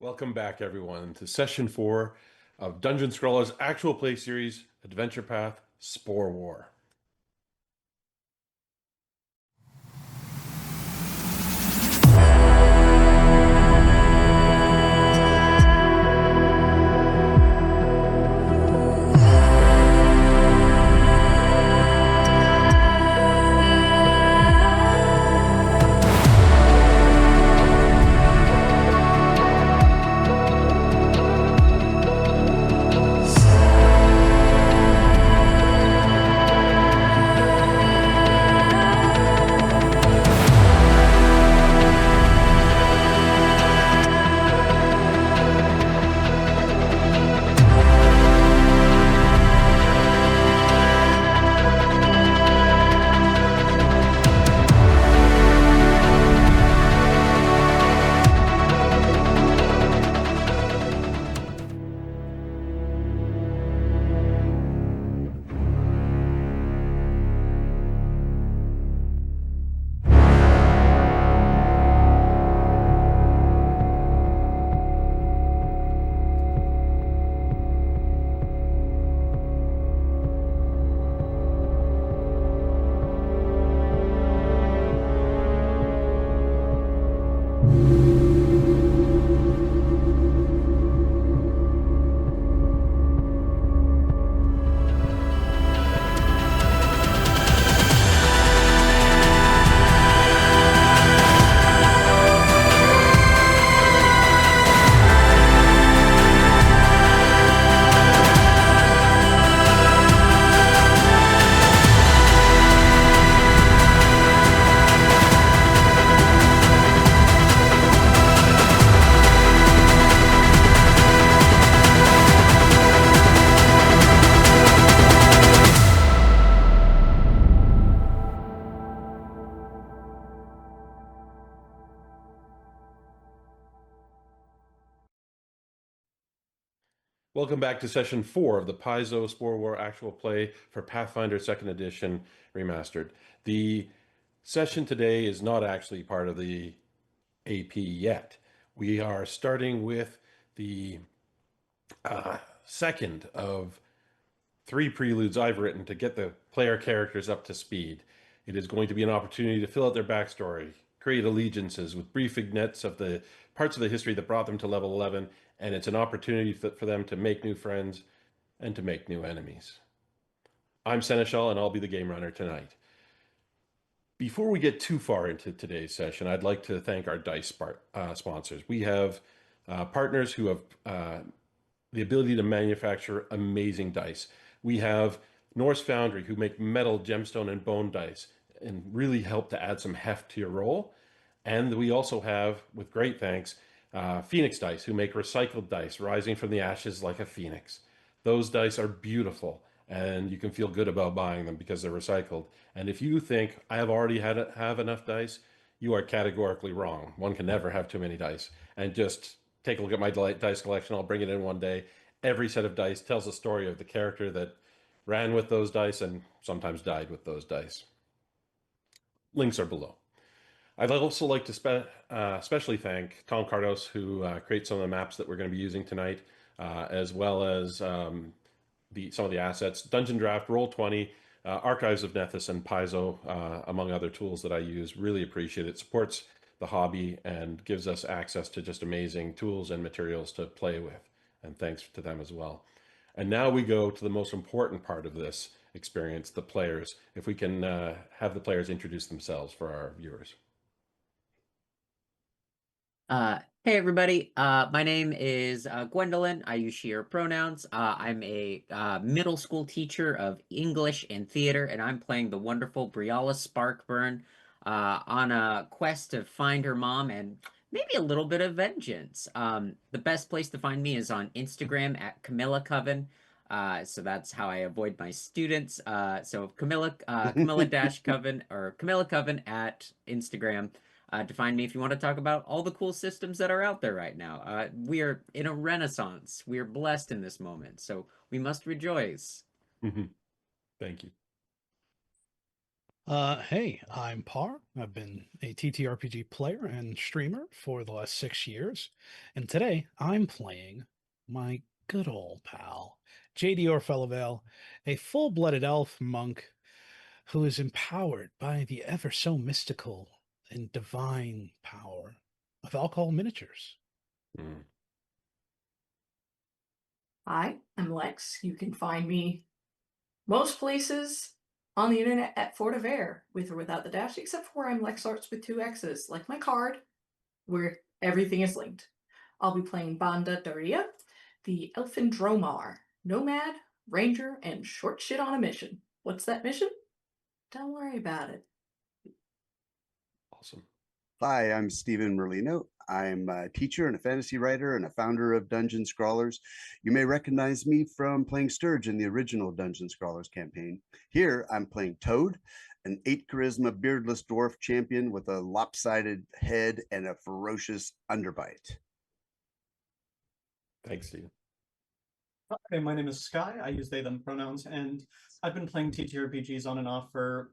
Welcome back, everyone, to session 4 of Dungeon Scrawlers Actual Play Series, Adventure Path, Spore War. Welcome back to session 4 of the Paizo Spore War Actual Play for Pathfinder 2nd Edition Remastered. The session today is not actually part of the AP yet. We are starting with the second of 3 preludes I've written to get the player characters up to speed. It is going to be an opportunity to fill out their backstory, create allegiances with brief vignettes of the parts of the history that brought them to level 11, and it's an opportunity for them to make new friends and to make new enemies. I'm Seneschal, and I'll be the game runner tonight. Before we get too far into today's session, I'd like to thank our dice sponsors. We have partners who have the ability to manufacture amazing dice. We have Norse Foundry, who make metal, gemstone, and bone dice and really help to add some heft to your roll. And we also have, with great thanks, Phoenix Dice, who make recycled dice, rising from the ashes like a phoenix. Those dice are beautiful, and you can feel good about buying them because they're recycled. And if you think, I have already have enough dice, you are categorically wrong. One can never have too many dice. And just take a look at my dice collection. I'll bring it in one day. Every set of dice tells a story of the character that ran with those dice and sometimes died with those dice. Links are below. I'd also like to especially thank Tom Cardos, who creates some of the maps that we're going to be using tonight, as well as some of the assets, Dungeon Draft, Roll20, Archives of Nethys, and Paizo, among other tools that I use. Really appreciate it. Supports the hobby and gives us access to just amazing tools and materials to play with. And thanks to them as well. And now we go to the most important part of this experience, the players. If we can have the players introduce themselves for our viewers. Hey everybody, my name is Gwendolyn. I use she, her pronouns. I'm a middle school teacher of English and theater, and I'm playing the wonderful Briala Sparkburn on a quest to find her mom and maybe a little bit of vengeance. The best place to find me is on Instagram at Camilla Coven. So that's how I avoid my students. So Camilla Coven or Camilla Coven at Instagram. To find me if you want to talk about all the cool systems that are out there right now. We are in a renaissance. We are blessed in this moment, so we must rejoice. Thank you. Hey, I'm Par. I've been a TTRPG player and streamer for the last 6 years, and today I'm playing my good old pal, JD Orfelavale, a full-blooded elf monk who is empowered by the ever so mystical and divine power of alcohol miniatures. Hmm. Hi, I'm Lex. You can find me most places on the internet at Fort of Air, with or without the dash, except for where I'm Lex Arts with 2 X's, like my card, where everything is linked. I'll be playing Banda Daria, the Elfin Dromar, Nomad, Ranger, and short shit on a mission. What's that mission? Don't worry about it. Awesome. Hi, I'm Stephen Merlino. I'm a teacher and a fantasy writer and a founder of Dungeon Scrawlers. You may recognize me from playing Sturge in the original Dungeon Scrawlers campaign. Here, I'm playing Toad, an 8 charisma beardless dwarf champion with a lopsided head and a ferocious underbite. Thanks, Stephen. Hi, my name is Skye. I use they, them pronouns, and I've been playing TTRPGs on and off for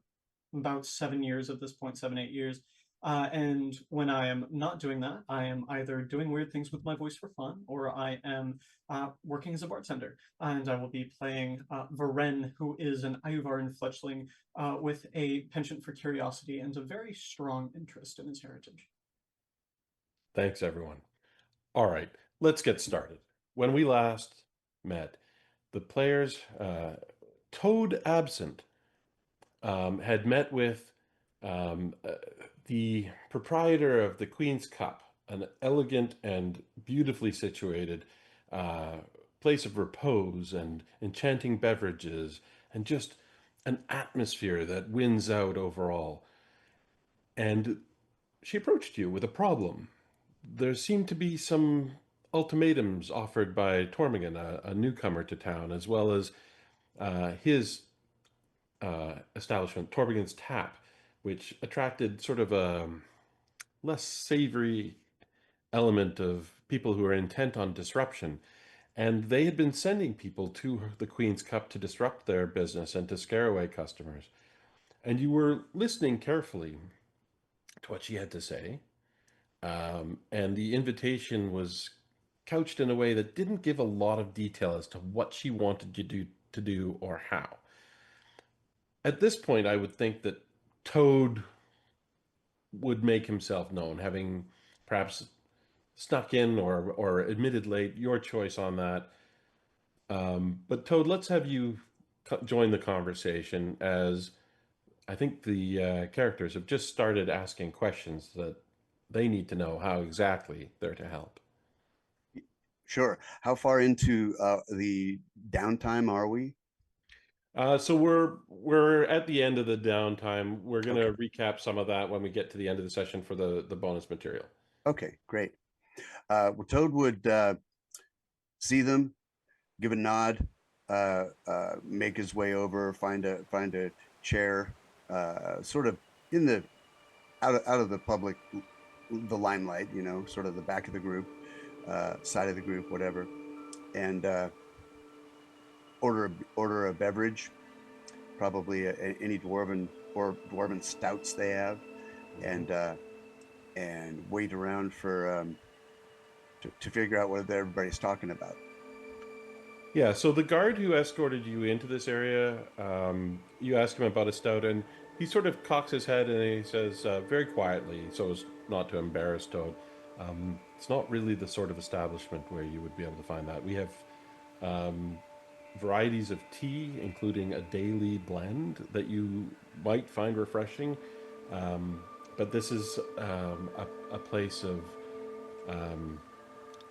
about 7 years at this point, 7, 8 years. And when I am not doing that, I am either doing weird things with my voice for fun, or I am working as a bartender. And I will be playing Varen, who is an Iuvaran fletchling with a penchant for curiosity and a very strong interest in his heritage. Thanks, everyone. All right, let's get started. When we last met, the players, Toad absent, had met with the proprietor of the Queen's Cup, an elegant and beautifully situated place of repose and enchanting beverages and just an atmosphere that wins out overall. And she approached you with a problem. There seemed to be some ultimatums offered by Tormigan, a newcomer to town, as well as his establishment, Torbigan's Tap, which attracted sort of a less savory element of people who are intent on disruption. And they had been sending people to the Queen's Cup to disrupt their business and to scare away customers. And you were listening carefully to what she had to say. And the invitation was couched in a way that didn't give a lot of detail as to what she wanted you to do or how. At this point, I would think that Toad would make himself known, having perhaps snuck in or admitted late, your choice on that. But Toad, let's have you join the conversation, as I think the characters have just started asking questions that they need to know how exactly they're to help. Sure. How far into the downtime are we? So we're at the end of the downtime. We're going to recap some of that when we get to the end of the session for the bonus material. Okay, great. Well, Toad would see them, give a nod, make his way over, find a chair, sort of in the out of the public, the limelight, sort of the back of the group, side of the group, whatever, and order a beverage, probably any dwarven stouts they have, and wait around for to figure out what everybody's talking about. Yeah, so the guard who escorted you into this area, you ask him about a stout, and he sort of cocks his head and he says very quietly, so as not to embarrass Toad, it's not really the sort of establishment where you would be able to find that. We have varieties of tea, including a daily blend that you might find refreshing, but this is a place of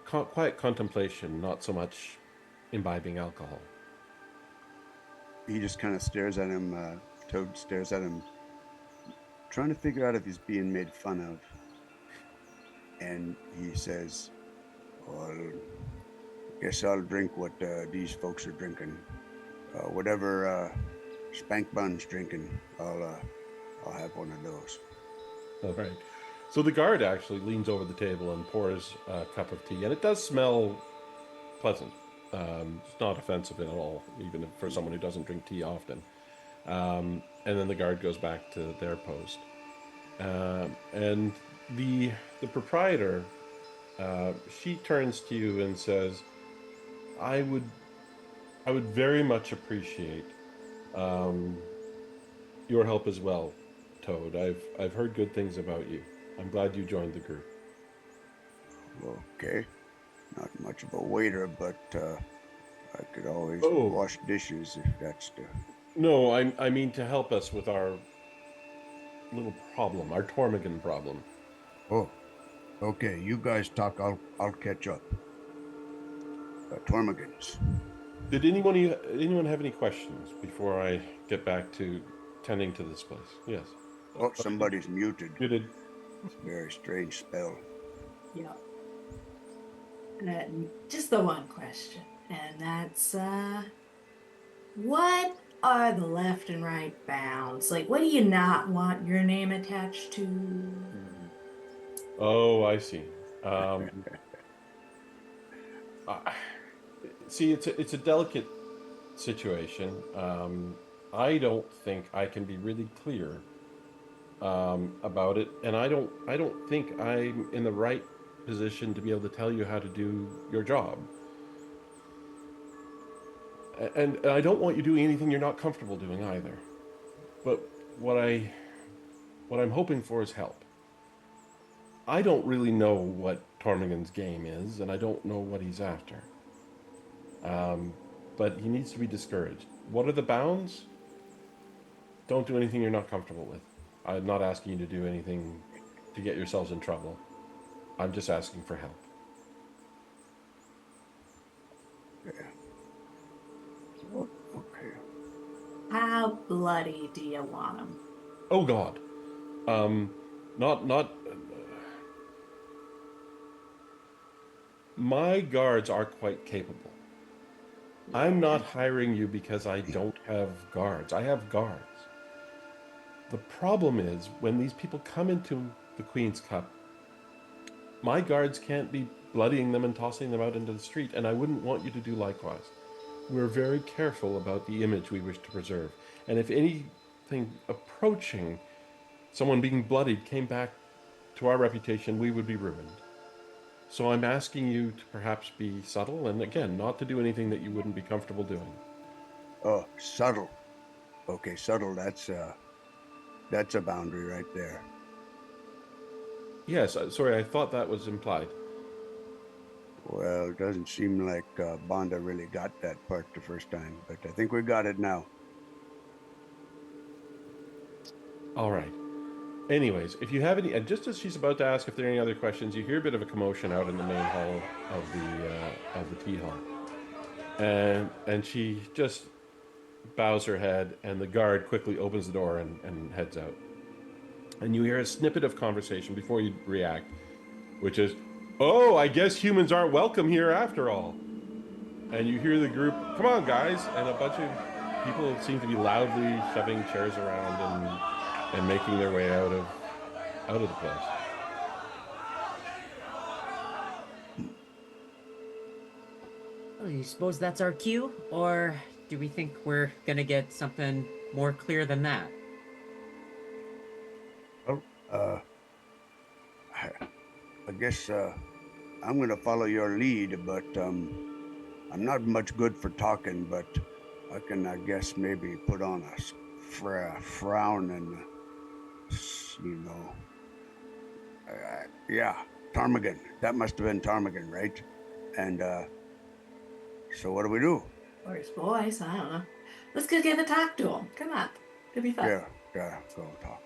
quiet contemplation, not so much imbibing alcohol. He just kind of stares at him. Toad stares at him, trying to figure out if he's being made fun of. And he says, "Well, guess I'll drink what these folks are drinking. Whatever Spank Bun's drinking, I'll have one of those." All right. So the guard actually leans over the table and pours a cup of tea, and it does smell pleasant. It's not offensive at all, even for someone who doesn't drink tea often. And then the guard goes back to their post. And the proprietor, she turns to you and says, I would very much appreciate your help as well, Toad. I've heard good things about you. I'm glad you joined the group. Okay. Not much of a waiter, but I could always Oh. wash dishes if that's the... No, I mean to help us with our little problem, our Tormigan problem. Oh, okay. You guys talk. I'll catch up. Tormigans. Did anyone have any questions before I get back to tending to this place? Yes. Oh, somebody's muted. Muted. It's a very strange spell. Yeah. Just the one question, and that's what are the left and right bounds? Like, what do you not want your name attached to? Oh, I see. See, it's a delicate situation. I don't think I can be really clear about it, and I don't think I'm in the right position to be able to tell you how to do your job. And I don't want you doing anything you're not comfortable doing either. But what I'm hoping for is help. I don't really know what Tormigan's game is, and I don't know what he's after. But he needs to be discouraged. What are the bounds? Don't do anything you're not comfortable with. I'm not asking you to do anything to get yourselves in trouble. I'm just asking for help. Yeah. Oh, okay. How bloody do you want them? Oh God. Not. My guards are quite capable. I'm not hiring you because I don't have guards. I have guards. The problem is when these people come into the Queen's Cup, my guards can't be bloodying them and tossing them out into the street, and I wouldn't want you to do likewise. We're very careful about the image we wish to preserve. And if anything approaching someone being bloodied came back to our reputation, we would be ruined. So I'm asking you to perhaps be subtle, and again, not to do anything that you wouldn't be comfortable doing. Oh, subtle. Okay, subtle. That's a boundary right there. Yes, sorry, I thought that was implied. Well, it doesn't seem like Bonda really got that part the first time, but I think we got it now. All right. Anyways, if you have any, and just as she's about to ask if there are any other questions, you hear a bit of a commotion out in the main hall of the tea hall, and she just bows her head, and the guard quickly opens the door and heads out. And you hear a snippet of conversation before you react, which is, "Oh, I guess humans aren't welcome here after all." And you hear the group, "Come on, guys," and a bunch of people seem to be loudly shoving chairs around and making their way out of the place. Well, you suppose that's our cue, or do we think we're gonna get something more clear than that? Well, I guess I'm gonna follow your lead, but I'm not much good for talking, but I can, I guess, maybe put on a frown and, you know, yeah, Ptarmigan. That must have been Ptarmigan, right? And so what do we do? Or his voice, I don't know. Let's go get a talk to him. Come on. It'll be fun. Yeah, go talk.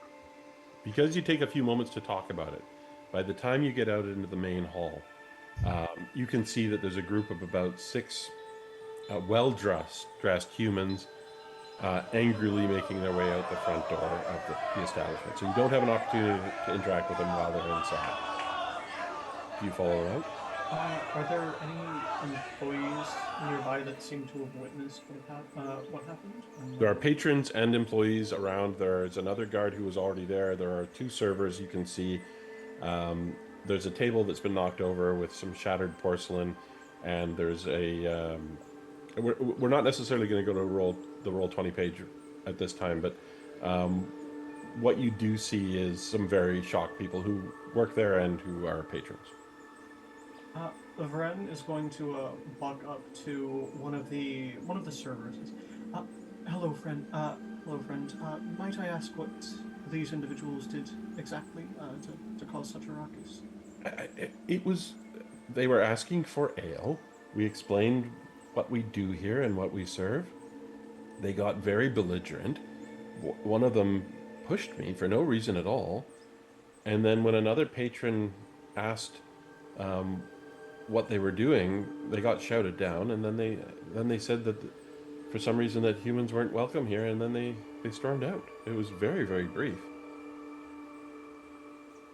Because you take a few moments to talk about it, by the time you get out into the main hall, you can see that there's a group of about 6 well-dressed humans angrily making their way out the front door of the establishment. So you don't have an opportunity to interact with them while they're inside. Do you follow them out? Are there any employees nearby that seem to have witnessed what happened? There are patrons and employees around. There's another guard who was already there. There are 2 servers you can see. There's a table that's been knocked over with some shattered porcelain, and there's a... we're not necessarily going to go to the Roll20 page at this time, but what you do see is some very shocked people who work there and who are patrons. Vren is going to walk up to one of the servers. Hello, friend. Hello, friend. Might I ask what these individuals did exactly to cause such a ruckus? They were asking for ale. We explained what we do here and what we serve. They got very belligerent. One of them pushed me for no reason at all. And then when another patron asked what they were doing, they got shouted down, and then they said that for some reason that humans weren't welcome here, and then they stormed out. It was very, very brief.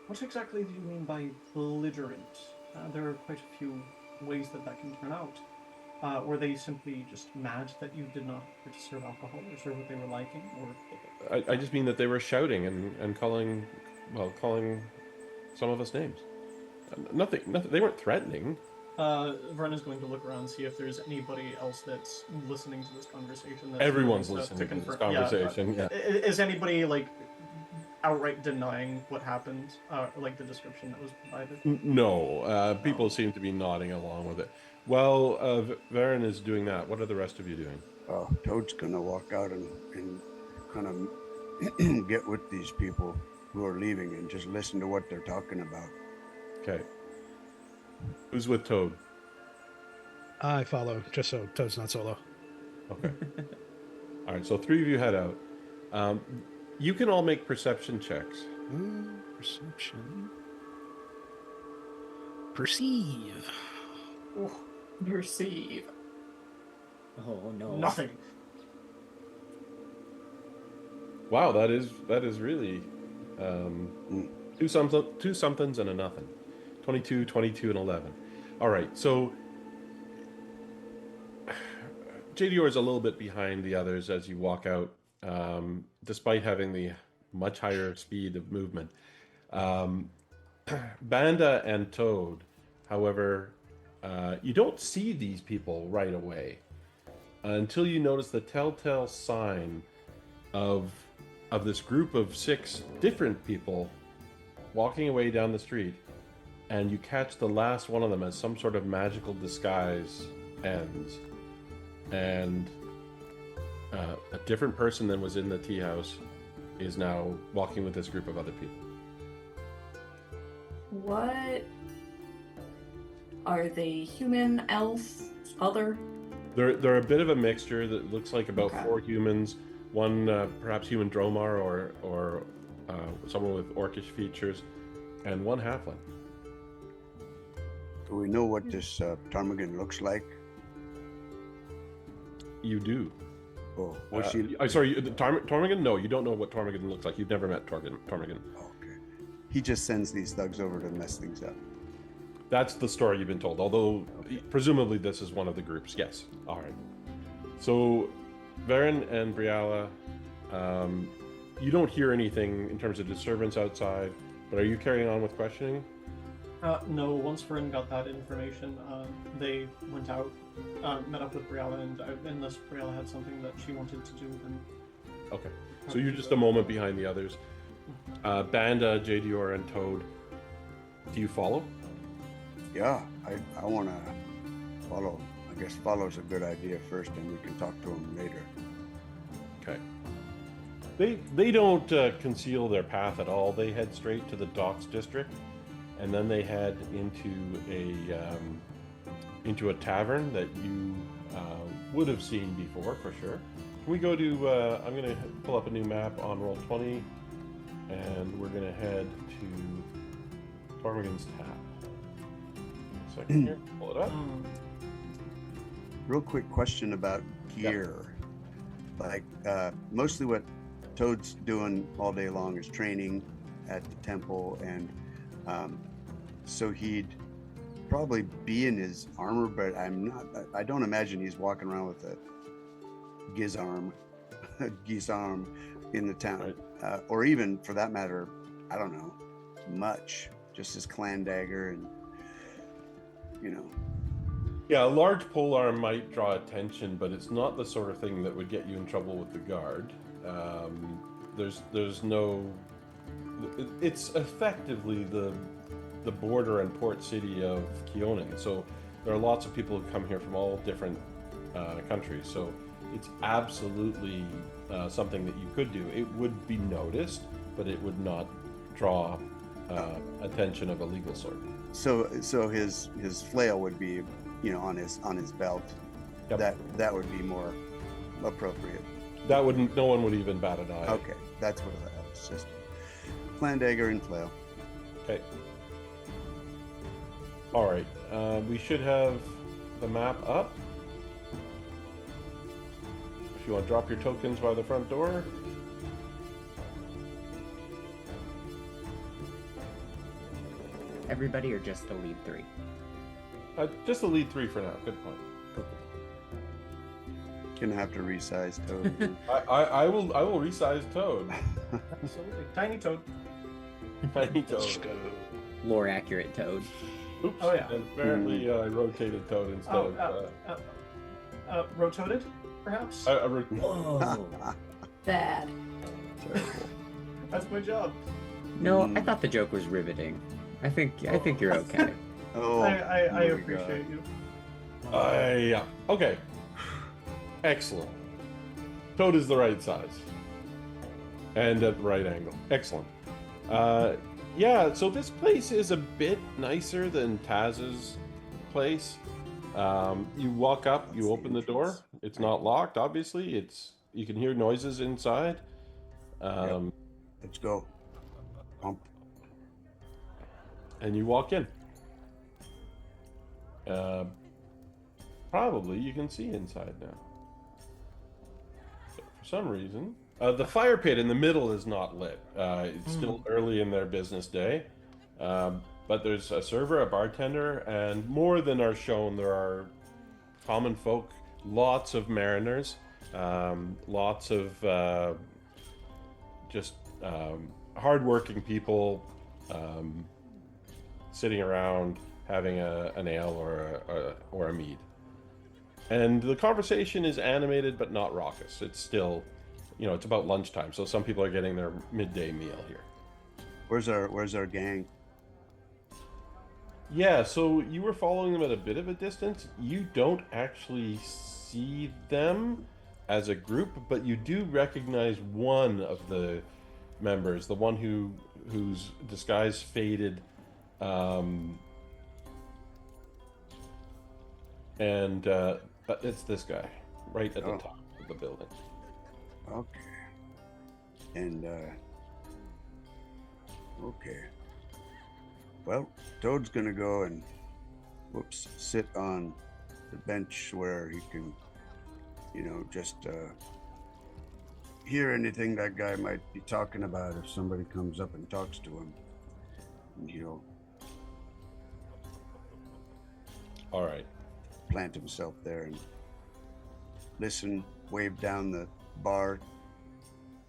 What exactly do you mean by belligerent? There are quite a few ways that can turn out. Were they simply just mad that you did not serve alcohol or serve what they were liking? Or I just mean that they were shouting and calling some of us names. Nothing. They weren't threatening. Vren is going to look around and see if there's anybody else that's listening to this conversation. Everyone's listening to this conversation. Yeah. Is anybody outright denying what happened, like the description that was provided? No. People seem to be nodding along with it. Well, Varen is doing that. What are the rest of you doing? Oh, Toad's gonna walk out and kind of get with these people who are leaving and just listen to what they're talking about. Okay. Who's with Toad? I follow, just so Toad's not solo. Okay. All right, so 3 of you head out. You can all make perception checks. Perception. Perceive. Oh, perceive. Oh no. Nothing. Wow, that is really two somethings and a nothing. 22, 22, and 11. All right, so JDR is a little bit behind the others as you walk out, despite having the much higher speed of movement. Banda and Toad, however, you don't see these people right away until you notice the telltale sign of this group of 6 different people walking away down the street, and you catch the last one of them as some sort of magical disguise ends, and a different person than was in the tea house is now walking with this group of other people. What? Are they human, elf, other? They're a bit of a mixture that looks like about Okay. 4 humans, one perhaps human Dromar or someone with orcish features, and 1 halfling. Do we know what this ptarmigan looks like? You do. Oh, what's she? I'm sorry, Ptarmigan? No, you don't know what Ptarmigan looks like. You've never met Ptarmigan. Okay. He just sends these thugs over to mess things up. That's the story you've been told, although presumably this is one of the groups. Yes. All right. So, Varen and Briala, you don't hear anything in terms of disturbance outside, but are you carrying on with questioning? No, once Vren got that information, they went out, met up with Briala, and unless Briala had something that she wanted to do, then... Okay. So you're just a moment behind the others. Banda, JDR, and Toad, do you follow? Yeah, I want to follow. I guess follow's a good idea first, and we can talk to him later. Okay. They don't conceal their path at all. They head straight to the docks district, and then they head into a tavern that you would have seen before for sure. Can we go to? I'm going to pull up a new map on Roll20, and we're going to head to Ptarmigan's Tap. Second here, pull it up. Real quick question about gear. Like, mostly what Toad's doing all day long is training at the temple, and so he'd probably be in his armor, but I don't imagine he's walking around with a gizarm in the town. Right. Or even, for that matter, I don't know, much. Just his clan dagger and, Yeah, a large polearm might draw attention, but it's not the sort of thing that would get you in trouble with the guard. There's no. It's effectively the border and port city of Keonan, so there are lots of people who come here from all different countries. So it's absolutely something that you could do. It would be noticed, but it would not draw attention of a legal sort. So his flail would be, on his belt. Yep. That would be more appropriate. That wouldn't. No one would even bat an eye. Okay, that's what I was just. Clan dagger and flail. Okay. All right. We should have the map up. If you want to drop your tokens by the front door. Everybody or just the lead 3? Just the lead 3 for now. Good point. Gonna have to resize Toad. I will resize Toad. Absolutely. Tiny Toad. Tiny Toad. Lore accurate Toad. Oops. Oh, yeah. And apparently I rotated Toad instead of. Rotated, perhaps? Whoa. Bad. Terrible. That's my job. No, I thought the joke was riveting. I think you're okay. Oh, I here we go. appreciate you. Yeah. Okay. Excellent. Toad is the right size. And at the right angle. Excellent. Yeah, so this place is a bit nicer than Taz's place. You walk up, you open the door. It's not locked, obviously. You can hear noises inside. Let's go. Pump. And you walk in. Probably you can see inside now. So for some reason, the fire pit in the middle is not lit. It's still early in their business day. But there's a server, a bartender, and more than are shown, there are common folk, lots of mariners, lots of just hardworking people sitting around having an ale or a mead. And the conversation is animated but not raucous. It's still, it's about lunchtime, so some people are getting their midday meal here. Where's our gang? Yeah, so you were following them at a bit of a distance. You don't actually see them as a group, but you do recognize one of the members, the one whose disguise faded, and it's this guy right at the top of the building. Okay. And okay. Well, Toad's gonna go and sit on the bench where he can, just hear anything that guy might be talking about if somebody comes up and talks to him. And he'll All right. plant himself there and listen, wave down the bar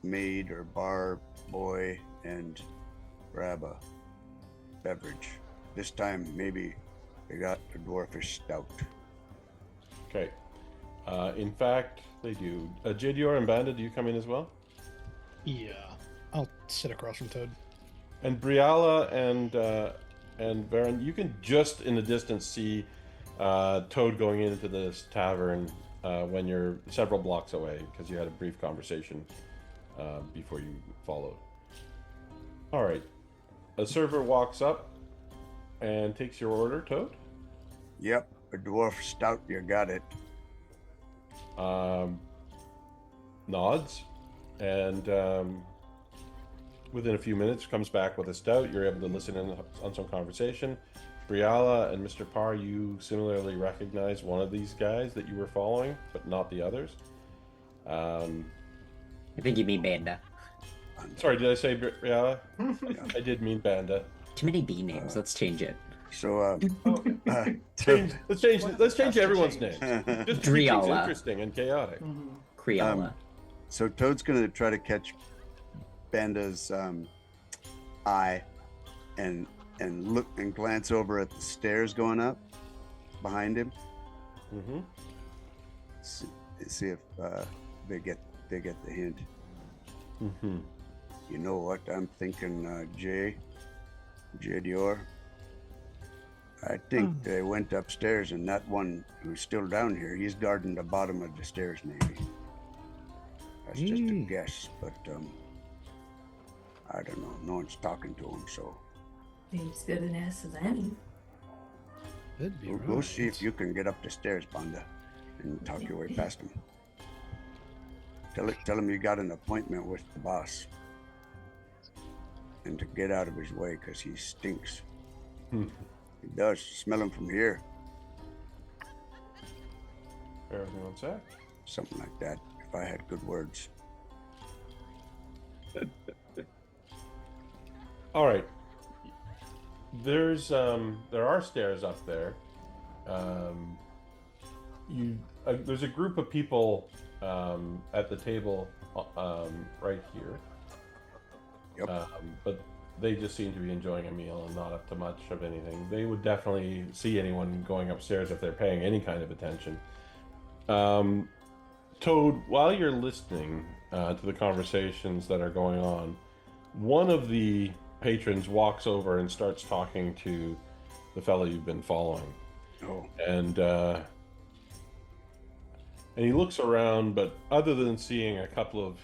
maid or bar boy and grab a beverage. This time, maybe they got a dwarfish stout. Okay. In fact, they do. Jadior and Banda, do you come in as well? Yeah, I'll sit across from Toad. And Briala and Varen, you can just in the distance see Toad going into this tavern when you're several blocks away, because you had a brief conversation before you followed. All right. A server walks up and takes your order, Toad. Yep, a dwarf stout, you got it. Nods, and within a few minutes comes back with a stout. You're able to listen in on some conversation. Briala and Mr. Parr, you similarly recognize one of these guys that you were following, but not the others. I think you mean Banda. Sorry, did I say Briala? I did mean Banda. Too many B names. Let's change it. So, Let's change everyone's names. Just keep things Driala. interesting and chaotic. Creola. so Toad's gonna try to catch Banda's eye and look and glance over at the stairs going up behind him, Mm-hmm. See if they get the hint. Mm-hmm. You know what I'm thinking, Jay Dior? I think they went upstairs, and that one who's still down here, he's guarding the bottom of the stairs, maybe. That's just a guess, but I don't know. No one's talking to him, so Seems good an ass as any. Could be go right. see if you can get up the stairs, Banda, and talk your way past him. Tell him you got an appointment with the boss, and to get out of his way because he stinks. He does. Smell him from here. Bear with me one sec. Something like that. If I had good words. All right. There are stairs up there. There's a group of people at the table right here. Yep. But they just seem to be enjoying a meal and not up to much of anything. They would definitely see anyone going upstairs if they're paying any kind of attention. Toad, while you're listening to the conversations that are going on, one of the patrons walks over and starts talking to the fellow you've been following. Oh. And he looks around, but other than seeing a couple of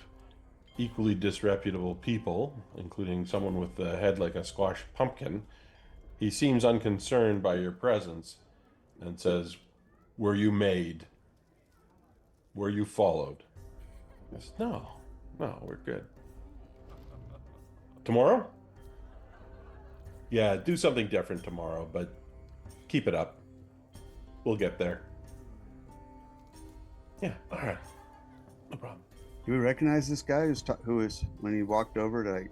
equally disreputable people, including someone with a head like a squash pumpkin, he seems unconcerned by your presence and says, "Were you made? Were you followed?" I said, No, we're good. Tomorrow? Yeah, do something different tomorrow, but keep it up. We'll get there. Yeah, all right. No problem. Do you recognize this guy who is when he walked over to like?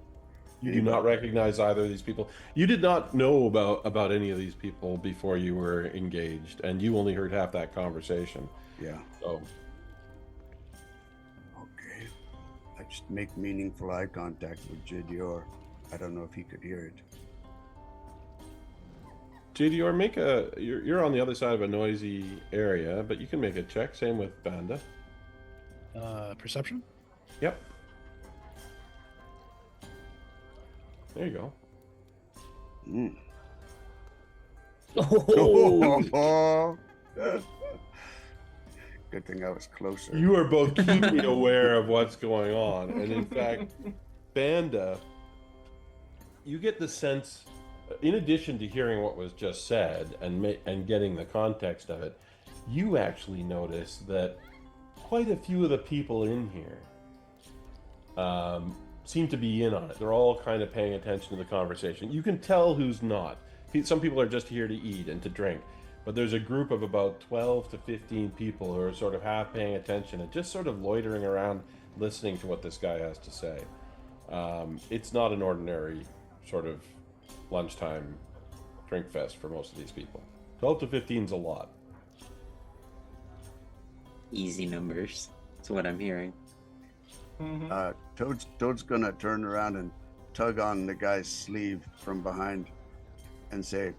You do not recognize either of these people. You did not know about any of these people before you were engaged, and you only heard half that conversation. Yeah. So, Okay. I just make meaningful eye contact with Jidior. I don't know if he could hear it. JDR, you're on the other side of a noisy area, but you can make a check. Same with Banda. Perception? Yep. There you go. Mm. Oh, Good thing I was closer. You are both keenly aware of what's going on, and in fact, Banda, you get the sense, in addition to hearing what was just said and getting the context of it, you actually notice that quite a few of the people in here seem to be in on it. They're all kind of paying attention to the conversation. You can tell who's not. Some people are just here to eat and to drink, but there's a group of about 12 to 15 people who are sort of half paying attention and just sort of loitering around listening to what this guy has to say. It's not an ordinary sort of lunchtime drink fest for most of these people. 12 to 15 is a lot. easy numbers. That's what I'm hearing. Toad's gonna turn around and tug on the guy's sleeve from behind and say,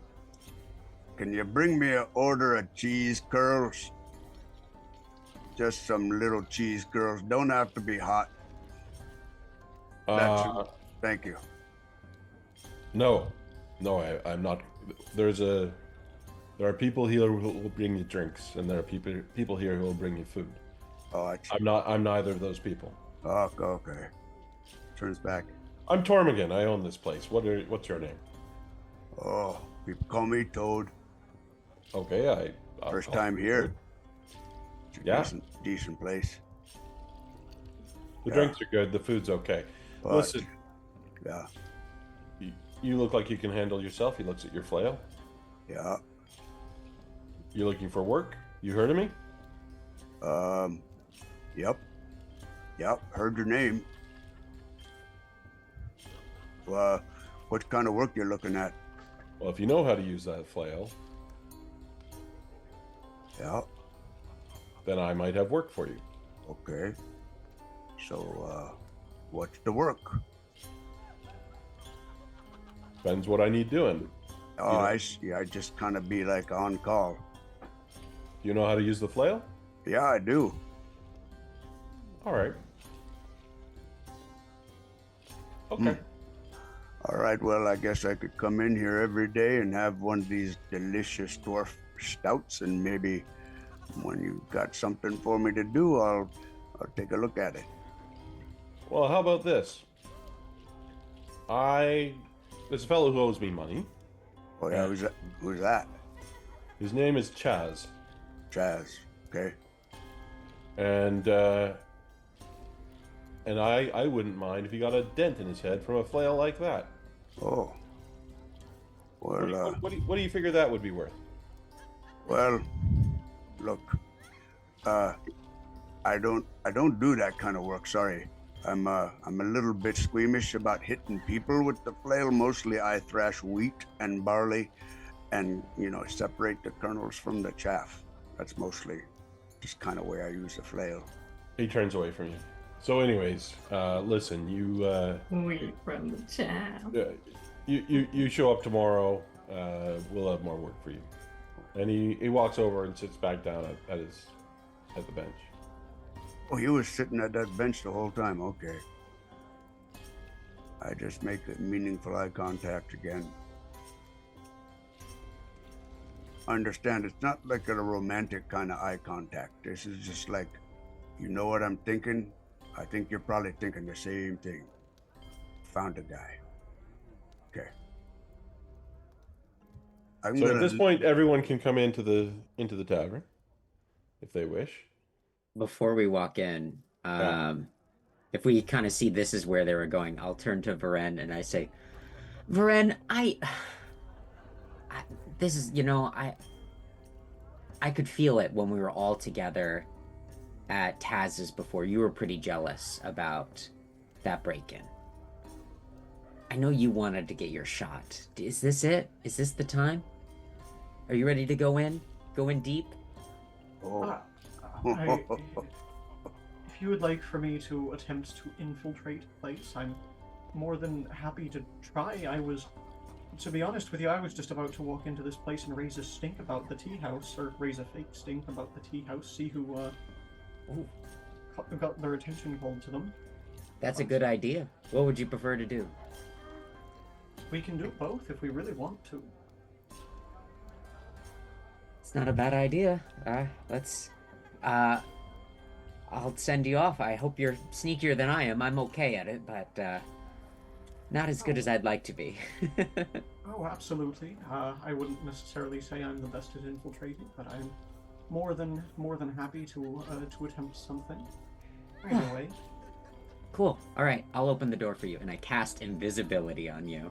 "Can you bring me an order of cheese curls? Just some little cheese curls. Don't have to be hot. Thank you." No, I'm not. There are people here who will bring you drinks, and there are people here who will bring you food. Oh, I'm neither of those people. Oh, okay. Turns back. I'm Tormigan. I own this place. What's your name? Oh, people call me Toad. Okay, I'll First call time you here. Toad. It's a Yeah. decent place. The Yeah. drinks are good. The food's okay. But, Listen, yeah, you look like you can handle yourself. He looks at your flail. yeah. You're looking for work? You heard of me? Yep. Heard your name. What kind of work you're looking at? Well, if you know how to use that flail, Yeah. then I might have work for you. Okay. So, what's the work? Depends what I need doing. Oh, I see. I just kind of be like on call. Do you know how to use the flail? Yeah, I do. All right. Okay. All right, well, I guess I could come in here every day and have one of these delicious dwarf stouts, and maybe when you got something for me to do, I'll take a look at it. Well, how about this? There's a fellow who owes me money. Oh yeah, who's that? His name is Chaz. Chaz. Okay. And I wouldn't mind if he got a dent in his head from a flail like that. Oh. Well, What do you figure that would be worth? well, look, I don't do that kind of work. Sorry, I'm a little bit squeamish about hitting people with the flail. Mostly, I thrash wheat and barley, and separate the kernels from the chaff. That's mostly just kind of way I use the flail. He turns away from you. So, anyways, listen, you Wheat from the chaff. you show up tomorrow. We'll have more work for you. And he walks over and sits back down at the bench. Oh, you was sitting at that bench the whole time. Okay. I just make a meaningful eye contact again. Understand, it's not like a romantic kind of eye contact. This is just like, you know what I'm thinking? I think you're probably thinking the same thing. Found a guy. Okay. So at this point, everyone can come into the tavern if they wish. Before we walk in, if we kind of see this is where they were going, I'll turn to Varen and I say, Varen, this is, I could feel it when we were all together at Taz's before. You were pretty jealous about that break-in. I know you wanted to get your shot. Is this it? Is this the time? Are you ready to go in? Go in deep? Oh. If you would like for me to attempt to infiltrate the place, I'm more than happy to try. To be honest with you, I was just about to walk into this place and raise a stink about the tea house, or raise a fake stink about the tea house, see who got their attention called to them. That's a good idea. What would you prefer to do? We can do both if we really want to. It's not a bad idea. I'll send you off. I hope you're sneakier than I am. I'm okay at it, but not as good as I'd like to be. Oh, absolutely. I wouldn't necessarily say I'm the best at infiltrating, but I'm more than happy to attempt something. Either way. Cool. All right, I'll open the door for you, and I cast invisibility on you.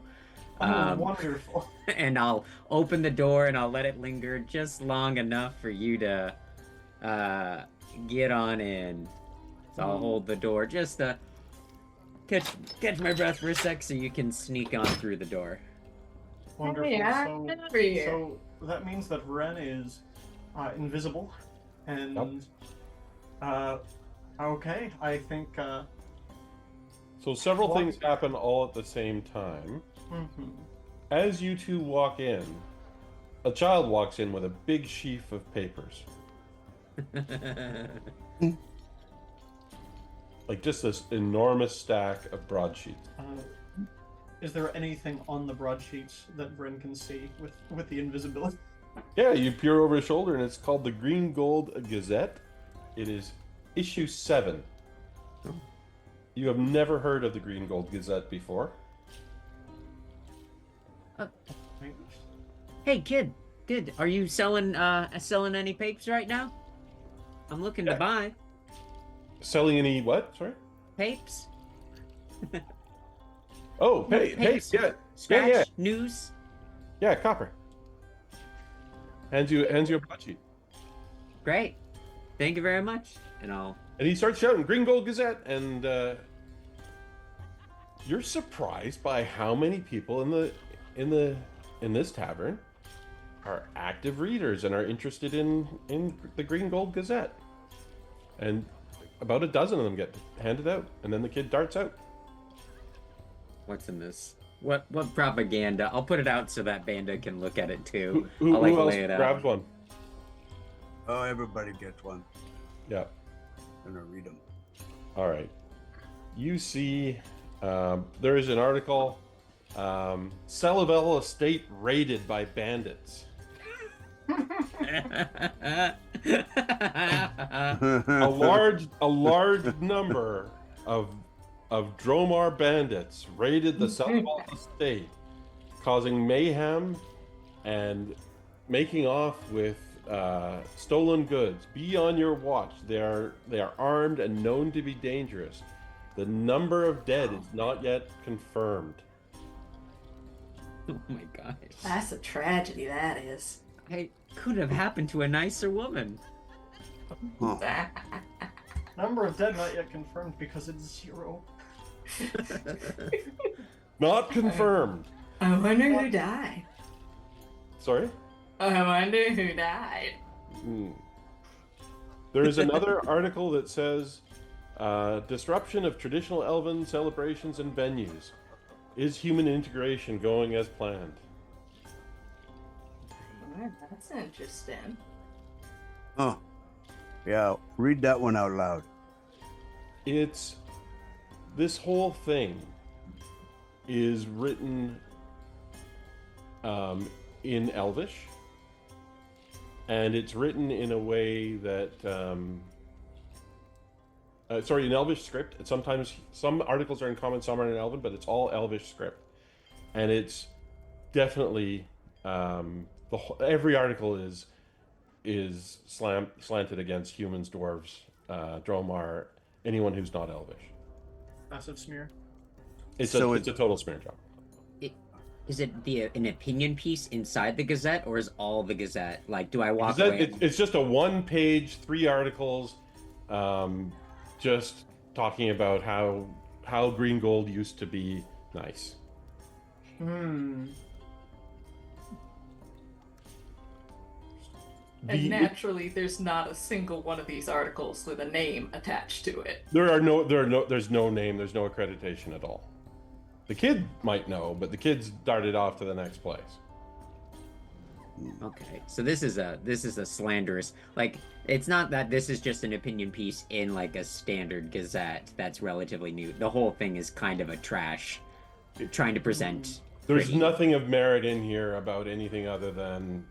Oh, wonderful. And I'll open the door, and I'll let it linger just long enough for you to get on in. So I'll hold the door just to catch my breath for a sec, so you can sneak on through the door. Wonderful. Yeah, over here. So that means that Ren is invisible, and okay, I think. So several things happen all at the same time. Mm-hmm. As you two walk in, a child walks in with a big sheaf of papers. Like just this enormous stack of broadsheets. Is there anything on the broadsheets that Ren can see with the invisibility? Yeah, you peer over his shoulder and it's called the Green Gold Gazette. It is issue 7. You have never heard of the Green Gold Gazette before. Hey, kid, are you selling any papes right now? I'm looking to buy Selling any what? Sorry? papes. Oh, Papes. yeah. Scratch Yeah. news. Yeah, copper. Hands you a broadsheet. Great, thank you very much. And he starts shouting Green Gold Gazette, and you're surprised by how many people in this tavern are active readers and are interested in the Green Gold Gazette. And about a dozen of them get handed out, and then the kid darts out. What's in this? What propaganda? I'll put it out so that Banda can look at it too. Who I'll else lay it out. grabs one? Oh, everybody gets one. Yeah. I'm gonna read them. All right. You see, there is an article, Salavella Estate raided by bandits. A large number of Dromar bandits raided the Salavella Estate, causing mayhem and making off with stolen goods. Be on your watch. They are armed and known to be dangerous. The number of dead is not yet confirmed. Oh my gosh. That's a tragedy, that is. It could have happened to a nicer woman. Huh. Number of dead not yet confirmed because it's 0. Not confirmed. I wonder who died. Sorry? I wonder who died. There is another article that says disruption of traditional elven celebrations and venues. Is human integration going as planned? That's interesting. Huh. Yeah, read that one out loud. This whole thing is written in Elvish, and it's written in a way that in Elvish script. Sometimes some articles are in Common, some are in Elven, but it's all Elvish script, and it's definitely every article is slanted against humans, dwarves, Dromar, anyone who's not Elvish. Massive smear. It's a total smear job. Is it an opinion piece inside the Gazette, or is all the Gazette? Like, do I walk Gazette, away? it's just a 1-page, 3 articles, just talking about how green gold used to be nice. And naturally, there's not a single one of these articles with a name attached to it. There's no name, there's no accreditation at all. The kid might know, but the kid's darted off to the next place. Okay, so this is a slanderous, like, it's not that this is just an opinion piece in like a standard Gazette that's relatively new. The whole thing is kind of a trash, trying to present. There's pretty. nothing of merit in here about anything other than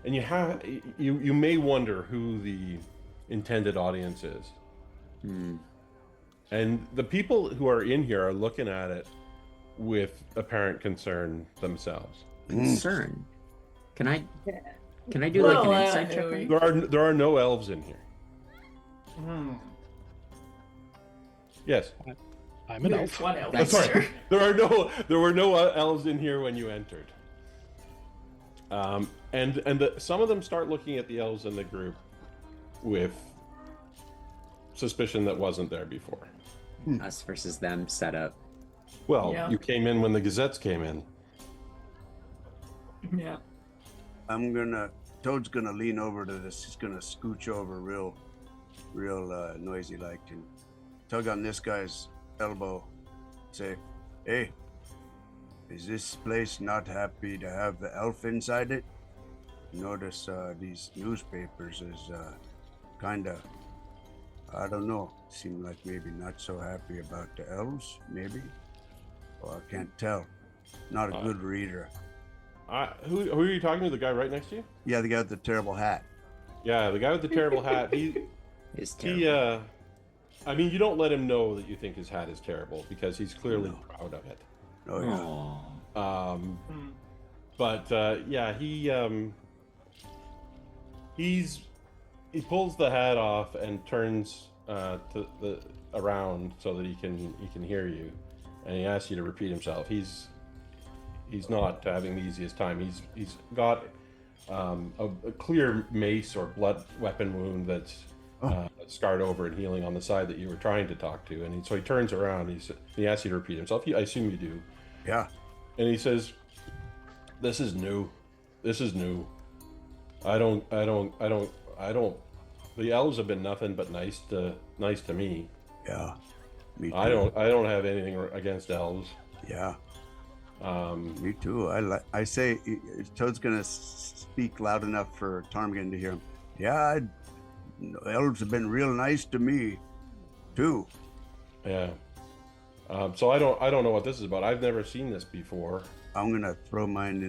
and you may wonder who the intended audience is. And the people who are in here are looking at it with apparent concern themselves. Concern. Can I do like an insight check? Right? There are no elves in here. Yes. I'm an There's elf. one elf. That's Sorry. There were no elves in here when you entered. Some of them start looking at the elves in the group with suspicion that wasn't there before. Us versus them set up. Well, Yeah. you came in when the Gazettes came in. Yeah. Toad's gonna lean over to this. He's gonna scooch over real noisy like and tug on this guy's elbow. Say, hey, is this place not happy to have the elf inside it? Notice these newspapers is kinda, I don't know, seem like maybe not so happy about the elves, maybe? Well, I can't tell. Not a good reader. Who are you talking to? The guy right next to you? Yeah, the guy with the terrible hat. Yeah, the guy with the terrible hat. Is terrible. I mean, you don't let him know that you think his hat is terrible because he's clearly proud of it. Oh yeah. Aww. But yeah, he pulls the hat off and turns around so that he can hear you, and he asks you to repeat himself. He's not having the easiest time. He's got a clear mace or blood weapon wound that's scarred over and healing on the side that you were trying to talk to, and so he turns around. He asks you to repeat himself. I assume you do. Yeah. And he says, "This is new. This is new. I don't. The elves have been nothing but nice to me. Yeah. Me too. I don't have anything against elves. Yeah. Me too. I say Toad's gonna speak loud enough for Ptarmigan to hear him. Yeah, elves have been real nice to me, too. Yeah. So I don't know what this is about. I've never seen this before. I'm gonna throw mine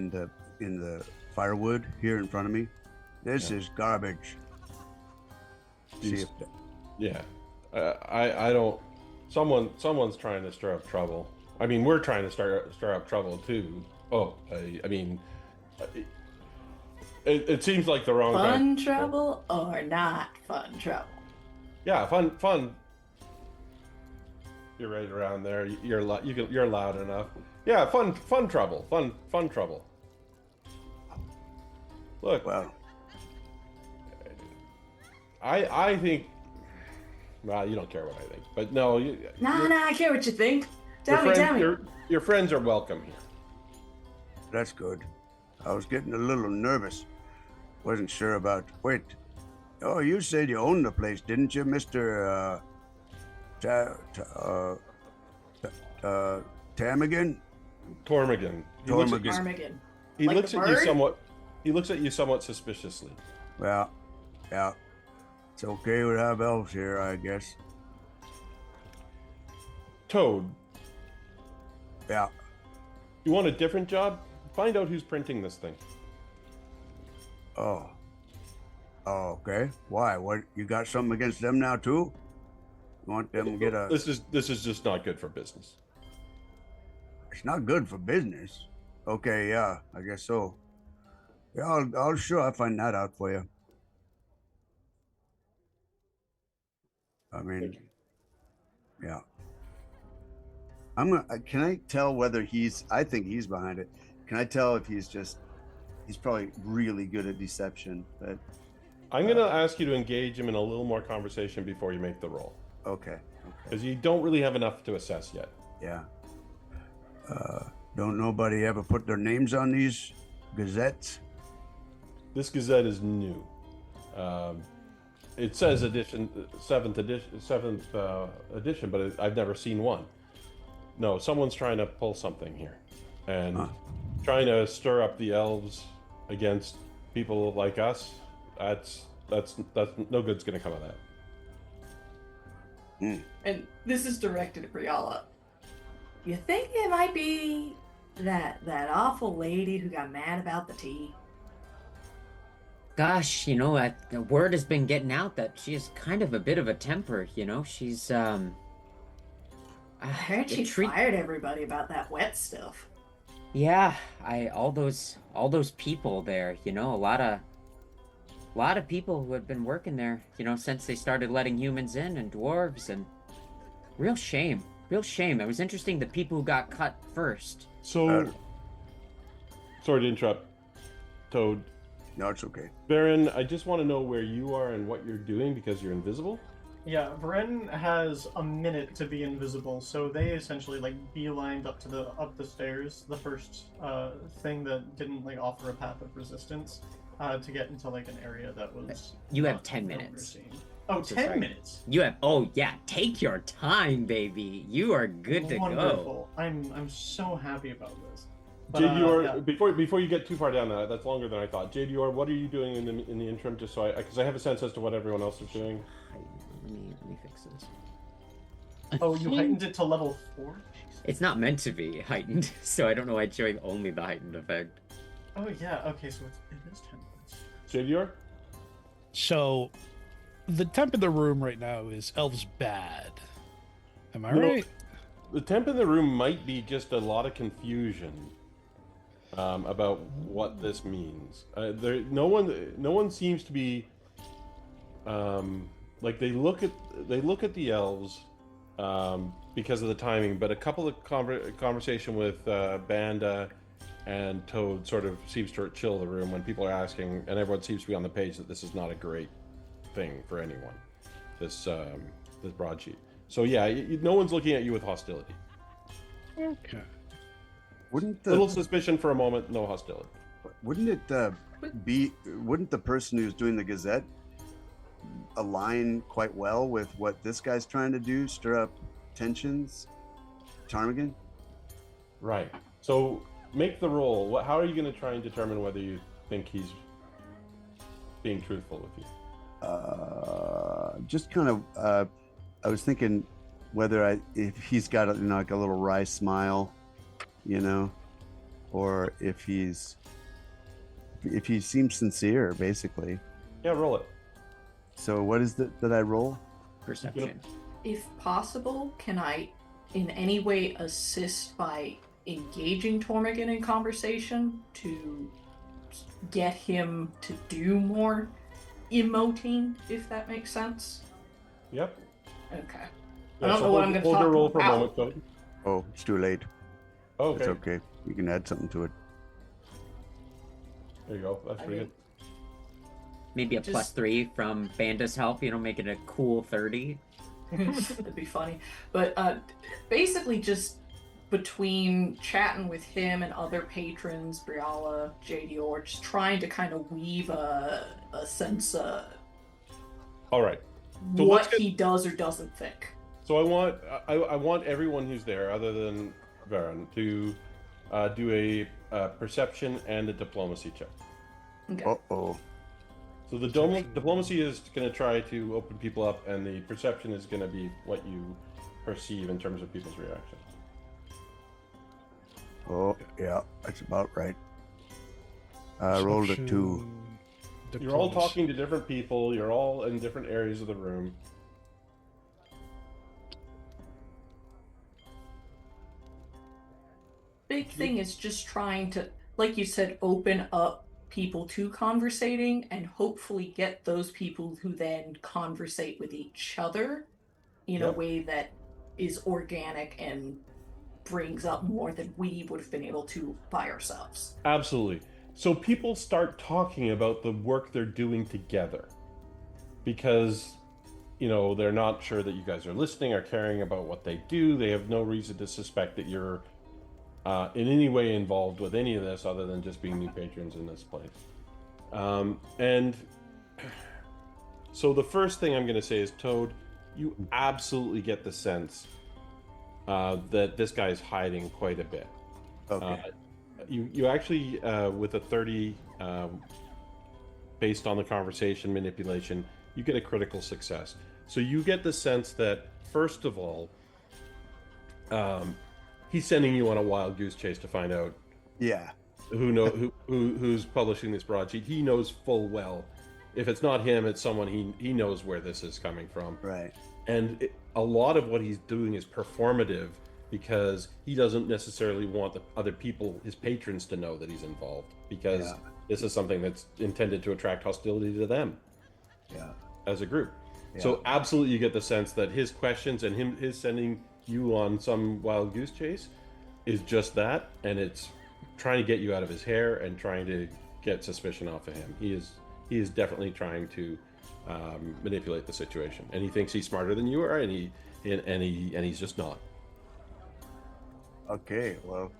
in the firewood here in front of me. This is garbage. See if that, Yeah. I don't. Someone's trying to stir up trouble. I mean, we're trying to stir up trouble too. Oh, I mean, it seems like the wrong Fun kind of trouble or not fun trouble? Yeah, fun. You're right around there. You're loud enough. Yeah, fun trouble. Fun trouble. Look, well, I think. Well, you don't care what I think, but no. Nah, I care what you think. Tell me. Your friends are welcome here. that's good. I was getting a little nervous. Wasn't sure about. Wait. Oh, you said you owned the place, didn't you, Mr. Ptarmigan? Tormigan. Ptarmigan. He Like looks the at you bird? somewhat. He looks at you somewhat suspiciously. Well, yeah. It's okay to have elves here, I guess. Toad, Yeah. you want a different job? Find out who's printing this thing. Oh. Oh, okay. Why? What? You got something against them now too? You want them to get a? This is just not good for business. It's not good for business. Okay, yeah, I guess so. Yeah, I'll sure I'll find that out for you. I mean, yeah. I'm gonna. Can I tell whether he's? I think he's behind it. Can I tell if he's just? He's probably really good at deception, but. I'm going to ask you to engage him in a little more conversation before you make the roll. Okay. Because you don't really have enough to assess yet. Yeah. Don't nobody ever put their names on these gazettes? This Gazette is new. It says seventh edition, but I've never seen one. No, someone's trying to pull something here. And trying to stir up the elves against people like us. That's no good's gonna come of that. And this is directed at Briala. You think it might be that awful lady who got mad about the tea? Gosh, the word has been getting out that she is kind of a bit of a temper, she's I heard she fired everybody about that wet stuff. Yeah, all those people there, a lot of people who had been working there, since they started letting humans in and dwarves, and real shame. It was interesting the people who got cut first. So, sorry to interrupt, Toad. No, it's okay. Baron, I just want to know where you are and what you're doing because you're invisible. Yeah, Vren has a minute to be invisible, so they essentially beelined up the stairs, the first thing that didn't offer a path of resistance, to get into an area that was. You have 10 minutes. Oh, 10 minutes. You have. Oh yeah, take your time, baby. You are good to Wonderful. I'm so happy about this. But, JDR, before you get too far down that's longer than I thought. JDR, what are you doing in the interim? Just so because I have a sense as to what everyone else is doing. Let me fix this. Oh, you heightened it to level 4? It's not meant to be heightened, so I don't know why it's showing only the heightened effect. Oh yeah, okay, so it is 10 minutes. JDR? So, the temp in the room right now is elves bad. Am I right? The temp in the room might be just a lot of confusion about what this means. No one seems to be they look at the elves because of the timing, but a couple of conversation with Banda and Toad sort of seems to chill the room when people are asking, and everyone seems to be on the page that this is not a great thing for anyone. This broadsheet. So yeah, no one's looking at you with hostility. Okay. Wouldn't Little suspicion for a moment, no hostility. Wouldn't it wouldn't the person who's doing the Gazette align quite well with what this guy's trying to do, stir up tensions? Ptarmigan? Right. So make the roll. How are you going to try and determine whether you think he's being truthful with you? Just kind of. I was thinking whether if he's got like a little wry smile, or if he seems sincere, basically. Yeah, roll it. So what is that I roll? Perception. If possible, can I in any way assist by engaging Tormigan in conversation to get him to do more emoting, if that makes sense? Yep. Okay. Yeah, I don't know what I'm going to talk roll for a moment, about. Cody. Oh, it's too late. Okay. It's okay. You can add something to it. There you go. That's pretty good. Maybe a Just- +3 from Banda's help, make it a cool 30. That'd be funny. But basically just between chatting with him and other patrons, Briala, JDR, just trying to kind of weave a sense of All right. So what let's get- he does or doesn't think. So I want everyone who's there, other than Varen, to do a perception and a diplomacy check. Okay. Uh-oh. So the diplomacy is going to try to open people up, and the perception is going to be what you perceive in terms of people's reaction. Oh, yeah, that's about right. I rolled a 2. Perception, You're all diplomacy. talking to different people. You're all in different areas of the room. Big thing is just trying to, like you said, open up people to conversating and hopefully get those people who then conversate with each other in a Yep. way that is organic and brings up more than we would have been able to by ourselves. Absolutely. So people start talking about the work they're doing together because, they're not sure that you guys are listening or caring about what they do. They have no reason to suspect that you're in any way involved with any of this other than just being new patrons in this place. And so the first thing I'm going to say is, Toad, you absolutely get the sense that this guy is hiding quite a bit. Okay. You actually, with a 30, based on the conversation manipulation, you get a critical success. So you get the sense that, first of all, he's sending you on a wild goose chase to find out Yeah. who's publishing this broadsheet. He knows full well, if it's not him, it's someone he knows where this is coming from. Right. And a lot of what he's doing is performative because he doesn't necessarily want the other people, his patrons, to know that he's involved, because Yeah. this is something that's intended to attract hostility to them Yeah. as a group. Yeah. So absolutely you get the sense that his questions and his sending you on some wild goose chase is just that, and it's trying to get you out of his hair and trying to get suspicion off of him. He is definitely trying to manipulate the situation, and he thinks he's smarter than you are, and he's just not. Okay, well,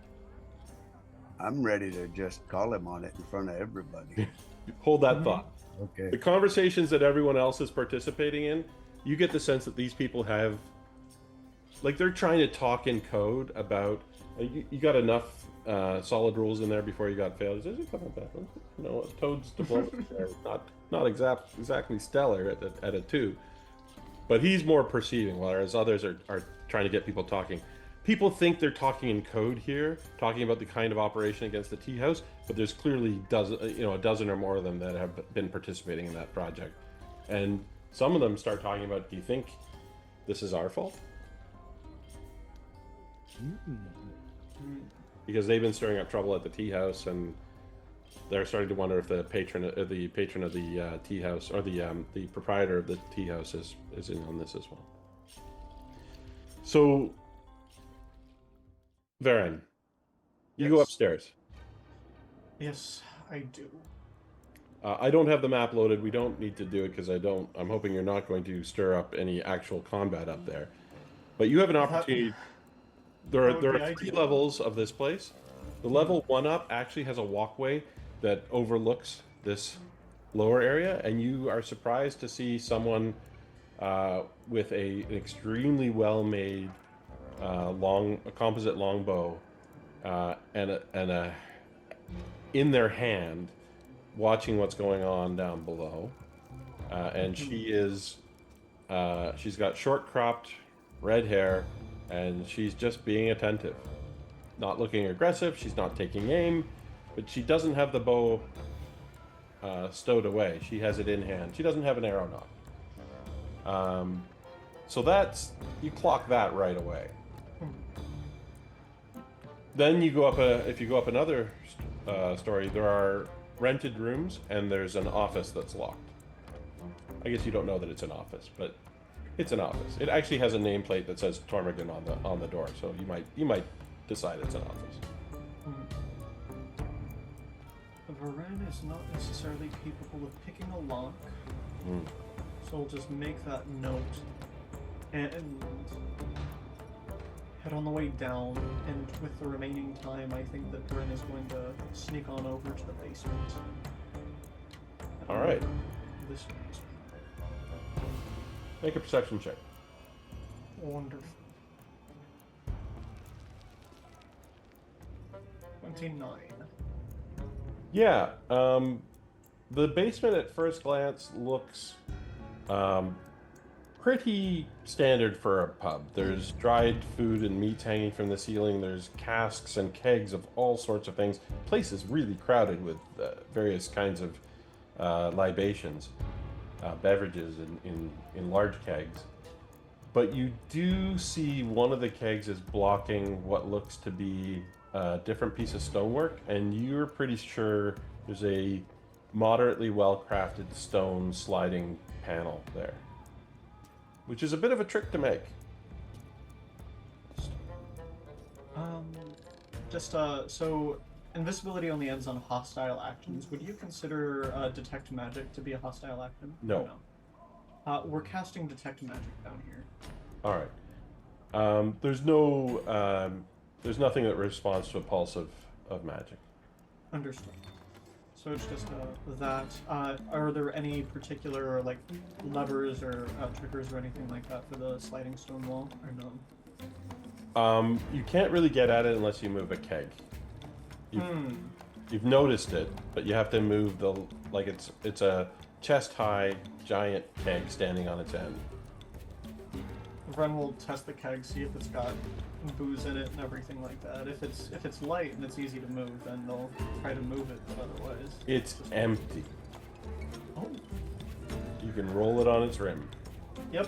I'm ready to just call him on it in front of everybody. Hold that thought. Okay. The conversations that everyone else is participating in, you get the sense that these people have, like, they're trying to talk in code about. You got enough solid rules in there before you got failed. There's a couple of bad ones. Toad's diplomacy there, not exactly stellar at a 2, but he's more perceiving, whereas others are trying to get people talking. People think they're talking in code here, talking about the kind of operation against the tea house, but there's clearly a dozen or more of them that have been participating in that project, and some of them start talking about, do you think this is our fault? Because they've been stirring up trouble at the tea house, and they're starting to wonder if the patron of the tea house, or the proprietor of the tea house is in on this as well. So, Varen, you go Yes. upstairs. Yes, I do. I don't have the map loaded. We don't need to do it because I'm hoping you're not going to stir up any actual combat up there. But you have an opportunity. There that would are be 3 ideal. levels of this place. The level 1 up actually has a walkway that overlooks this lower area, and you are surprised to see someone with an extremely well-made a composite longbow and in their hand, watching what's going on down below. And she's got short cropped red hair, and she's just being attentive, not looking aggressive. She's not taking aim, but she doesn't have the bow stowed away. She has it in hand. She doesn't have an arrow nock. So that's, you clock that right away. Then you go up if you go up another story, there are rented rooms and there's an office that's locked. I guess you don't know that it's an office, but it's an office. It actually has a nameplate that says Tormigan on the door, so you might decide it's an office. Varen is not necessarily capable of picking a lock, so we'll just make that note and head on the way down. And with the remaining time, I think that Varen is going to sneak on over to the basement. All right. This way. Make a perception check. Wonderful. 29. Yeah, the basement at first glance looks pretty standard for a pub. There's dried food and meats hanging from the ceiling. There's casks and kegs of all sorts of things. The place is really crowded with various kinds of libations, beverages in large kegs. But you do see one of the kegs is blocking what looks to be a different piece of stonework, and you're pretty sure there's a moderately well-crafted stone sliding panel there, which is a bit of a trick to make. So invisibility only ends on hostile actions. Would you consider detect magic to be a hostile action? No. We're casting detect magic down here. All right. There's nothing that responds to a pulse of magic. Understood. So it's just that. Are there any particular like levers or triggers or anything like that for the sliding stone wall, or no? You can't really get at it unless you move a keg. You've noticed it, but you have to move it's a chest-high giant keg standing on its end. Ren will test the keg, see if it's got booze in it and everything like that. If it's light and it's easy to move, then they'll try to move it, but otherwise It's empty. Oh. You can roll it on its rim. Yep.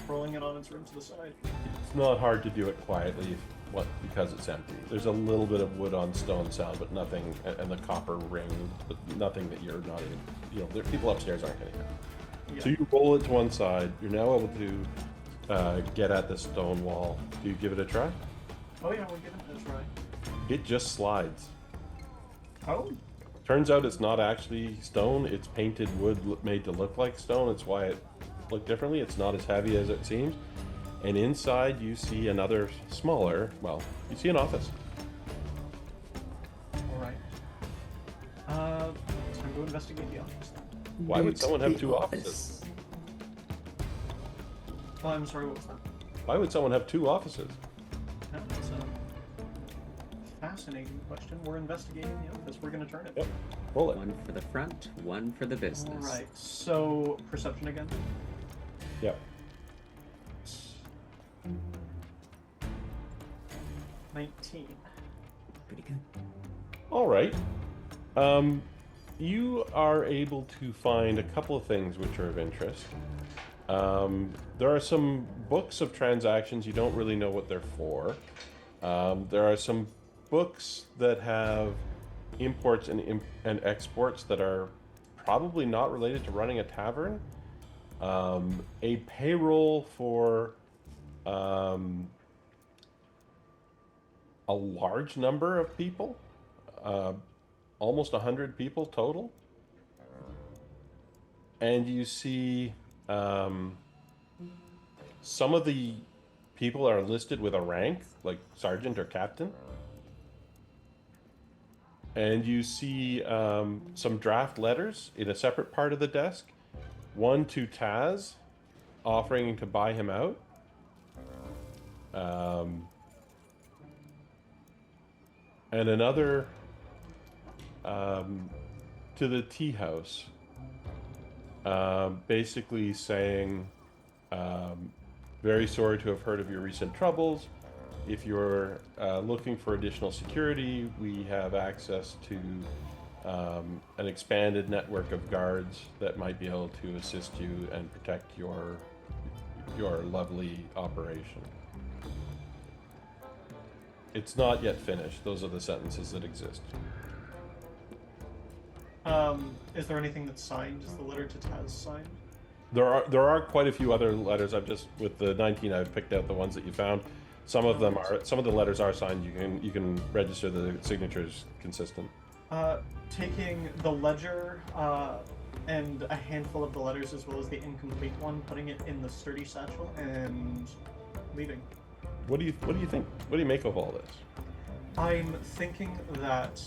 Rolling it on its rim to the side. It's not hard to do it quietly because it's empty. There's a little bit of wood on stone sound, but nothing, and the copper ring, but nothing that you're not even, the people upstairs aren't going to hear. Yeah. So you roll it to one side. You're now able to get at the stone wall. Do you give it a try? Oh yeah, we'll give it a try. It just slides. Oh. Turns out it's not actually stone. It's painted wood made to look like stone. It's why it looked differently. It's not as heavy as it seems. And inside you see another smaller, you see an office. Alright. Time to investigate the office then. Why would someone have two offices? Oh, I'm sorry, what was that? Why would someone have two offices? That's a fascinating question. We're investigating the office. We're going to turn it. Yep. Roll it. One for the front, one for the business. Alright, so perception again. Yep. 19. Pretty good. All right. You are able to find a couple of things which are of interest. There are some books of transactions. You don't really know what they're for. There are some books that have imports and exports that are probably not related to running a tavern. A payroll for a large number of people, almost 100 people total. And you see some of the people are listed with a rank, like sergeant or captain. And you see some draft letters in a separate part of the desk. One to Taz, offering to buy him out. and another to the tea house, basically saying, very sorry to have heard of your recent troubles. If you're looking for additional security, we have access to an expanded network of guards that might be able to assist you and protect your lovely operation. It's not yet finished. Those are the sentences that exist. Is there anything that's signed? Is the letter to Taz signed? There are quite a few other letters. I've just, with the 19, I've picked out the ones that you found. Some of them are, some of the letters are signed. You can register the signatures consistent. Taking the ledger and a handful of the letters as well as the incomplete one, putting it in the sturdy satchel, and leaving. What do you think? What do you make of all this? I'm thinking that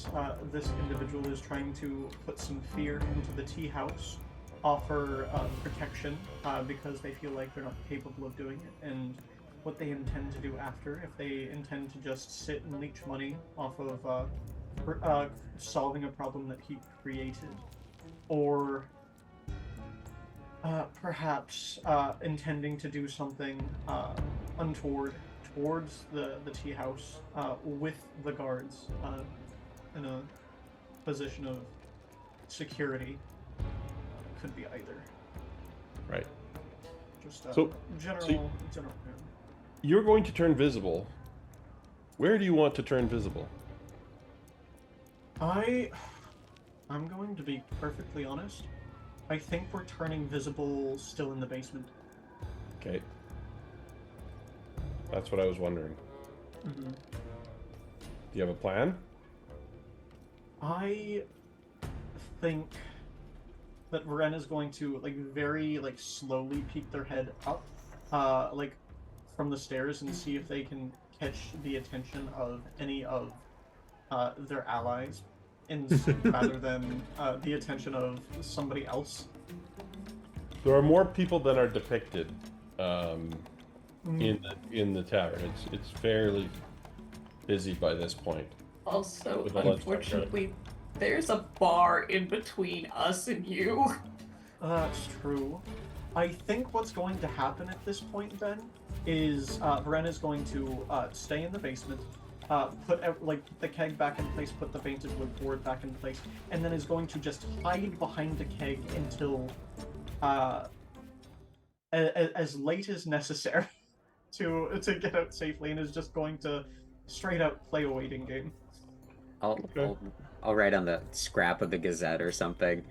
this individual is trying to put some fear into the tea house, offer protection because they feel like they're not capable of doing it, and what they intend to do after, if they intend to just sit and leech money off of solving a problem that he created, or perhaps intending to do something untoward towards the tea house with the guards in a position of security. Could be either. Right. Just general. General. You're going to turn visible. Where do you want to turn visible? I'm going to be perfectly honest. I think we're turning visible still in the basement. Okay. That's what I was wondering. Mm-hmm. Do you have a plan? I think that Varen is going to very slowly peek their head up, from the stairs, and see if they can catch the attention of any of their allies, rather than the attention of somebody else. There are more people than are depicted in the tavern. It's fairly busy by this point. Also, With the lunchtime unfortunately, there's a bar in between us and you. That's true. I think what's going to happen at this point then is Varen is going to stay in the basement, put the keg back in place, put the painted wood board back in place, and then is going to just hide behind the keg until as late as necessary to get out safely, and is just going to straight out play a waiting game. I'll write on the scrap of the Gazette or something.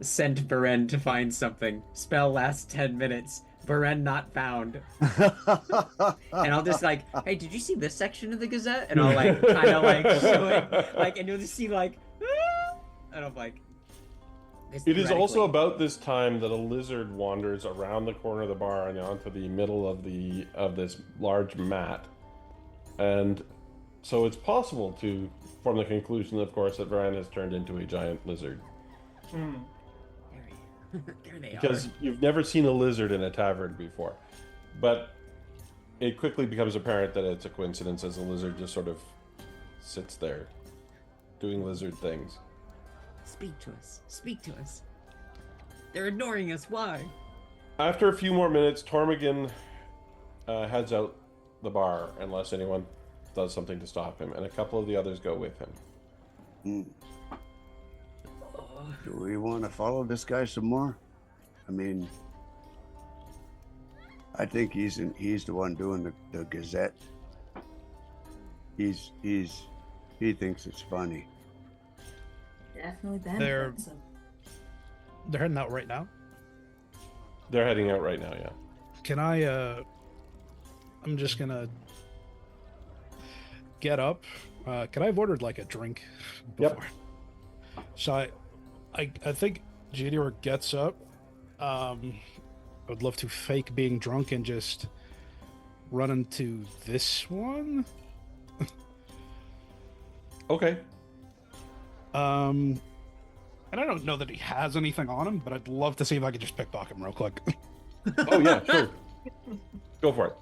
Send Beren to find something. Spell lasts 10 minutes. Beren not found. And I'll just hey, did you see this section of the Gazette? And I'll kind of show it, and you'll just see ah! And I'm It is also about this time that a lizard wanders around the corner of the bar and onto the middle of this large mat, and so it's possible to form the conclusion, of course, that Varen has turned into a giant lizard. Mm. There they Because are. you've never seen a lizard in a tavern before, but it quickly becomes apparent that it's a coincidence, as the lizard just sort of sits there doing lizard things. Speak to us. Speak to us. They're ignoring us. Why? After a few more minutes, Tormigan heads out the bar unless anyone does something to stop him, and a couple of the others go with him. Do we want to follow this guy some more? I mean, I think he's the one doing the Gazette. He thinks it's funny. Definitely been. They're heading out right now. They're heading out right now, yeah. Can I? I'm just gonna get up. Can I have ordered a drink before? Yep. So I think Gideor gets up. I would love to fake being drunk and just run into this one. Okay. And I don't know that he has anything on him, but I'd love to see if I could just pickpocket him real quick. Oh yeah, sure. Go for it.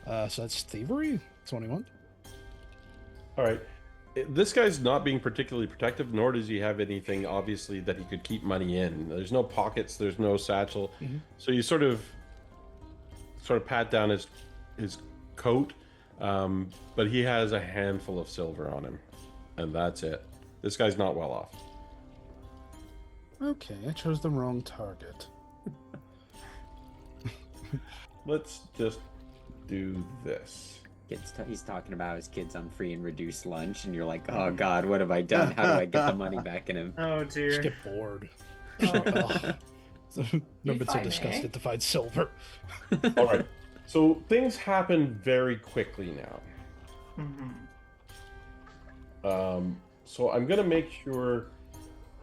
So that's thievery. 21. All right. This guy's not being particularly protective, nor does he have anything, obviously, that he could keep money in. There's no pockets, there's no satchel. So you sort of pat down his coat, but he has a handful of silver on him, and that's it. This guy's not well off. Okay, I chose the wrong target. Let's just do this. He's talking about his kids on free and reduced lunch, and you're like, oh God, what have I done? How do I get the money back in him? Oh dear. Just get bored. Oh. Never been so I may. disgusted to find silver. All right. So things happen very quickly now. So I'm going to make sure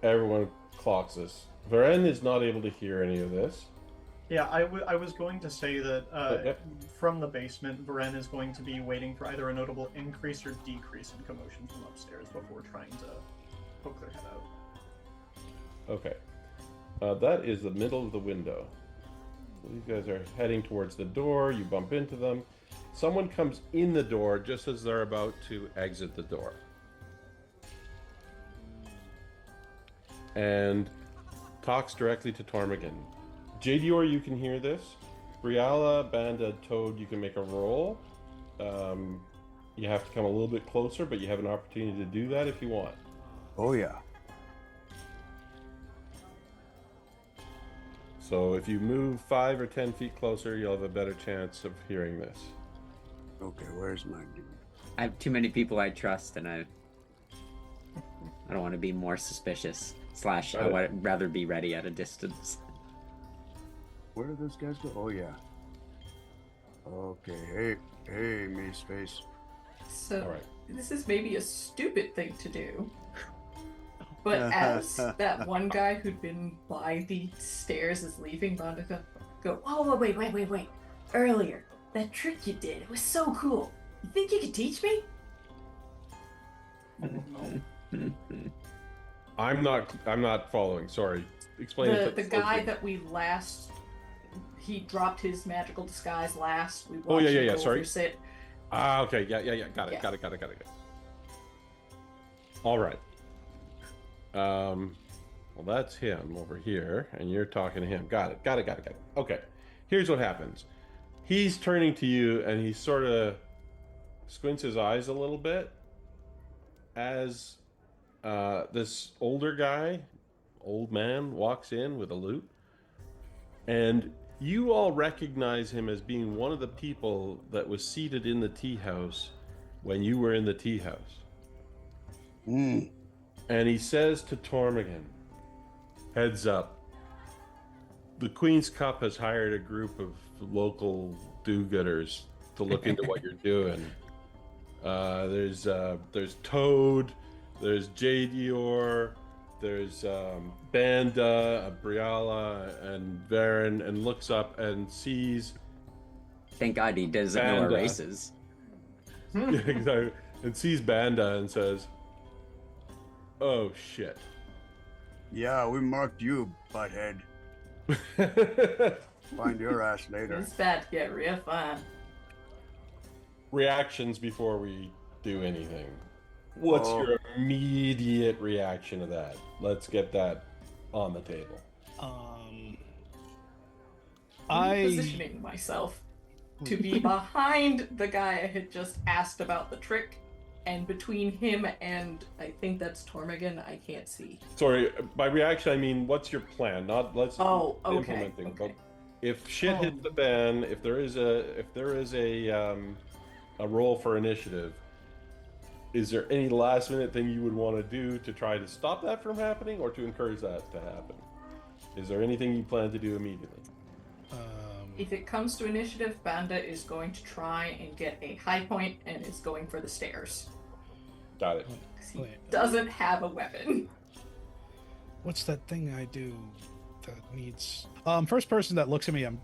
everyone clocks this. Varen is not able to hear any of this. Yeah, I was going to say that Yep. from the basement, Varen is going to be waiting for either a notable increase or decrease in commotion from upstairs before trying to poke their head out. Okay. That is the middle of the window. So these guys are heading towards the door. You bump into them. Someone comes in the door just as they're about to exit the door. And talks directly to Tormagan. Jadior, you can hear this. Briala, Banda, Toad, you can make a roll. You have to come a little bit closer, but you have an opportunity to do that if you want. Oh yeah. So if you move 5 or 10 feet closer, you'll have a better chance of hearing this. Okay, where's my dude? I have too many people I trust, and I don't want to be more suspicious. / I would rather be ready at a distance. Where do those guys go? Oh yeah. Okay, hey, Mace Face. So All right. this is maybe a stupid thing to do. But as that one guy who'd been by the stairs is leaving, Monica go, oh, wait. Earlier, that trick you did, it was so cool. You think you could teach me? I'm not following. Sorry. Explain it. The guy that we last, he dropped his magical disguise last. We watched Oh, yeah, him go sorry. over sit. Okay. Yeah. Got it. Yeah. Got it. All right. Well, that's him over here, and you're talking to him. Got it. Okay. Here's what happens. He's turning to you, and he sort of squints his eyes a little bit as this old man walks in with a lute, and you all recognize him as being one of the people that was seated in the tea house when you were in the tea house. And he says to Tormagan, heads up, the Queen's Cup has hired a group of local do-gooders to look into what you're doing. There's Toad, there's Jadior, there's Banda, Briala, and Varen, and looks up and sees... Thank God he doesn't know our Banda. races. Exactly. And sees Banda and says, oh, shit. Yeah, we marked you, butthead. Find your ass later. It's about to get real fun. Reactions before we do anything. What's Oh. your immediate reaction to that? Let's get that on the table. I'm positioning myself to be behind the guy I had just asked about the trick, and between him and I think that's Tormagan, I can't see. Sorry, by reaction I mean what's your plan? Not let's Oh, okay, implementing. okay. But if shit hits the fan, if there is a roll for initiative, is there any last minute thing you would want to do to try to stop that from happening or to encourage that to happen? Is there anything you plan to do immediately? If it comes to initiative, Banda is going to try and get a high point and is going for the stairs. Got it. 'Cause he doesn't have a weapon. What's that thing I do that needs... first person that looks at me, I'm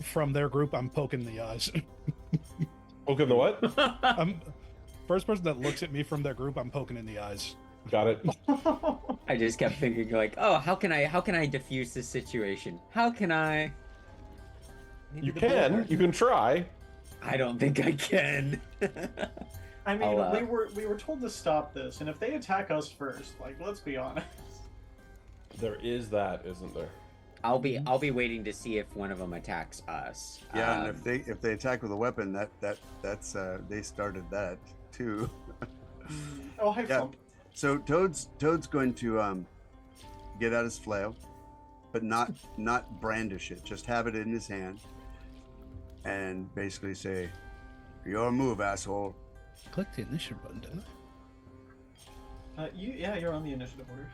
from their group, I'm poking the eyes. Poking the what? First person that looks at me from their group, I'm poking in the eyes. Got it. I just kept thinking like, oh, how can I diffuse this situation? How can I? You can try. I don't think I can. I mean, I'll, we were told to stop this, and if they attack us first, like, let's be honest. There is that, isn't there? I'll be waiting to see if one of them attacks us. Yeah, and if they attack with a weapon, that's they started that too. Oh, hi, Yeah. Flump. So Toad's going to get out his flail, but not brandish it. Just have it in his hand, and basically say, "Your move, asshole." Click the initiative button, didn't I? You're on the initiative order.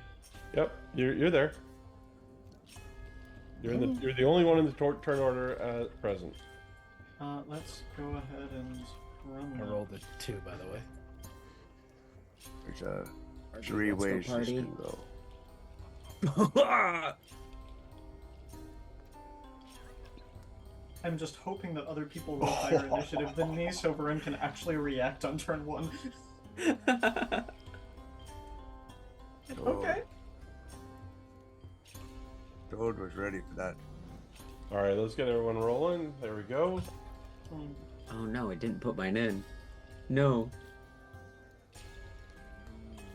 Yep, you're there. You're the only one in the turn order at present. Let's go ahead and run I that. rolled a 2, by the way. There's Let's three go ways this party. can go. I'm just hoping that other people with higher initiative than me, so Varun can actually react on turn 1. Okay. Toad was ready for that. All right, let's get everyone rolling. There we go. Oh no, it didn't put mine in. No.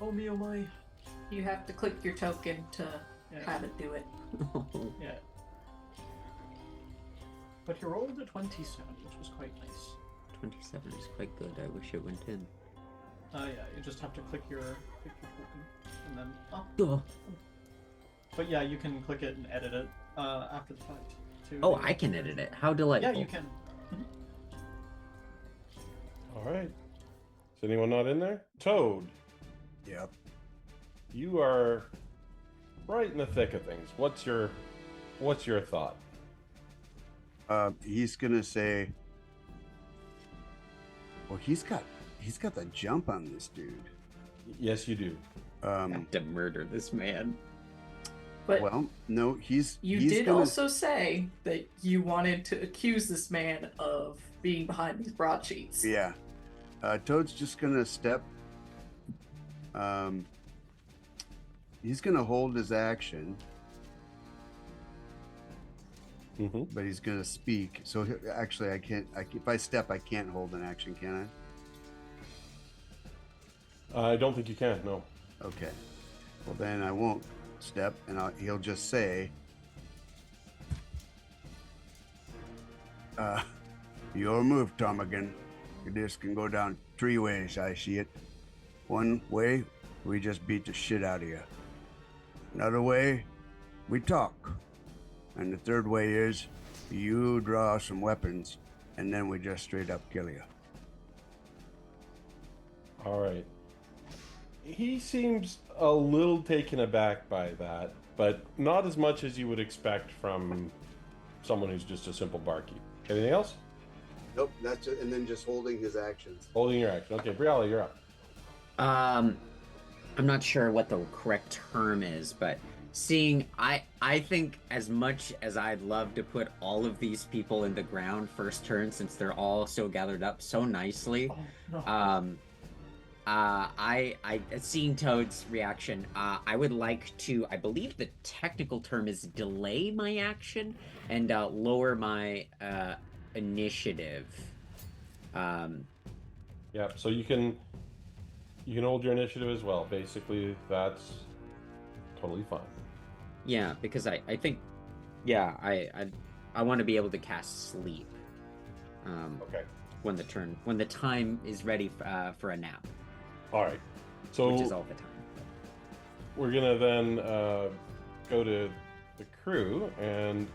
Oh me, oh my. You have to click your token to Yeah. have it do it. Yeah. But he rolled a 27, which was quite nice. 27 is quite good. I wish it went in. Yeah, you just have to click your token, and then Oh, But yeah, you can click it and edit it after the fact too. oh, I can edit it. How delightful. Yeah, you can. All right. Is anyone not in there? Toad, Yep. you are right in the thick of things. What's your thought? He's gonna say, "Well, he's got the jump on this dude." Yes, you do. I have to murder this man. But Well, no, he's did gonna, also say that you wanted to accuse this man of being behind these broadsheets. Yeah. Toad's just gonna step. He's gonna hold his action, Mm-hmm. but he's gonna speak. So actually, I can't. If I step, I can't hold an action, can I don't think you can. No. I? Okay. Well, then I won't step, and he'll just say, "Your move, Ptarmigan. This can go down 3 ways. I see it. One way, we just beat the shit out of you. Another way, we talk. And the third way is you draw some weapons, and then we just straight up kill you." All right. He seems a little taken aback by that, but not as much as you would expect from someone who's just a simple barkeep. Anything else? Nope, that's it. And then just holding his actions. Holding your action. Okay, Briala, you're up. I'm not sure what the correct term is, but seeing, I think as much as I'd love to put all of these people in the ground first turn, since they're all so gathered up so nicely, Oh, no. I seeing Toad's reaction, I would like to, I believe the technical term is delay my action and lower my initiative. Yeah, so you can hold your initiative as well. Basically, that's totally fine. Yeah, because I think, yeah, I want to be able to cast sleep. Okay. When the time is ready for a nap, All right. So which is all the time. we're gonna then go to the crew, and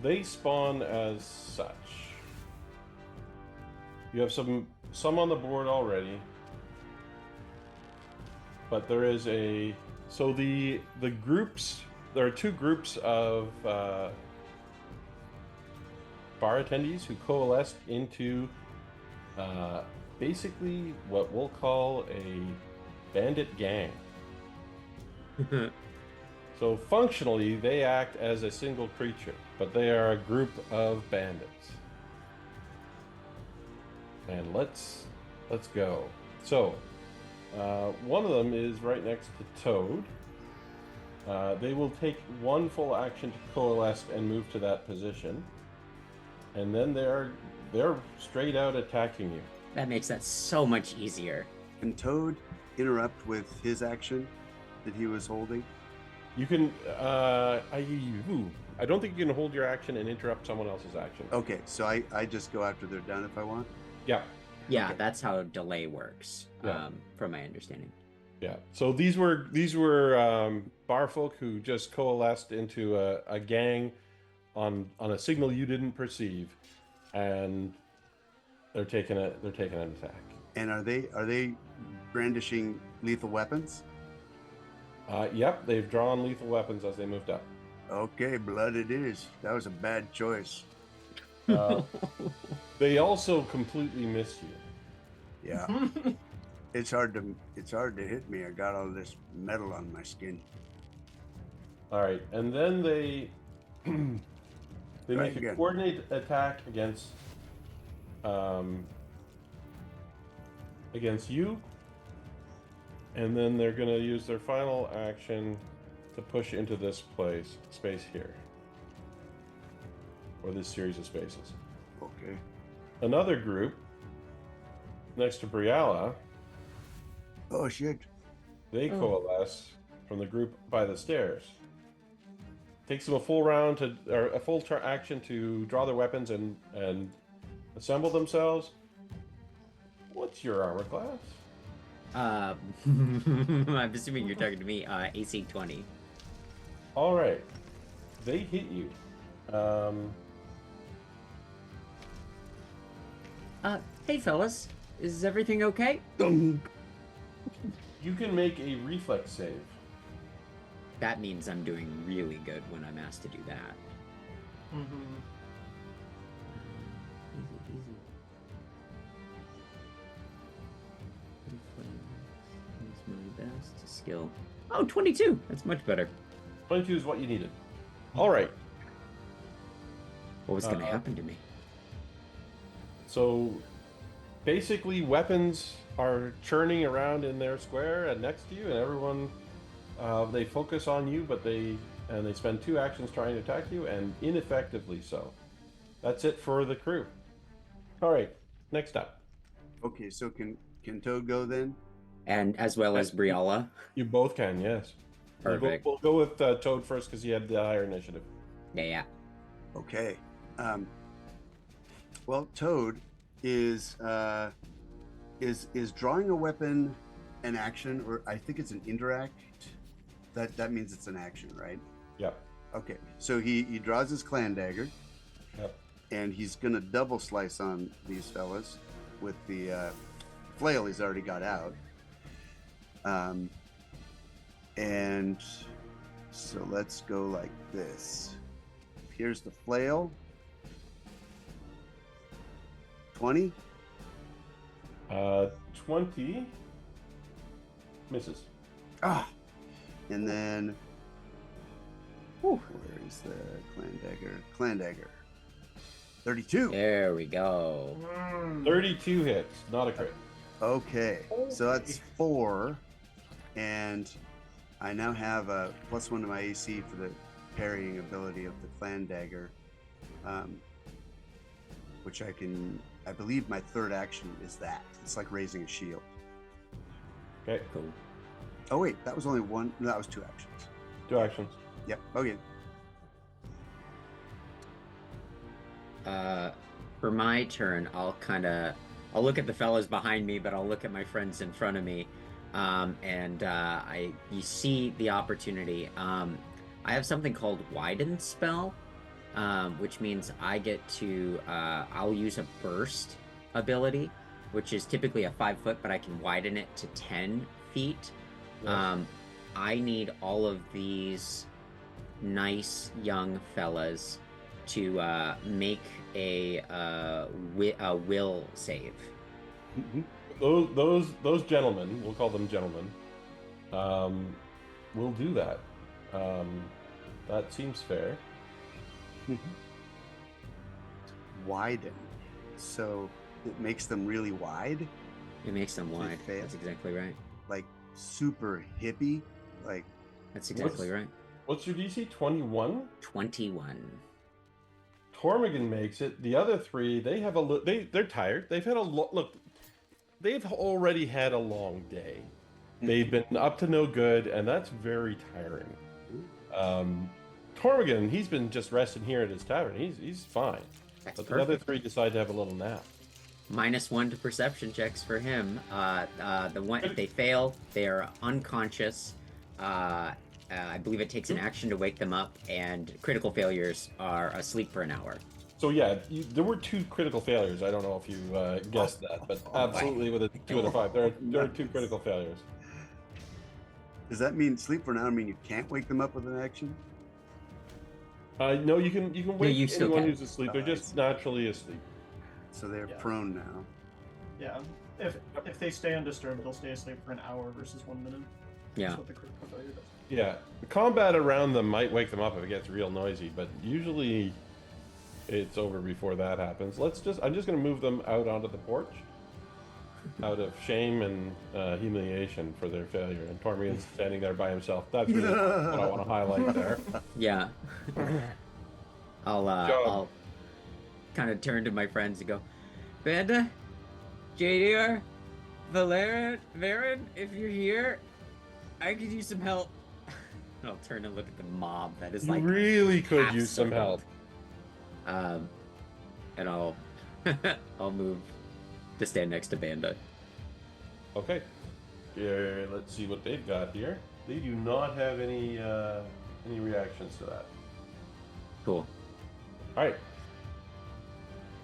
they spawn as such. You have some on the board already, but there is the groups. There are 2 groups of bar attendees who coalesced into basically what we'll call a bandit gang. So functionally, they act as a single creature, but they are a group of bandits. And let's go. So one of them is right next to Toad. They will take 1 full action to coalesce and move to that position. and then they're straight out attacking you. That makes that so much easier. Can Toad interrupt with his action that he was holding? You can. I don't think you can hold your action and interrupt someone else's action. Okay, so I just go after they're done if I want. Yeah. Yeah, Okay. that's how delay works, Yeah. from my understanding. Yeah. So these were bar folk who just coalesced into a gang on a signal you didn't perceive, and they're taking an attack. And are they brandishing lethal weapons? Yep, they've drawn lethal weapons as they moved up. Okay, blood it is. That was a bad choice. They also completely miss you. Yeah. It's hard to hit me. I got all this metal on my skin. All right, and then they make a again. coordinated attack against you, and then they're going to use their final action to push into this space here, or this series of spaces. Okay. Another group next to Briala, Oh shit. they coalesce from the group by the stairs. Takes them a full round or a full action to draw their weapons and assemble themselves. What's your armor class? I'm assuming you're talking to me. AC 20. All right, they hit you. Hey fellas, is everything okay? You can make a reflex save. That means I'm doing really good when I'm asked to do that. Mm-hmm. Easy, easy. Reflex is my best skill. Oh, 22! That's much better. 22 is what you needed. All right. What was going to happen to me? So basically, weapons are churning around in their square and next to you, and everyone they focus on you, but they spend 2 actions trying to attack you, and ineffectively so. That's it for the crew. All right, next up. Okay, so can Toad go then? And as well as Briala. You both can, yes. Perfect. We'll go with Toad first because he had the higher initiative. Yeah. Okay. Well, Toad is drawing a weapon an action, or I think it's an interact. That means it's an action, right? Yep. Okay. So he draws his clan dagger. Yep. And he's gonna double slice on these fellas with the flail he's already got out. And so let's go like this. Here's the flail. 20. 20 misses. Ah. And then where is the clan dagger? Clan dagger. 32. There we go. 32 hits, not a crit. Okay, so that's 4, and I now have a +1 to my AC for the parrying ability of the clan dagger, which I believe my third action is that. It's like raising a shield. Okay, Cool. Oh wait, that was only one. No, that was 2 actions. 2 actions. Yep. Okay. For my turn, I'll look at the fellas behind me, but I'll look at my friends in front of me. You see the opportunity. I have something called Widen Spell, which means I get to, I'll use a burst ability, which is typically a 5 foot, but I can widen it to 10 feet. Yes. I need all of these nice young fellas to make a will save. Those gentlemen, we'll call them gentlemen, will do that. That seems fair. Widen. So it makes them really wide, It makes them They wide. fail? That's exactly right. like super hippie, like That's exactly right. What's your DC? 21? 21. Tormagan makes it. The other three, they have they're tired. They've had a look. They've already had a long day. They've been up to no good, and that's very tiring. Tormagan, he's been just resting here at his tavern. He's fine. That's But perfect. the other three decide to have a little nap. -1 to perception checks for him. The one, if they fail, they are unconscious. I believe it takes an action to wake them up, and critical failures are asleep for an hour. So yeah, there were 2 critical failures. I don't know if you guessed that, but absolutely with a 2 out of 5, there are 2 critical failures. Does that mean sleep for an hour? I mean you can't wake them up with an action? No, you can wake you still anyone can. who's asleep. They're Oh, I just see. naturally asleep. So they're Yeah. prone now. Yeah. If they stay undisturbed, they'll stay asleep for an hour versus 1 minute. Yeah. That's what the critical failure does. Yeah, the combat around them might wake them up if it gets real noisy, but usually it's over before that happens. I'm just going to move them out onto the porch, out of shame and humiliation for their failure. And Tormian's standing there by himself. That's really what I want to highlight there. Yeah. I'll kind of turn to my friends and go, Banda, JDR, Varen, if you're here, I could use some help. And I'll turn and look at the mob that is You like really could half use some circled. help. And I'll I'll move to stand next to Banda. Okay. Yeah, let's see what they've got here. They do not have any reactions to that. Cool. All right.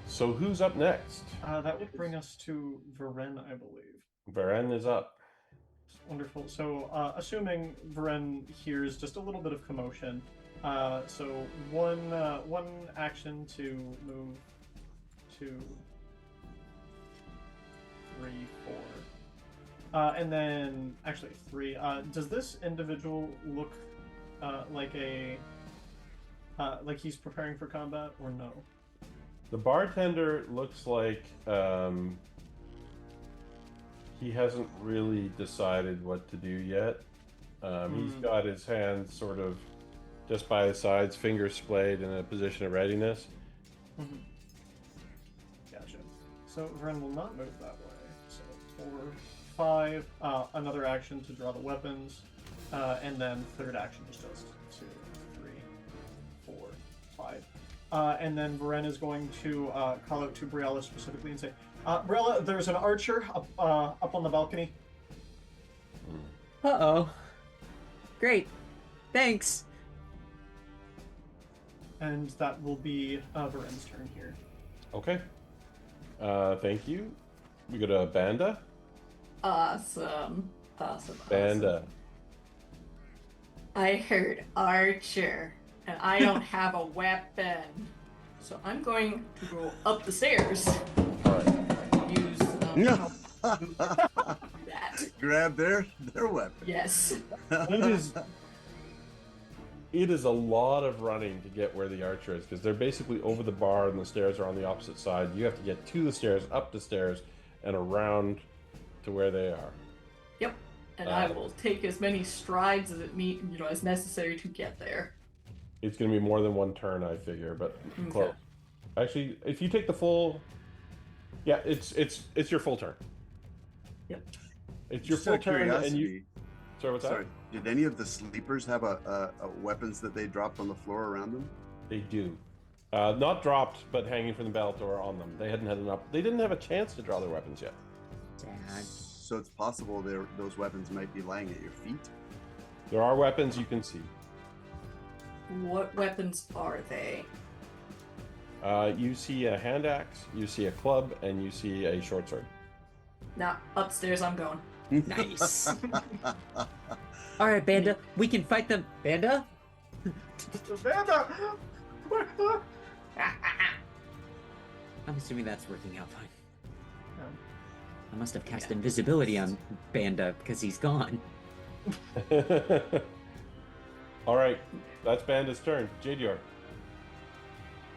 So who's up next? That would bring us to Varen, I believe. Varen is up. Wonderful. So, assuming Varen hears just a little bit of commotion, so one action to move to 3, 4, and then actually 3. Does this individual look like he's preparing for combat, or no? The bartender looks like he hasn't really decided what to do yet. He's got his hands sort of just by his sides, fingers splayed in a position of readiness. Gotcha. So Varen will not move that way. So 4, 5, another action to draw the weapons, and then third action is just 2, 3, 4, 5. And then Varen is going to call out to Briella specifically and say, Briella, there's an archer up on the balcony. Uh-oh. Great. Thanks. And that will be Varen's turn here. Okay. Thank you. We go to Banda. Awesome. Banda. I heard archer, and I don't have a weapon. So I'm going to go up the stairs. Use that. Grab their weapon. Yes. It is a lot of running to get where the archer is, because they're basically over the bar and the stairs are on the opposite side. You have to get to the stairs, up the stairs, and around to where they are. Yep. And I will take as many strides as necessary to get there. It's going to be more than one turn, I figure, but Okay. close. Actually, if you take the full, yeah, it's your full turn. Yep. It's your Just full out of turn, and you. curiosity, Sorry, what's sorry, that? did any of the sleepers have a weapons that they dropped on the floor around them? They do. Not dropped, but hanging from the belt or on them. They hadn't had enough. They didn't have a chance to draw their weapons yet. Sad. So it's possible those weapons might be lying at your feet. There are weapons you can see. What weapons are they? You see a hand axe, you see a club, and you see a short sword. Now, upstairs I'm going. Nice. All right, Banda, we can fight them. Banda? Vanda! I'm assuming that's working out fine. Yeah. I must have cast invisibility on Banda because he's gone. All right, that's Banda's turn. JDR.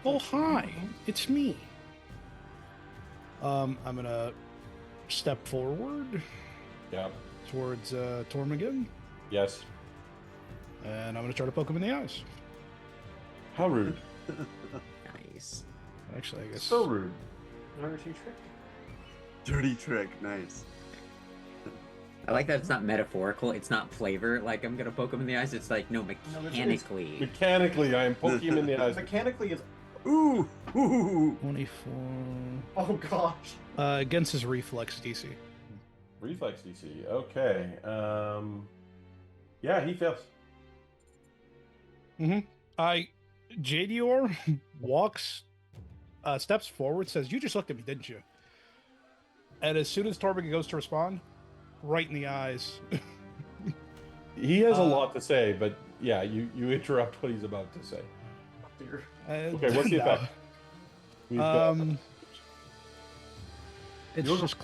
Oh, hi, it's me. I'm gonna step forward Yeah. towards Tormagan, Yes. and I'm gonna try to poke him in the eyes. How rude. face. Actually, I guess. So rude. Dirty trick. Dirty trick. Nice. I like that it's not metaphorical. It's not flavor. Like, I'm gonna poke him in the eyes. It's like, no, it's- mechanically. Mechanically, I am poking him in the eyes. Mechanically, it's Ooh. Ooh. 24. oh gosh. Against his reflex DC. Reflex DC. Okay. Yeah, he fails. Jadior walks, steps forward, says, "You just looked at me, didn't you?" And as soon as Torben goes to respond, right in the eyes. He has a lot to say, but yeah, you interrupt what he's about to say. Dear. Okay, what's the No. effect? We've got, It's You're- just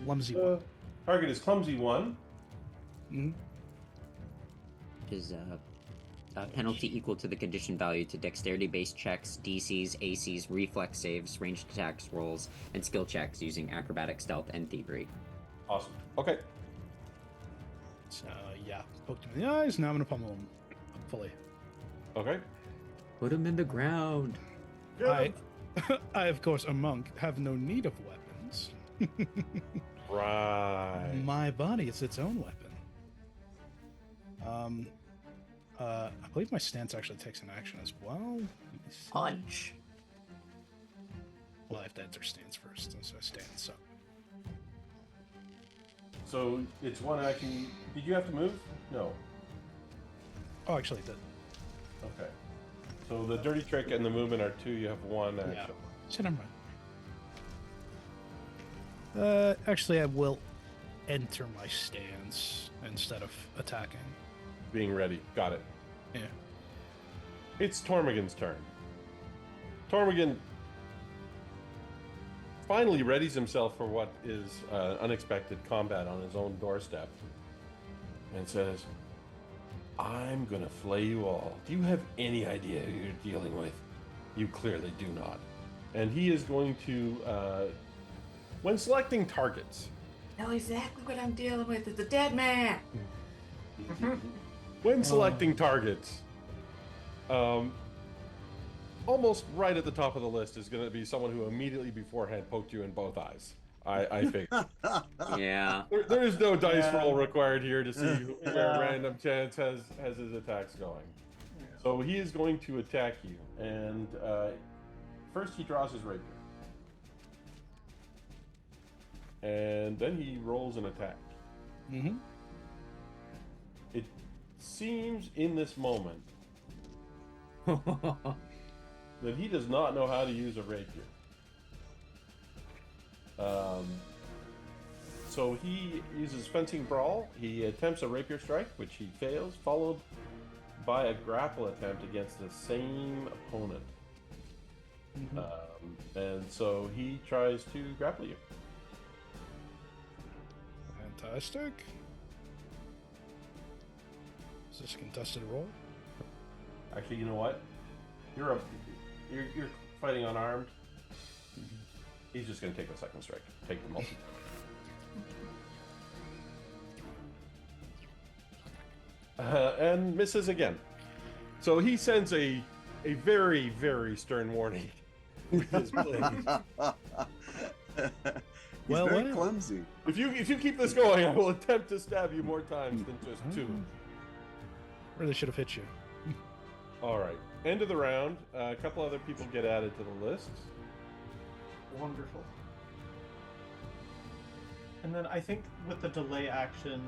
clumsy one. target is clumsy 1. Mhm. Is a penalty equal to the condition value to dexterity-based checks, DCs, ACs, reflex saves, ranged attacks rolls, and skill checks using acrobatic, stealth, and thievery. Awesome. Okay. So, yeah, poked him in the eyes. Now I'm going to pummel him, hopefully. Okay. Put him in the ground. I, of course, a monk, have no need of weapons. Right. My body is its own weapon. I believe my stance actually takes an action as well. Let me see. Punch. Well, I have to enter stance first, so I stand. So So it's one action. Did you have to move? No. oh, actually, it did. Okay. So the dirty trick and the movement are 2. You have 1 action. Yeah. So never mind. Actually, I will enter my stance instead of attacking. Being ready. Got it. Yeah. It's Tormigan's turn. Tormigan finally readies himself for what is unexpected combat on his own doorstep and says, I'm gonna flay you all. Do you have any idea who you're dealing with? You clearly do not. And he is going to, when selecting targets, Know exactly what I'm dealing with. It's a dead man. when selecting targets, almost right at the top of the list is going to be someone who immediately beforehand poked you in both eyes. I think Yeah. there is no dice Yeah. roll required here to see where Yeah. random chance has his attacks going. Yeah. So he is going to attack you, and first he draws his rapier, and then he rolls an attack. Mm-hmm. It seems in this moment that he does not know how to use a rapier. So he uses fencing brawl. He attempts a rapier strike, which he fails, followed by a grapple attempt against the same opponent. And so he tries to grapple you. Fantastic. Is this a contested roll? Actually, you know what? You're fighting unarmed. He's just going to take the second strike. Take the multi. And misses again. So he sends a very, very stern warning with his blade. He's Well, very well. clumsy. If you keep this going, I will attempt to stab you more times than just 2. Really should have hit you. All right. End of the round. A couple other people get added to the list. Wonderful. And then I think with the delay action,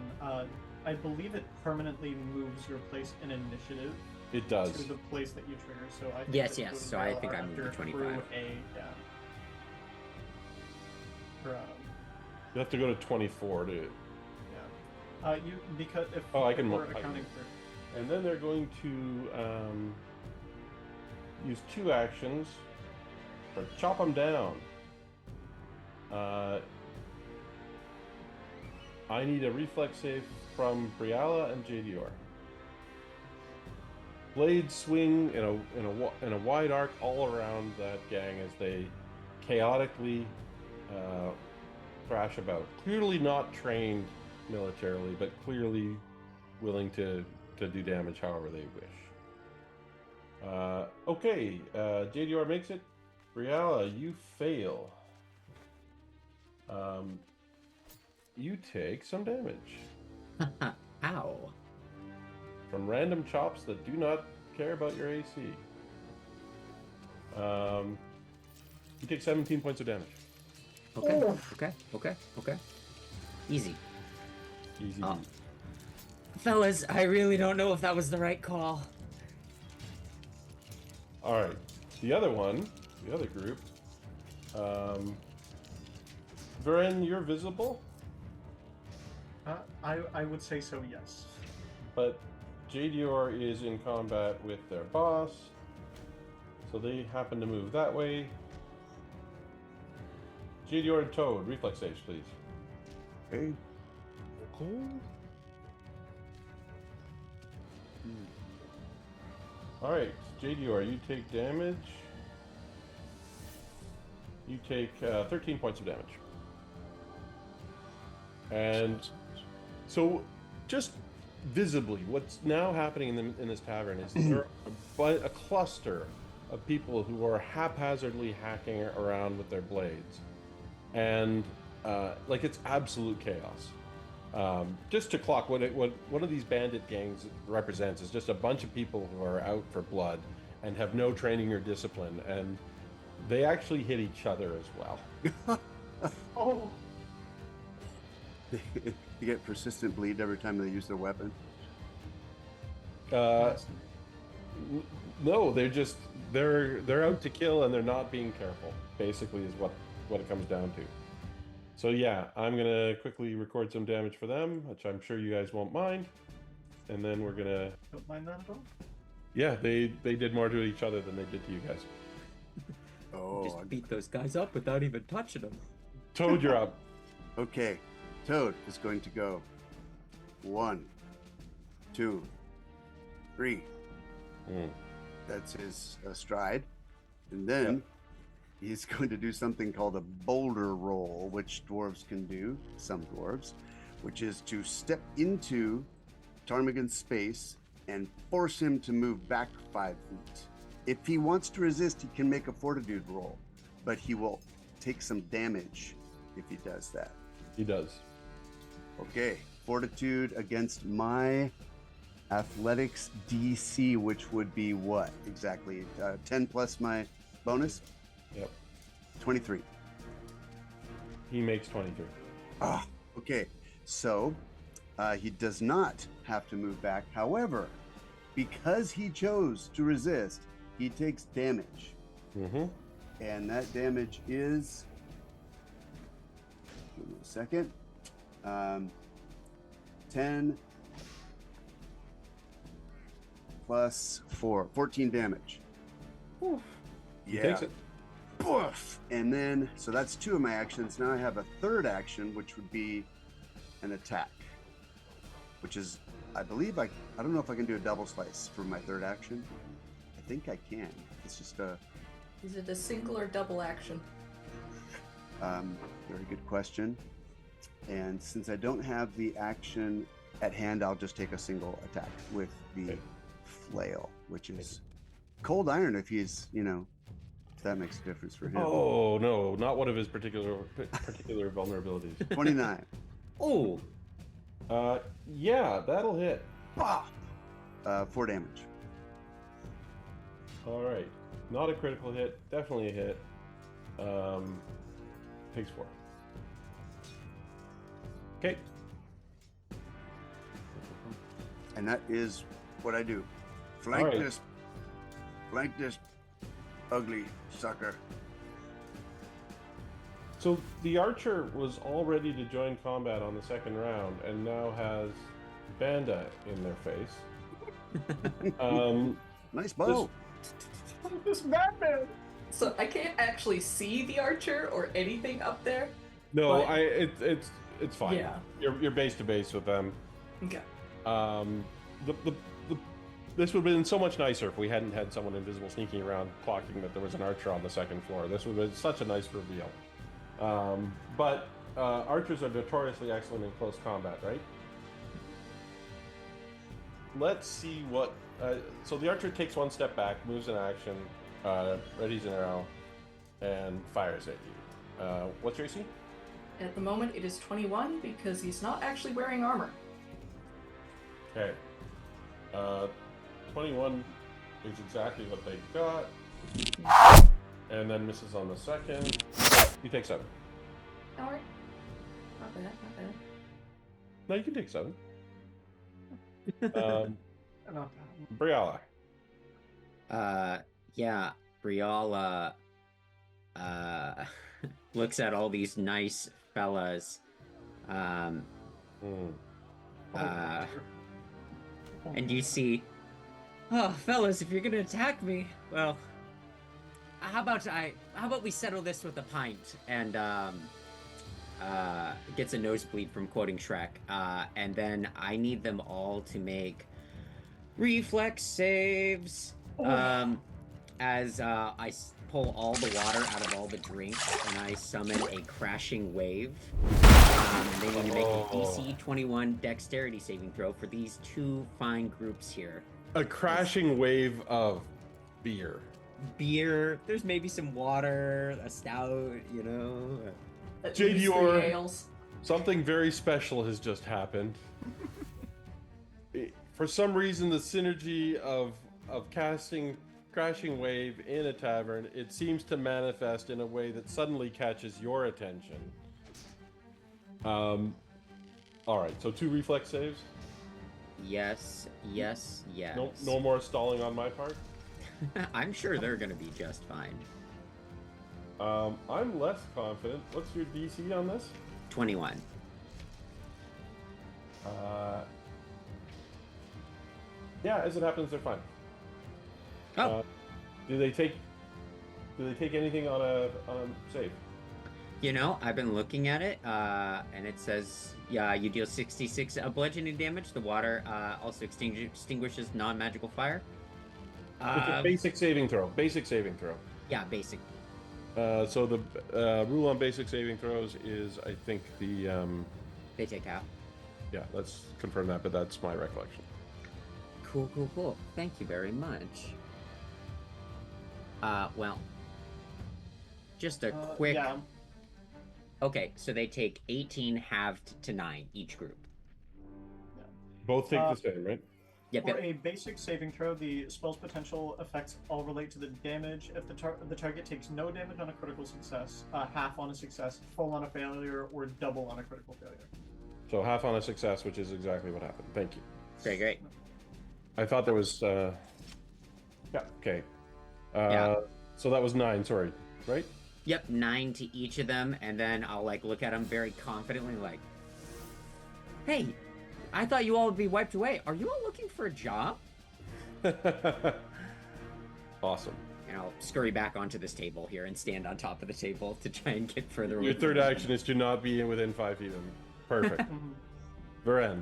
I believe it permanently moves your place in initiative It does. to the place that you trigger. So I think Yes, that yes, you so I will think I have moved to to 25. accrue or, You have to go to 24 to. yeah. You because if Oh, I can we're I can- accounting for. And then they're going to use 2 actions or chop them down. I need a reflex save from Briala and Jadior. Blades swing in a wide arc all around that gang as they chaotically thrash about. Clearly not trained militarily, but clearly willing to do damage however they wish. Okay, Jadior makes it. Briella, you fail. You take some damage Ow. from random chops that do not care about your AC. You take 17 points of damage. Okay. Easy. Easy. Fellas, I really don't know if that was the right call. All right. The other one, the other group. Varen, you're visible, I would say so, yes. but Jadior is in combat with their boss, so they happen to move that way. Jadior and Toad, reflex saves, please. Okay. Cool. All right, Jadior, you take damage. You take 13 points of damage. And so, just visibly, what's now happening in this tavern is there are a cluster of people who are haphazardly hacking around with their blades, and like it's absolute chaos. Just to clock what one of these bandit gangs represents is just a bunch of people who are out for blood and have no training or discipline, and they actually hit each other as well. Oh, You get persistent bleed every time they use their weapon. No, they're out to kill and they're not being careful. Basically, is what it comes down to. So yeah, I'm gonna quickly record some damage for them, which I'm sure you guys won't mind, and then we're gonna. don't mind that at all. Yeah, they did more to each other than they did to you guys. Oh, Just beat those guys up without even touching them. Toad, you're up. okay. Toad is going to go 1, 2, 3. Mm. That's his stride. And then he's going to do something called a boulder roll, which dwarves can do, some dwarves, which is to step into Ptarmigan's space and force him to move back 5 feet. If he wants to resist, he can make a fortitude roll, but he will take some damage if he does that. He does. Okay, fortitude against my athletics DC, which would be what exactly? 10 plus my bonus? Yep. 23. He makes 23. Ah, okay. So he does not have to move back. However, because he chose to resist, he takes damage. Mm-hmm. And that damage is, give me a second, 10 plus 4, 14 damage. He Yeah. takes it. Boof! And then, so that's 2 of my actions. Now I have a third action, which would be an attack, which is, I believe, I don't know if I can do a double slice for my third action. I think I can. It's just a Is it a single or double action? very good question. And since I don't have the action at hand, I'll just take a single attack with the flail, which is cold iron if he's, if that makes a difference for him. Oh no, not one of his particular vulnerabilities. 29. Oh, Yeah, that'll hit. 4 damage. All right, not a critical hit, definitely a hit. Takes 4. Okay. And that is what I do. Flank All right. this ugly sucker. So the archer was all ready to join combat on the second round, and now has Banda in their face. Nice bow. This madman! So I can't actually see the archer or anything up there. No, But- it's fine. Yeah. You're base to base with them. Okay. This would have been so much nicer if we hadn't had someone invisible sneaking around clocking that there was an archer on the second floor. This would have been such a nice reveal. But archers are notoriously excellent in close combat, right? Let's see what. So the archer takes one step back, moves in action, readies an arrow, and fires at you. What's your AC? At the moment, it is 21 because he's not actually wearing armor. Okay. 21 is exactly what they got. And then misses on the second. You take 7. Alright. Not bad, not bad. No, you can take 7. Not bad. Briala. Yeah, Briala, looks at all these nice fellas, and you see, oh, fellas, if you're gonna attack me, well, how about we settle this with a pint, and, gets a nosebleed from quoting Shrek, and then I need them all to make reflex saves, as I pull all the water out of all the drinks and I summon a crashing wave. They need to make a DC 21 dexterity saving throw for these two fine groups here. A crashing wave of beer. Beer, there's maybe some water, a stout, you know. At JD least or- 3 ales. Something very special has just happened. For some reason, the synergy of casting Crashing Wave in a tavern, it seems to manifest in a way that suddenly catches your attention. All right, so 2 reflex saves. Yes. No more stalling on my part. I'm sure they're gonna be just fine. I'm less confident. What's your DC on this? 21. Yeah, as it happens, they're fine. Oh. Do they take anything on a save? You know, I've been looking at it, and it says, yeah, you deal 66 bludgeoning damage. The water also extinguishes non-magical fire. It's a basic saving throw. Basic saving throw. Yeah, basic. So the rule on basic saving throws is, I think, the... They take half. Yeah, let's confirm that, but that's my recollection. Cool. Thank you very much. Well, just a quick... Yeah. Okay, so they take 18 halved to 9, each group. Both take the same, right? Yep. For a basic saving throw, the spell's potential effects all relate to the damage. If the target takes no damage on a critical success, half on a success, full on a failure, or double on a critical failure. So half on a success, which is exactly what happened. Thank you. Great. I thought there was... Yeah, okay. Yeah. So that was 9, sorry, right? Yep, 9 to each of them, and then I'll, look at them very confidently, hey, I thought you all would be wiped away. Are you all looking for a job? Awesome. And I'll scurry back onto this table here and stand on top of the table to try and get further away. Your third action is to not be within 5 feet of him. Perfect. Varen.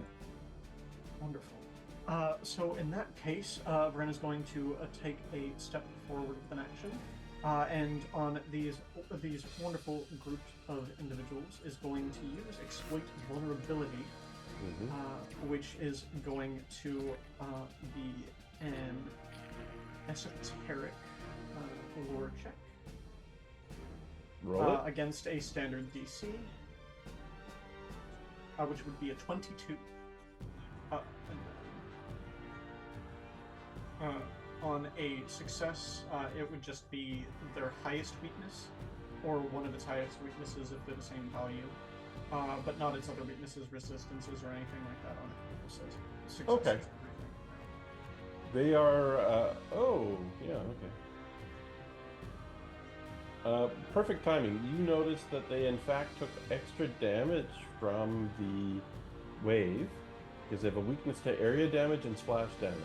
Wonderful. So in that case, Varen is going to take a step forward with an action, and on these wonderful groups of individuals is going to use exploit vulnerability, which is going to be an esoteric lore check. Roll it. Against a standard DC, which would be a 22. On a success, it would just be their highest weakness, or one of its highest weaknesses if they're the same value, but not its other weaknesses, resistances, or anything like that on a critical success. Okay. They are... oh, yeah, okay. Perfect timing. You notice that they in fact took extra damage from the wave, because they have a weakness to area damage and splash damage.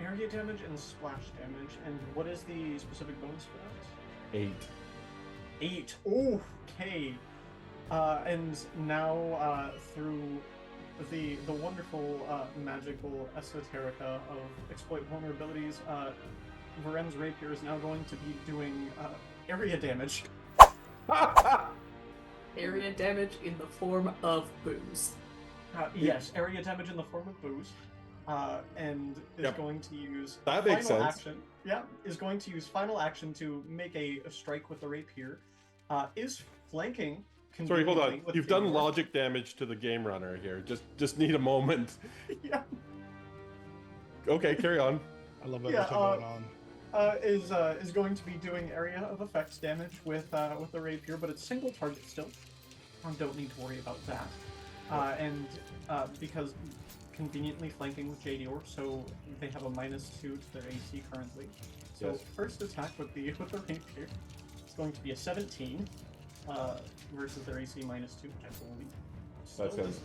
Area damage and splash damage, and what is the specific bonus for that? 8. 8. Okay. And now through the wonderful magical esoterica of exploit vulnerabilities, Varen's rapier is now going to be doing area damage. Area damage in the form of booze. Yes, area damage in the form of booze. and is Yep. going to use That makes final sense. action. Yeah, is going to use final action to make a strike with the rapier. Is flanking. Sorry, hold on. conveniently with You've the done dwarf. logic damage to the Gamerunner here. Just need a moment. Yeah. Okay, carry on. I love Yeah, everything going on. Is going to be doing area of effects damage with the rapier, but it's single target still. I don't need to worry about that. And because conveniently flanking with JDR, so they have a -2 to their AC currently. So Yes. first attack with the rapier is going to be a 17 versus their AC -2, which I believe. Still That's it. misses.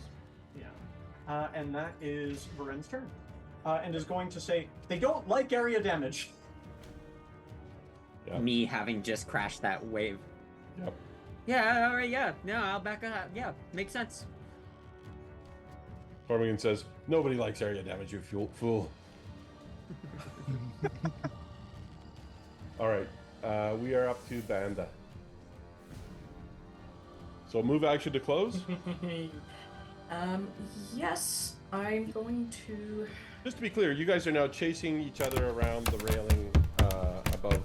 Yeah. And that is Varen's turn. And is going to say, they don't like area damage. Yeah. Me having just crashed that wave. Yep. Yeah, all right, yeah. No, I'll back up. Yeah, makes sense. Tormigan says, "Nobody likes area damage, you fool." All right, we are up to Banda. So move action to close. Yes, I'm going to. Just to be clear, you guys are now chasing each other around the railing above,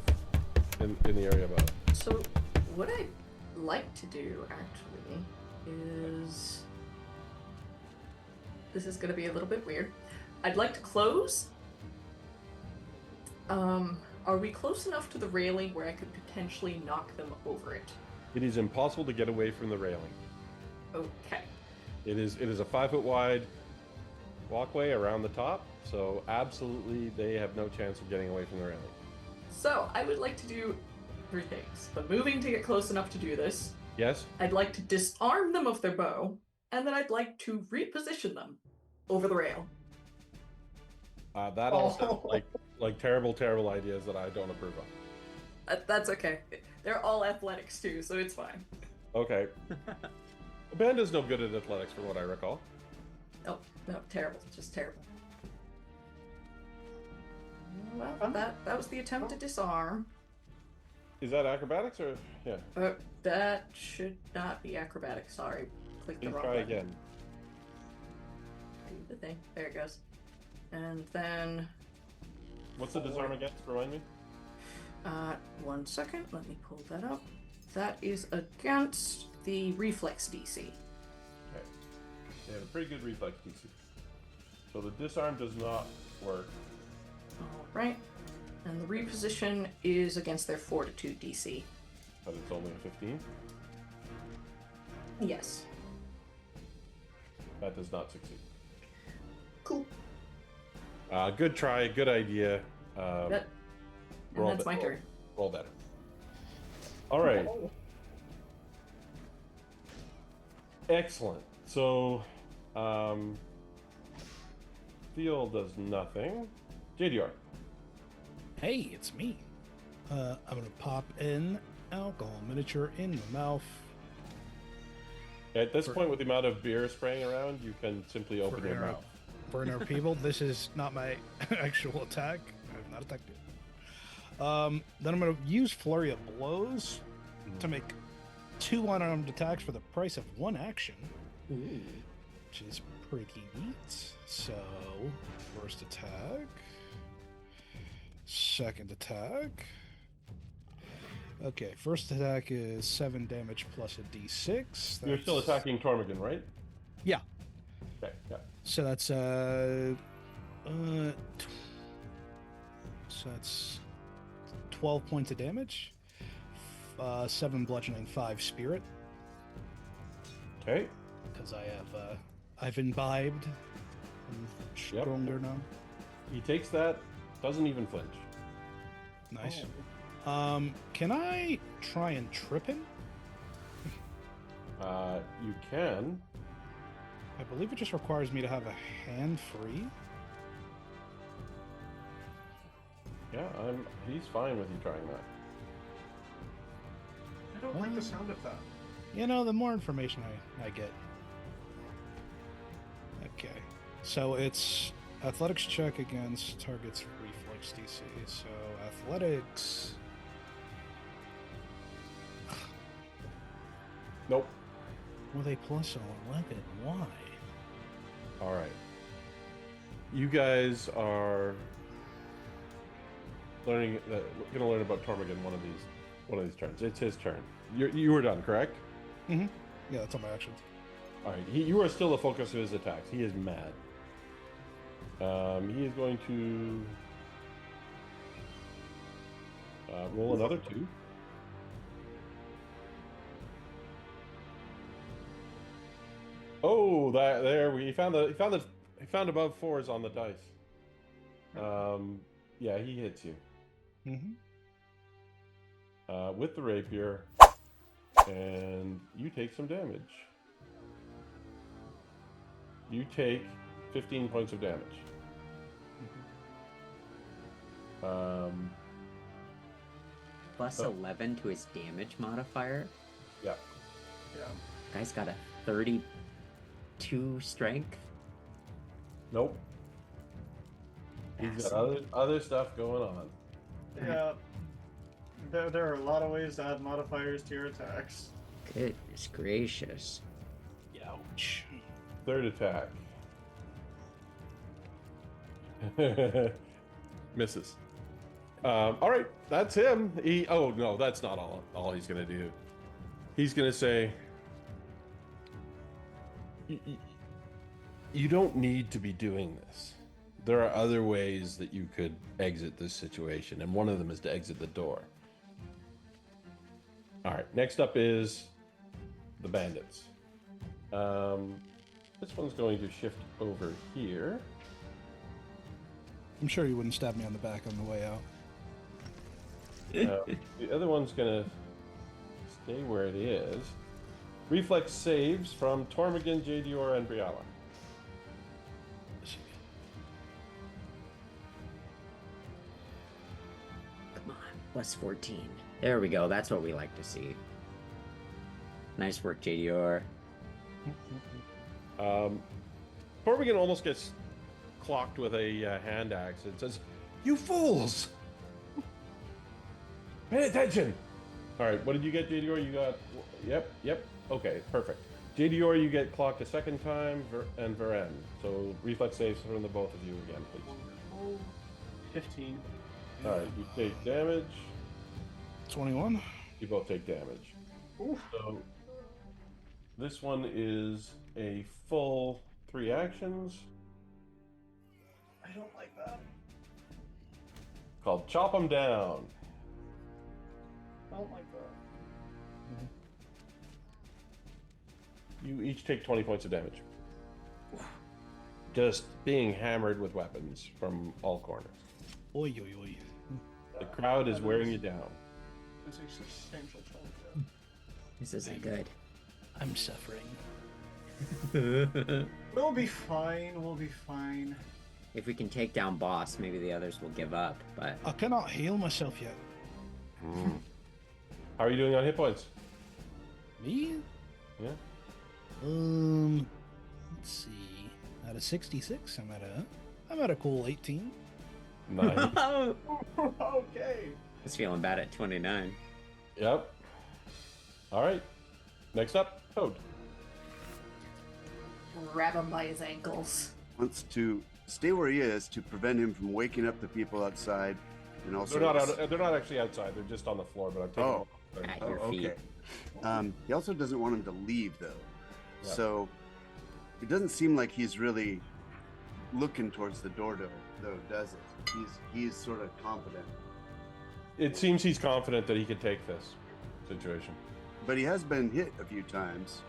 in the area above. So, what I'd like to do actually is. This is going to be a little bit weird. I'd like to close. Are we close enough to the railing where I could potentially knock them over it? It is impossible to get away from the railing. Okay. It is a 5-foot wide walkway around the top, so absolutely they have no chance of getting away from the railing. So, I would like to do 3 things. But moving to get close enough to do this, Yes? I'd like to disarm them of their bow, and then I'd like to reposition them over the rail. That all sounds like terrible ideas that I don't approve of. That's okay. They're all athletics too, so it's fine. Okay. Banda's no good at athletics from what I recall. No, terrible. Just terrible. Well, that was the attempt to disarm. Is that acrobatics or yeah? That should not be acrobatic. Sorry, click the Please wrong try button. again. Do the thing. There it goes. And then, What's the disarm against? Remind me. 1 second. Let me pull that up. That is against the reflex DC. Okay. They have a pretty good reflex DC. So the disarm does not work. All right. And the reposition is against their fortitude DC. But it's only a 15. Yes. That does not succeed. Cool. Good try, good idea. And that's my turn. Roll better. All right. Excellent. So, field does nothing. JDR. Hey, it's me. I'm gonna pop in alcohol miniature in the mouth. At this point, with the amount of beer spraying around, you can simply open your mouth. For our people, this is not my actual attack. I have not attacked it. Then I'm gonna use Flurry of Blows to make 2 unarmed attacks for the price of 1 action, which is pretty neat. So, first attack, second attack. Okay, first attack is 7 damage plus a d6. You're still attacking Tormigan, right? Yeah. Okay, yeah. So that's so that's 12 points of damage. 7 bludgeoning, 5 spirit. Okay. Because I've imbibed. I'm stronger now. He takes that, doesn't even flinch. Nice. Can I try and trip him? You can. I believe it just requires me to have a hand free. Yeah, he's fine with you trying that. I don't like the sound of that. You know, the more information I get. Okay. So it's athletics check against target's reflex DC. So athletics. Nope. Well, they plus 11. Why? All right. you guys are learning. We're gonna learn about Tormagan one of these turns. It's his turn. You were done, correct? Mm-hmm. Yeah, that's all my actions. All right. You are still the focus of his attacks. He is mad. He is going to roll another 2. Oh, he found above 4s on the dice. Yeah, he hits you. Mm-hmm. With the rapier, and you take some damage. You take 15 points of damage. Plus 11 to his damage modifier. Yeah. Guy's got a 32 strength. Nope. He's got other stuff going on. Yeah. There are a lot of ways to add modifiers to your attacks. Goodness gracious. Ouch. Third attack. Misses. All right, that's him. Oh no, that's not all he's gonna do. He's gonna say, "You don't need to be doing this. There are other ways that you could exit this situation, and one of them is to exit the door." All right, next up is the bandits. This one's going to shift over here. I'm sure you wouldn't stab me on the back on the way out. The other one's gonna stay where it is. Reflex saves from Tormagan, Jadior, and Briala. Come on, plus 14. There we go. That's what we like to see. Nice work, JDR. Tormagan almost gets clocked with a hand axe. It says, "You fools! Pay attention!" All right, what did you get, JDR? You got... Yep. Okay, perfect. JDR, you get clocked a second time, and Varen. So reflex saves from the both of you again, please. 15. All right, you take damage. 21. You both take damage. Oof. So this one is a full 3 actions I don't like that. called Chop 'em Down. I don't like that. You each take 20 points of damage. Just being hammered with weapons from all corners. Oi, oi, oi. The crowd is wearing you down. It's a substantial chunk. This isn't good. I'm suffering. We'll be fine. We'll be fine. If we can take down boss, maybe the others will give up, but I cannot heal myself yet. How are you doing on hit points? Me? Yeah. Let's see. Out of 66, I'm at a cool 18. Nice. Okay. I was feeling bad at 29. Yep. All right. Next up, Toad. Grab him by his ankles. Wants to stay where he is to prevent him from waking up the people outside, and also They're not actually outside. They're just on the floor. But I've taken Oh. them. At your feet. okay. He also doesn't want him to leave though, Yeah. so it doesn't seem like he's really looking towards the door though, does it? He's sort of confident, It seems he's confident that he can take this situation. but he has been hit a few times.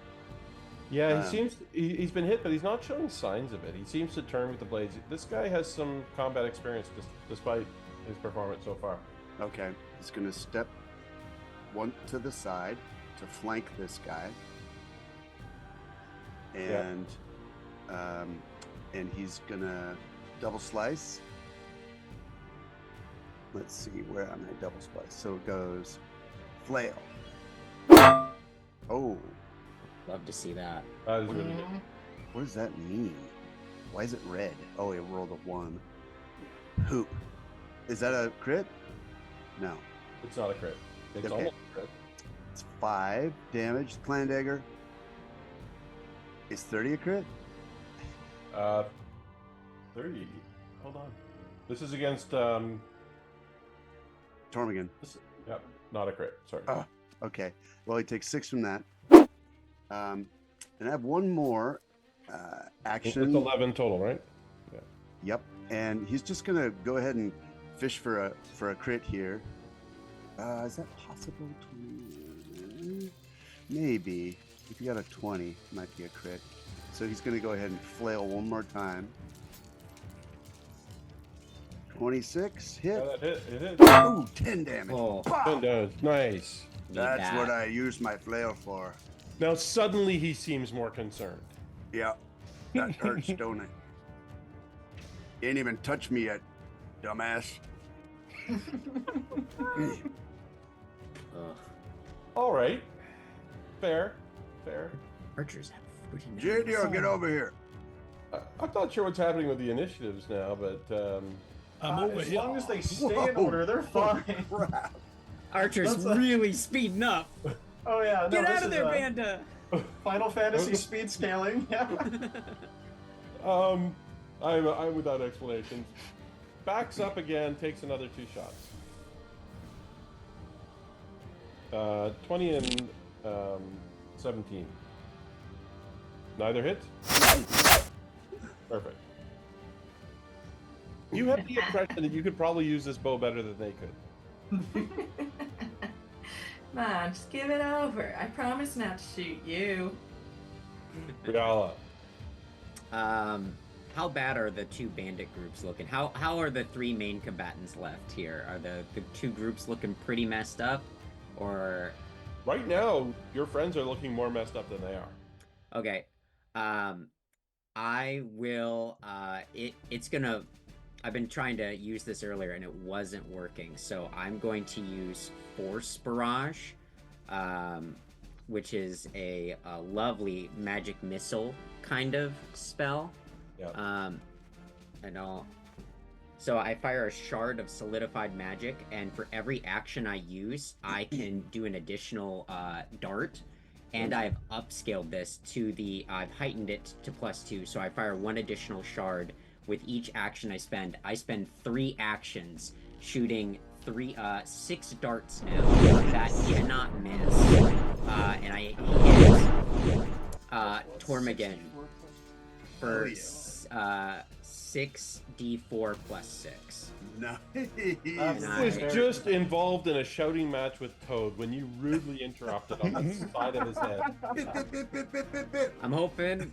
Yeah, he's been hit, but he's not showing signs of it. He seems to turn with the blades. This guy has some combat experience, despite his performance so far. Okay, he's gonna step one to the side to flank this guy, and and he's gonna double slice. Let's see, where am I double slice? So it goes flail. Oh, Love to see that. That is really good. what does that mean? Why is it red? Oh, it rolled a 1. Who? Is that a crit? No. It's not a crit. It's Okay. almost a crit. It's 5 damage. Clan dagger. Is 30 a crit? 3. Hold on. This is against Tormigan. Yep, not a crit. Sorry. Okay. Well, he takes 6 from that. And I have one more action. It's 11 total, right? Yeah. Yep. And he's just gonna go ahead and fish for a crit here. Is that possible? 20? Maybe. If you got a 20, it might be a crit. So he's gonna go ahead and flail one more time. 26 hit. Yeah, that hit. It hit. Ooh, 10 damage. Oh, Pow! 10 damage. Nice. need That's that. what I used my flail for. Now suddenly he seems more concerned. Yeah, that hurts, don't it? You ain't even touched me yet, dumbass. Ugh. All right. Fair. Archers have freaking. JDO, get over here. I'm not sure what's happening with the initiatives now, but I'm over As here. long as they stay in Whoa. order, they're fine. Crap. Archers That's a- really speeding up. Oh yeah, no, Get this out of is there, a Banda. Final Fantasy speed scaling. Yeah. I'm without explanations. Backs up again, takes another 2 shots. 20 and 17. Neither hit? Perfect. You have the impression that you could probably use this bow better than they could. Come on, just give it over. I promise not to shoot you. Briala. How bad are the 2 bandit groups looking? How are the 3 main combatants left here? Are the 2 groups looking pretty messed up, or? Right now, your friends are looking more messed up than they are. Okay. I will. It's gonna. I've been trying to use this earlier and it wasn't working, so I'm going to use Force Barrage, which is a lovely magic missile kind of spell. Yeah. And I'll. So I fire a shard of solidified magic, and for every action I use, I can do an additional dart. And I've upscaled this to I've heightened it to +2, so I fire 1 additional shard with each action I spend. I spend 3 actions shooting 6 darts now that cannot miss. And I hit Tormigan for 6d4 plus 6. Nice. He Nice. was just involved in a shouting match with Toad when you rudely interrupted on the side of his head. I'm hoping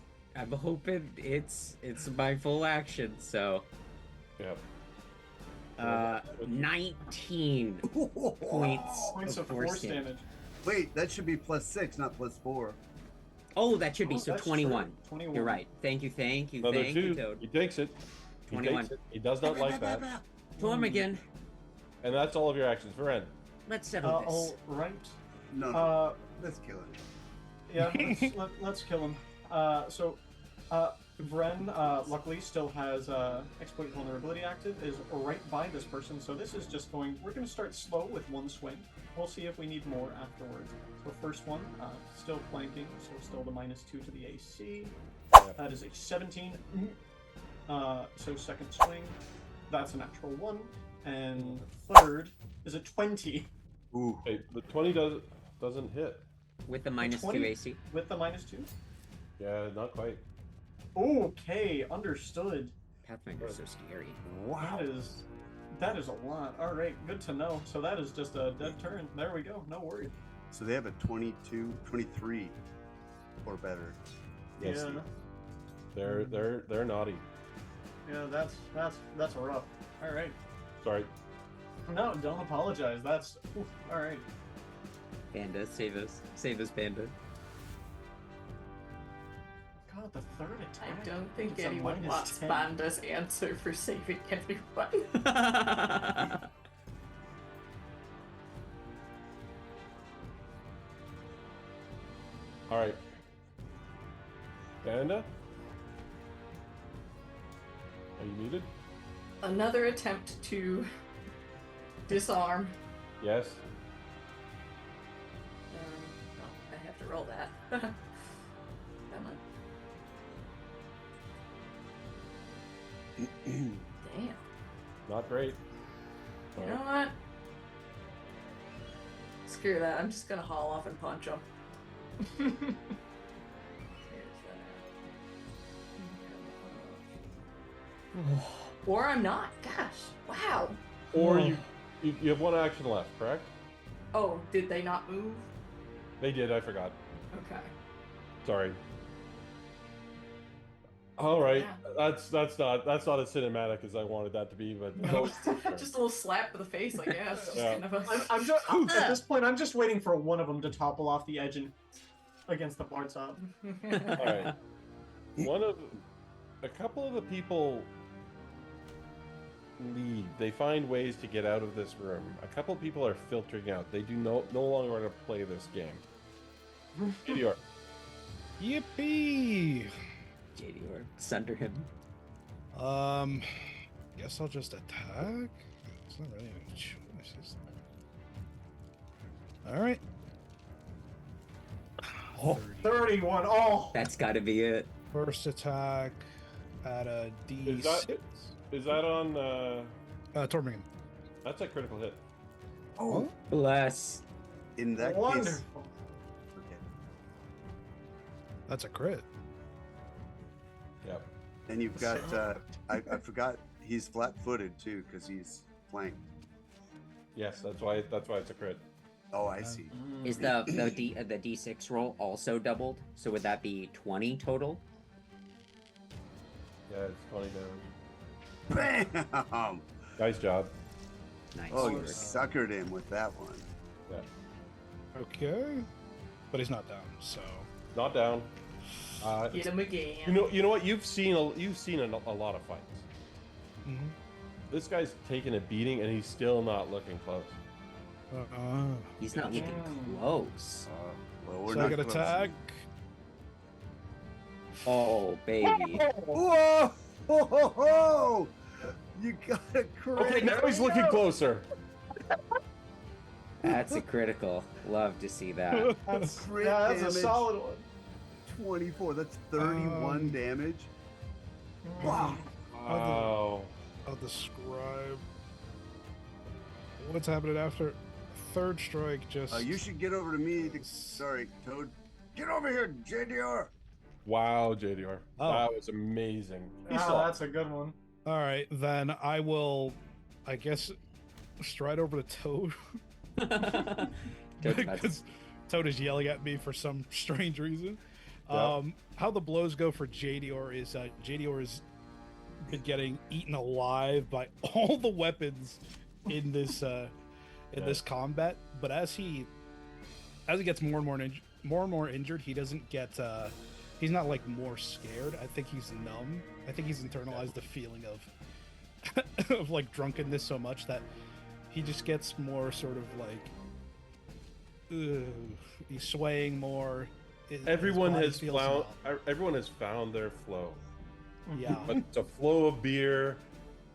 it's my full action, so Yep. 19 Points of of force damage. Wait, that should be +6, not +4. Oh, that should be Oh, so that's 21. true. 21. You're right. Thank you, Another 2. Toad. He takes it. He 21. takes it. He does not like that. Tormigan, And that's all of your actions. Varen. let's settle this. All right. No, let's kill it. Yeah, let's kill him. Vren, luckily, still has exploit vulnerability active, is right by this person, so this is just we're going to start slow with 1 swing. We'll see if we need more afterwards. So first one, still flanking, so still the -2 to the AC. That is a 17. So second swing, that's a natural 1. And third is a 20. Ooh. Hey, the 20 doesn't hit. With the -2 20? AC. With the -2? Yeah, not quite. Okay, understood. Pathfinder's so scary. Wow. That is a lot. All right, good to know. So that is just a dead turn. There we go. No worries. So they have a 22, 23 or better. Yes. Yeah. They're naughty. Yeah, that's rough. All right. Sorry. No, don't apologize. That's all right. Panda, save us, Panda. God, the third I attack. don't think It's a anyone wants -10. Banda's answer for saving everyone. All right. Panda? Are you muted? Another attempt to disarm. Yes. Oh, I have to roll that. Come on. Damn. Not great. You know what? Screw that. I'm just gonna haul off and punch him. Or I'm not. Gosh. Wow. Or you have one action left, correct? Oh, did they not move? They did. I forgot. Okay. Sorry. All right. Yeah. That's not as cinematic as I wanted that to be, but Just a little slap to the face, I guess. Yeah. Kind of a... I'm just at this point. I'm just waiting for one of them to topple off the edge and against the bar top. All right. A couple of the people leave. They find ways to get out of this room. A couple of people are filtering out. They do no longer want to play this game. Idiot. Yippee! JD or sunder him. Guess I'll just attack. It's not really a choice. All right. Oh, 31. Oh, That's got to be it. First attack at a D6. Is that on? Tormenting. That's a critical hit. Oh, Bless. in that case, wonderful. okay. That's a crit. Yep. And you've got I forgot he's flat-footed too because he's flanked. Yes, that's why it's a crit. Oh, I see. Is the D6 roll also doubled? So would that be 20 total? Yeah, it's 20 damage. Bam! Nice job. Nice. Oh, you work. suckered him with that one. Yeah. Okay. But he's not down, so. Not down. Get him again. You know what? You've seen a lot of fights. Mhm. This guy's taking a beating and he's still not looking close. He's not looking close. Well, we're So I not got close. attack. Oh, baby. Whoa! Ho, ho, ho! You got a crit. Okay, now he's looking closer. That's a critical. Love to see that. That's Crit a damage. solid one. 24. That's 31 damage. Wow. Wow. I'll describe what's happening after. Third strike just. You should get over to me. Sorry, Toad. Get over here, JDR. Wow, JDR. Oh. That was amazing. He Wow, saw. that's a good one. All right, then I will, I guess, stride over to Toad. Because Toad is yelling at me for some strange reason. Yep. How the blows go for JDR is JDR has been getting eaten alive by all the weapons in this this combat. But as he gets more and more injured, he doesn't get he's not like more scared. I think he's numb. I think he's internalized the feeling of of like drunkenness so much that he just gets more sort of like he's swaying more. Everyone body has feels found. numb. Everyone has found their flow. Yeah. But it's a flow of beer,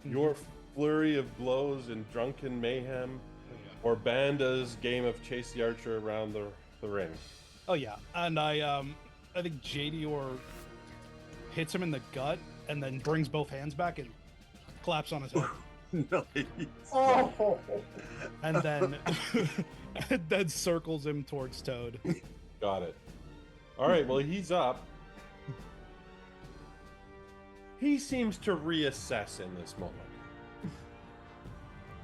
your flurry of blows and drunken mayhem, or Banda's game of chase the archer around the ring. Oh yeah, and I think JDR hits him in the gut and then brings both hands back and claps on his head, Nice. Oh, and then and then circles him towards Toad. Got it. All right. Well, he's up. He seems to reassess in this moment.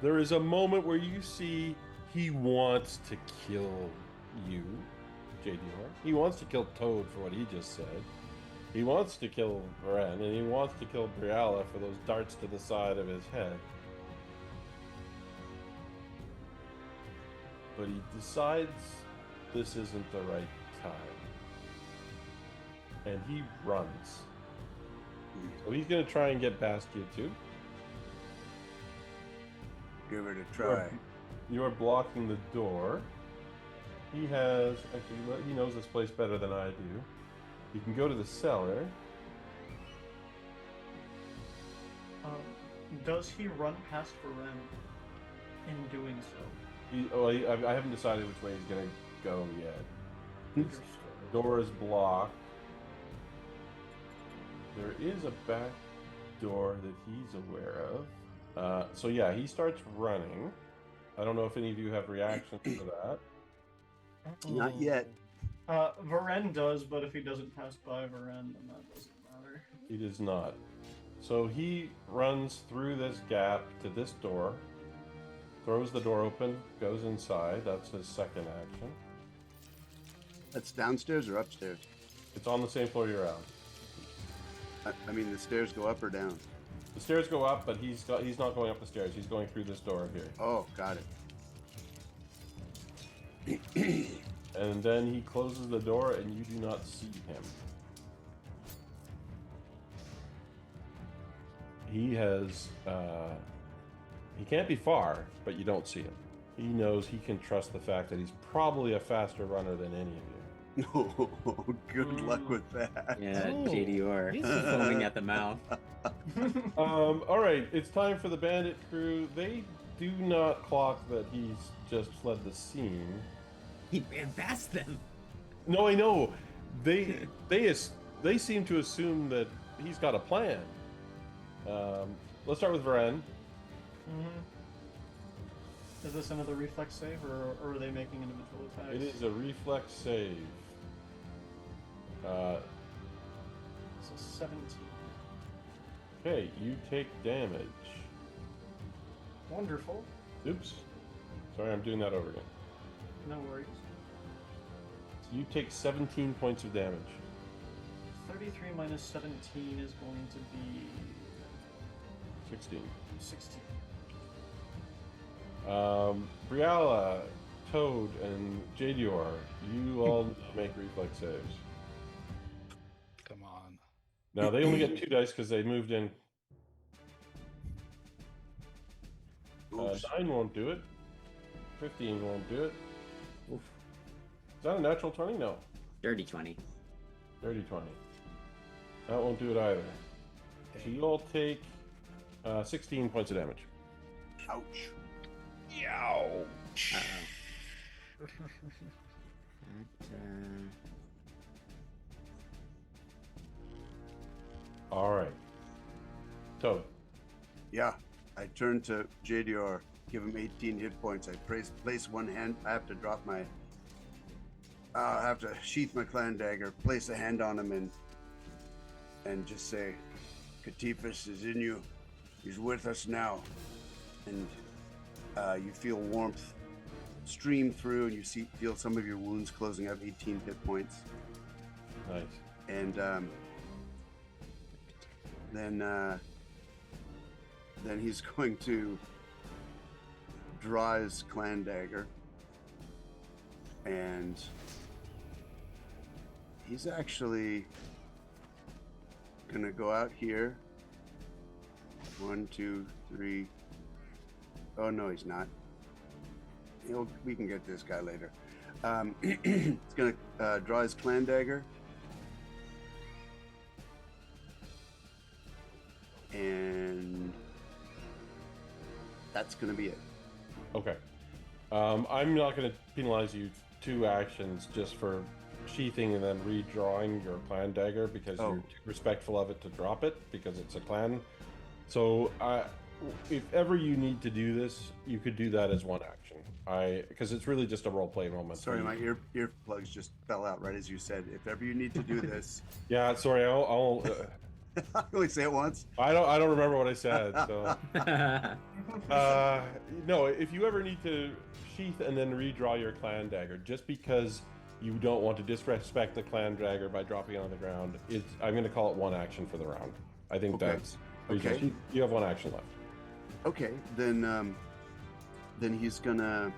There is a moment where you see he wants to kill you, JDR. He wants to kill Toad for what he just said. He wants to kill Varen, and he wants to kill Briala for those darts to the side of his head. But he decides this isn't the right time. And he runs. So he's going to try and get past you too. Give it a try. You are blocking the door. He has, actually, he knows this place better than I do. You can go to the cellar. does he run past Varen in doing so? I haven't decided which way he's going to go yet. His door is blocked. There is a back door that he's aware of. So yeah, he starts running. I don't know if any of you have reactions to that. Not yet. Varen does, but if he doesn't pass by Varen, then that doesn't matter. He does not. So he runs through this gap to this door, throws the door open, goes inside. That's his second action. That's downstairs or upstairs? It's on the same floor you're on. I mean, the stairs go up or down? The stairs go up, but he's not going up the stairs. He's going through this door here. Oh, got it. And then he closes the door, and you do not see him. He has, he can't be far, but you don't see him. He knows he can trust the fact that he's probably a faster runner than any of you. Oh, good luck with that. Yeah, Oh, JDR he's foaming at the mouth. All right, it's time for the bandit crew. They do not clock that he's just fled the scene. He ran past them. No, I know. They seem to assume that he's got a plan. Let's start with Varen. Is this another reflex save, or are they making individual attacks? It is a reflex save. So 17. Okay, you take damage. Wonderful. Oops. Sorry, I'm doing that over again. No worries. So you take 17 points of damage. 33 minus 17 is going to be 16. 16. Briala, Toad, and Jadior, you all need to make reflex saves. Come on. Now, they only get 2 dice because they moved in. Oops. 9 won't do it. 15 won't do it. Oof. Is that a natural 20? No. Dirty 20. Dirty 20. That won't do it either. So you all take 16 points of damage. Ouch. Ouch. Uh-oh. All right. Toad. Yeah, I turn to JDR, give him 18 hit points. I place one hand. I have to drop my. I have to sheath my clan dagger, place a hand on him, and just say, "Katifus is in you. He's with us now." And you feel warmth stream through, and you feel some of your wounds closing up. 18 hit points. Nice. And then he's going to draw his clan dagger, and he's actually gonna go out here. 1, 2, 3. Oh no, he's not. We can get this guy later. He's gonna draw his clan dagger. And that's going to be it. Okay. I'm not going to penalize you 2 actions just for sheathing and then redrawing your clan dagger because you're too respectful of it to drop it because it's a clan. So if ever you need to do this, you could do that as one action. Because it's really just a role play moment. Sorry, my earplugs just fell out right as you said. If ever you need to do this. Yeah, sorry. I'll I only say it once. I don't remember what I said. So no, if you ever need to sheath and then redraw your clan dagger, just because you don't want to disrespect the clan dagger by dropping it on the ground, I'm going to call it one action for the round. I think that's okay. You have one action left. Okay, then he's gonna.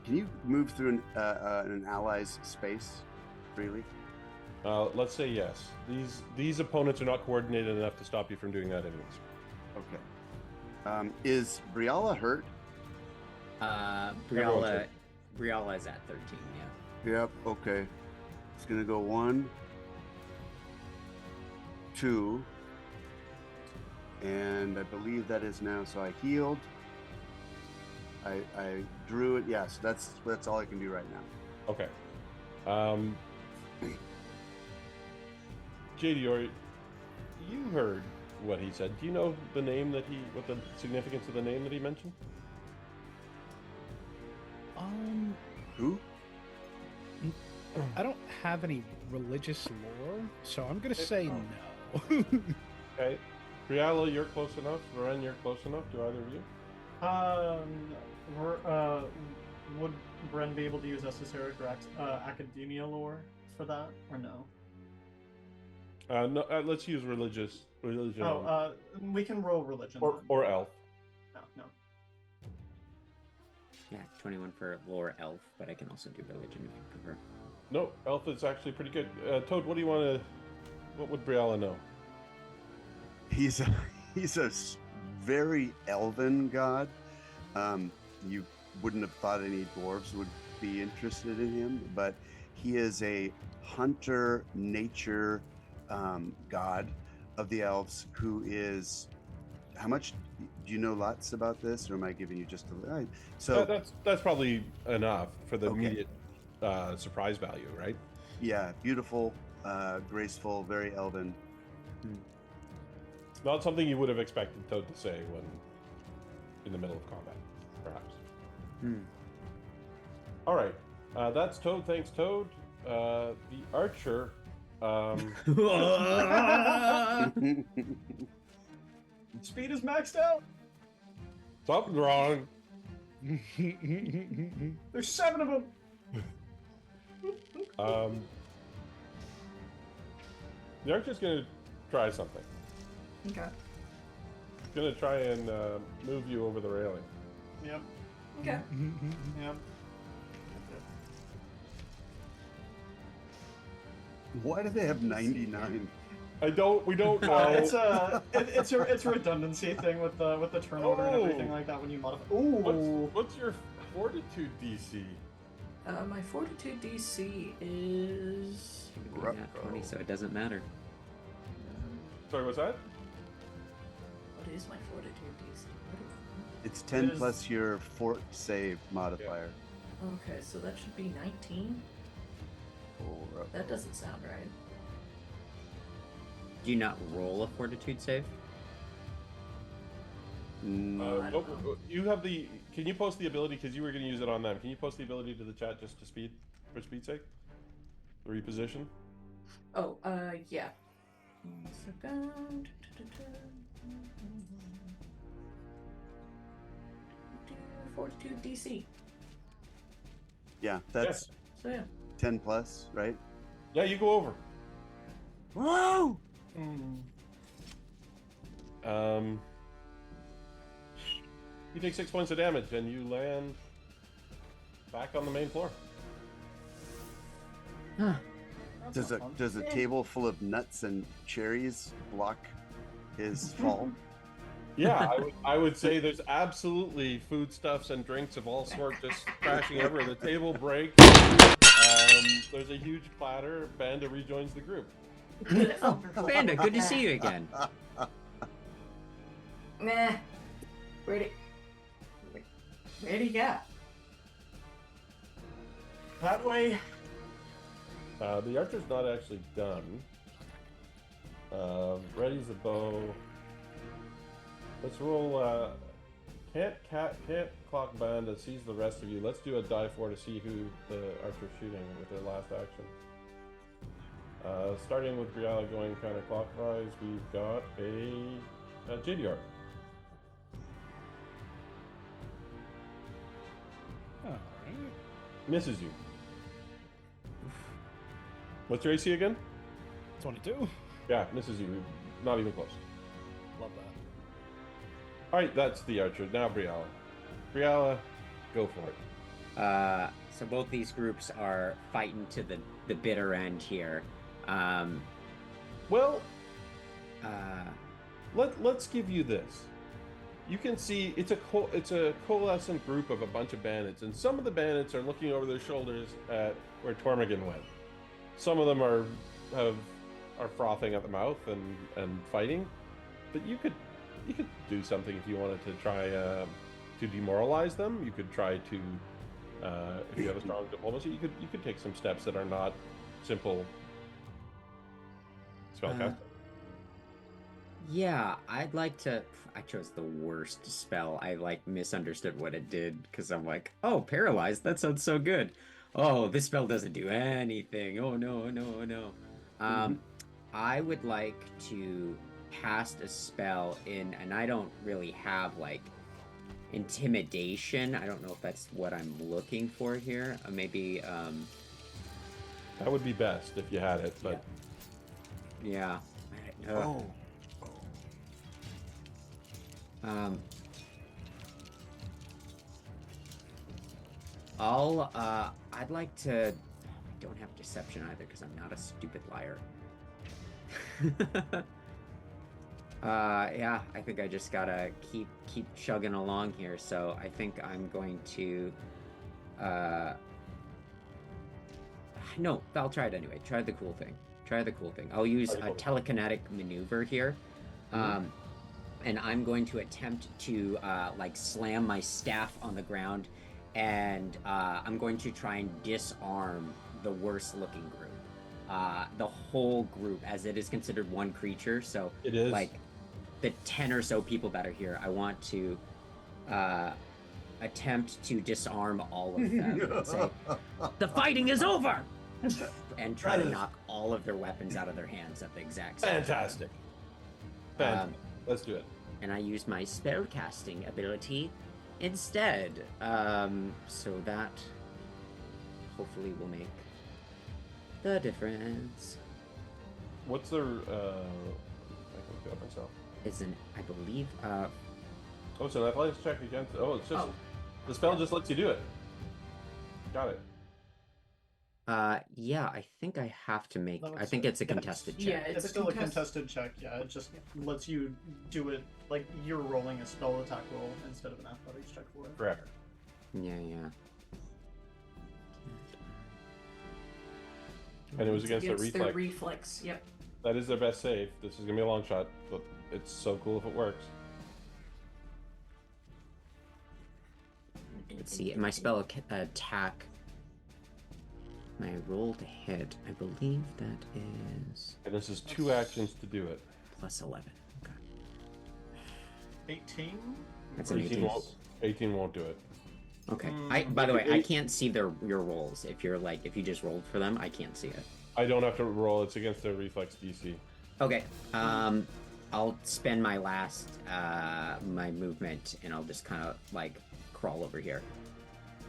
Can you move through an ally's space freely? Let's say yes. These opponents are not coordinated enough to stop you from doing that anyways. Okay. Is Briala hurt? Briala is at 13, yeah. Yep, okay. It's gonna go 1, 2, and I believe that is now, so I healed. I drew it, yes, that's all I can do right now. Okay. JD, you heard what he said. Do you know the name what the significance of the name that he mentioned? Who? I don't have any religious lore, so I'm gonna say no. Okay. Briala, you're close enough. Loren, you're close enough. Do either of you? Would Bren be able to use esoteric or academia lore for that, or no? No. Let's use religion. Oh, we can roll religion. Or elf. No. Yeah, 21 for lore elf, but I can also do religion if you prefer. No, elf is actually pretty good. Toad, what do you want to? What would Briala know? He's a very elven god. You wouldn't have thought any dwarves would be interested in him, but he is a hunter nature god of the elves who is. How much do you know? Lots about this, or am I giving you just a? So that's probably enough for the Okay. immediate surprise value, right? yeah, beautiful, graceful, very elven. Not something you would have expected Toad to say when in the middle of combat, perhaps. All right, that's Toad. Thanks, Toad. The archer. Speed is maxed out. Something's wrong. There's 7 of them. The archer's gonna try something. Okay. He's gonna try and move you over the railing. Yep. Okay. Yep. Why do they have 99? We don't know. It's a redundancy thing with the turn order and everything like that when you modify. Ooh. What's your fortitude DC? My fortitude DC is. It could be nat 20, so it doesn't matter. Sorry, what's that? What is my fortitude DC? It's 10 It is- plus your fort save modifier. Okay, so that should be 19. That doesn't sound right. Do you not roll a fortitude save? No. I don't know. You have the. Can you post the ability? Because you were going to use it on them. Can you post the ability to the chat just for speed's sake? The reposition. Oh, yeah. 1 second. Fortitude DC. Yeah, that's So yeah. 10 plus, right? Yeah, you go over. Whoa! You take 6 points of damage and you land back on the main floor. Huh. Does a table full of nuts and cherries block his fall? Yeah, I would say there's absolutely foodstuffs and drinks of all sorts just crashing everywhere. The table breaks. There's a huge clatter. Banda rejoins the group. Oh, Banda, good to see you again. Nah. Where'd he go? That way. The archer's not actually done. Ready's the bow. Let's roll. Can't clock Banda sees the rest of you. Let's do a die 4 to see who the archer's shooting with their last action. Starting with Briala going counterclockwise, we've got a JDR. Alright. Misses you. What's your AC again? 22. Yeah, misses you. Not even close. Love that. Alright, that's the archer. Now Briala. Briala, go for it. So both these groups are fighting to the bitter end here. Well, let's give you this. You can see it's a coalescent group of a bunch of bandits, and some of the bandits are looking over their shoulders at where Tormagan went. Some of them are frothing at the mouth and fighting, but you could do something if you wanted to try to demoralize them. You could try to if you have a strong diplomacy, you could take some steps that are not simple spellcaster. Yeah, I'd like to. I chose the worst spell. I like misunderstood what it did because I'm like, oh, paralyzed. That sounds so good. Oh, this spell doesn't do anything. Oh no, no, no. I would like to cast a spell in, and I don't really have like intimidation. I don't know if that's what I'm looking for here. Maybe. That would be best if you had it, but Yeah. Oh. I'd like to. I don't have deception either because I'm not a stupid liar. Yeah, I think I just gotta keep chugging along here. So I think I'm going to. No, I'll try it anyway. Try the cool thing. I'll use a telekinetic maneuver here. And I'm going to attempt to like slam my staff on the ground, and I'm going to try and disarm the worst looking group. The whole group, as it is considered one creature, so it is like the 10 or so people that are here. I want to attempt to disarm all of them and say, "The fighting is over!" and try to knock all of their weapons out of their hands at the exact same time. fantastic. Let's do it. And I use my spellcasting ability instead. So that hopefully will make the difference. What's their? I can look it up myself. It's an, I believe. Oh, it's an athletics check against. Oh, it's just the spell just lets you do it. Got it. Yeah, I think I have to make. I think it's a contested check. Yeah, It's still a contested check, yeah. It just lets you do it like you're rolling a spell attack roll instead of an athletics check for it. Correct. Yeah. And it was against their Their reflex. reflex, yep. That is their best save. This is gonna be a long shot, but it's so cool if it works. Let's see. My spell attack. My roll to hit. I believe that is And this is 2 actions to do it. plus 11. Okay. 18? That's an 18. 18 won't do it. Okay. By the way, I can't see your rolls. If you just rolled for them, I can't see it. I don't have to roll. It's against their reflex DC. Okay. I'll spend my last my movement, and I'll just kind of like crawl over here.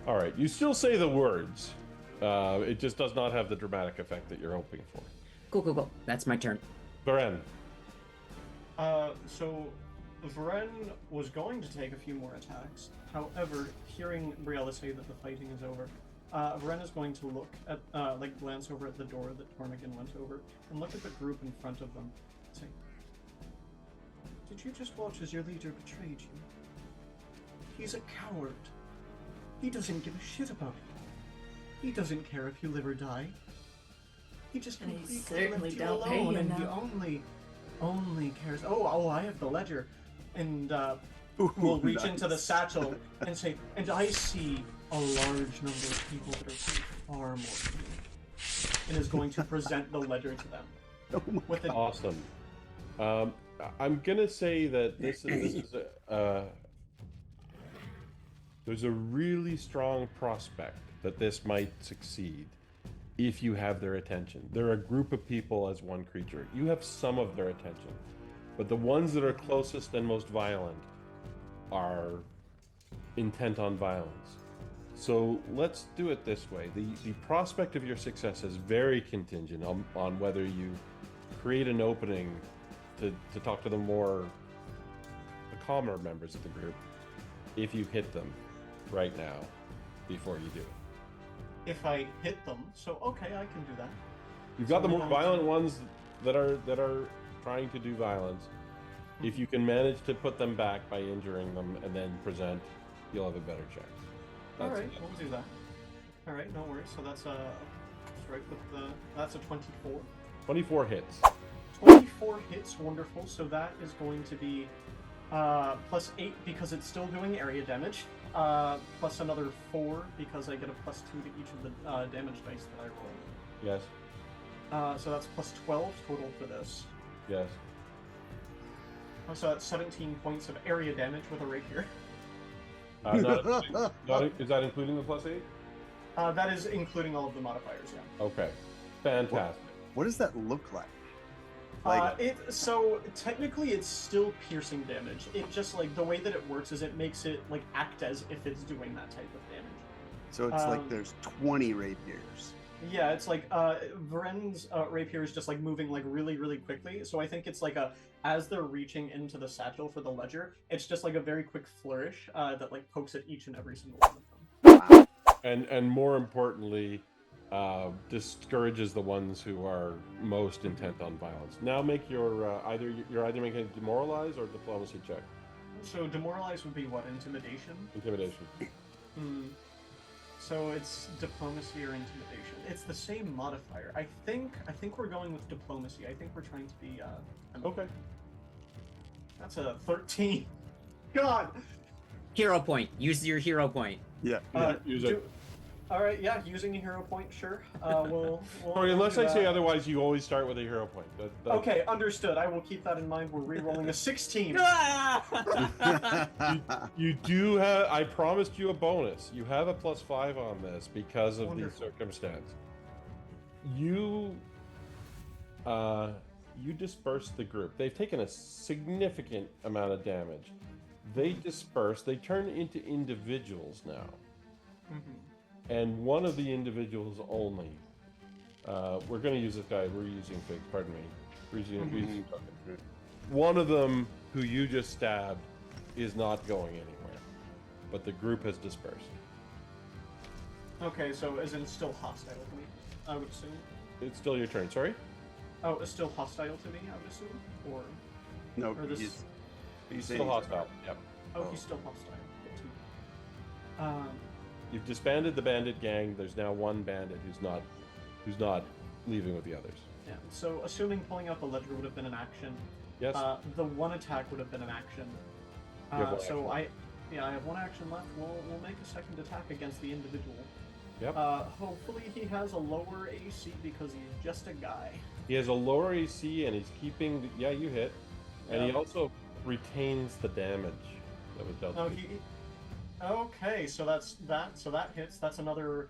All right. You still say the words. It just does not have the dramatic effect that you're hoping for. Cool. That's my turn. Varen. So Varen was going to take a few more attacks. However, hearing Briella say that the fighting is over, Varen is going to look at, glance over at the door that Tornigan went over, and look at the group in front of them, and say, "Did you just watch as your leader betrayed you? He's a coward. He doesn't give a shit about you. He doesn't care if you live or die. He just And he completely certainly left you don't pay alone, you and he enough. only cares. Oh, I have the ledger," and will reach into the satchel and say, "And I see a large number of people that are paid far more than you," and is going to present the ledger to them. With an Awesome. I'm gonna say that this is there's a really strong prospect that this might succeed if you have their attention. They're a group of people as one creature. You have some of their attention, but the ones that are closest and most violent are intent on violence. So let's do it this way. The prospect of your success is very contingent on whether you create an opening to talk to the calmer members of the group if you hit them right now before you do it. if I hit them, so okay, I can do that. You've got So the more then- violent ones that are trying to do violence. If you can manage to put them back by injuring them and then present, you'll have a better chance. All That's right, it. we'll do that. All right, no worries. So that's a strike with the. That's a 24. 24 hits. 24 hits, wonderful. So that is going to be plus 8 because it's still doing area damage. Plus another 4 because I get a plus 2 to each of the damage dice that I roll. Yes. So that's plus 12 total for this. Yes. So that's 17 points of area damage with a rapier. Is that including the +8? That is including all of the modifiers, yeah. Okay. Fantastic. What does that look like? So technically it's still piercing damage. It just like the way that it works is it makes it like act as if it's doing that type of damage. So it's like there's 20 rapiers. Yeah, it's like Varen's rapier is just like moving like really, really quickly. So I think it's like as they're reaching into the satchel for the ledger, it's just like a very quick flourish that like pokes at each and every single one of them. Wow. And more importantly, discourages the ones who are most intent on violence. Now make your you're either making a demoralize or diplomacy check. So demoralize would be what? Intimidation? Intimidation. So it's diplomacy or intimidation. It's the same modifier. I think we're going with diplomacy. I think we're trying to be Okay. That's a 13. God. Hero point. Use your hero point. Yeah. Use it. All right, yeah, using a hero point, sure. We'll Sorry, unless do I say that. otherwise, you always start with a hero point. Okay, understood. I will keep that in mind. We're re-rolling a 16. You do have. I promised you a bonus. You have a +5 on this because of Wonderful. the circumstance. You disperse the group. They've taken a significant amount of damage. They disperse. They turn into individuals now. And one of the individuals only. We're going to use this guy. We're using Figs. Pardon me. We're using one of them, who you just stabbed, is not going anywhere. But the group has dispersed. Okay, so as in it's still hostile to me, I would assume. It's still your turn. Sorry. Oh, it's still hostile to me, I would assume, or No, or this. he's Still hostile. Yep. Oh, he's still hostile. Good to know. You've disbanded the bandit gang. There's now one bandit who's not leaving with the others. Yeah. So assuming pulling out the ledger would have been an action. Yes. The one attack would have been an action. You have one So action. I have one action left. We'll make a second attack against the individual. Yep. Hopefully he has a lower AC because he's just a guy. He has a lower AC and he's keeping. Yeah, you hit, and he Yeah. also retains the damage that was dealt. No, to you. Okay, so that's that. So that hits. That's another.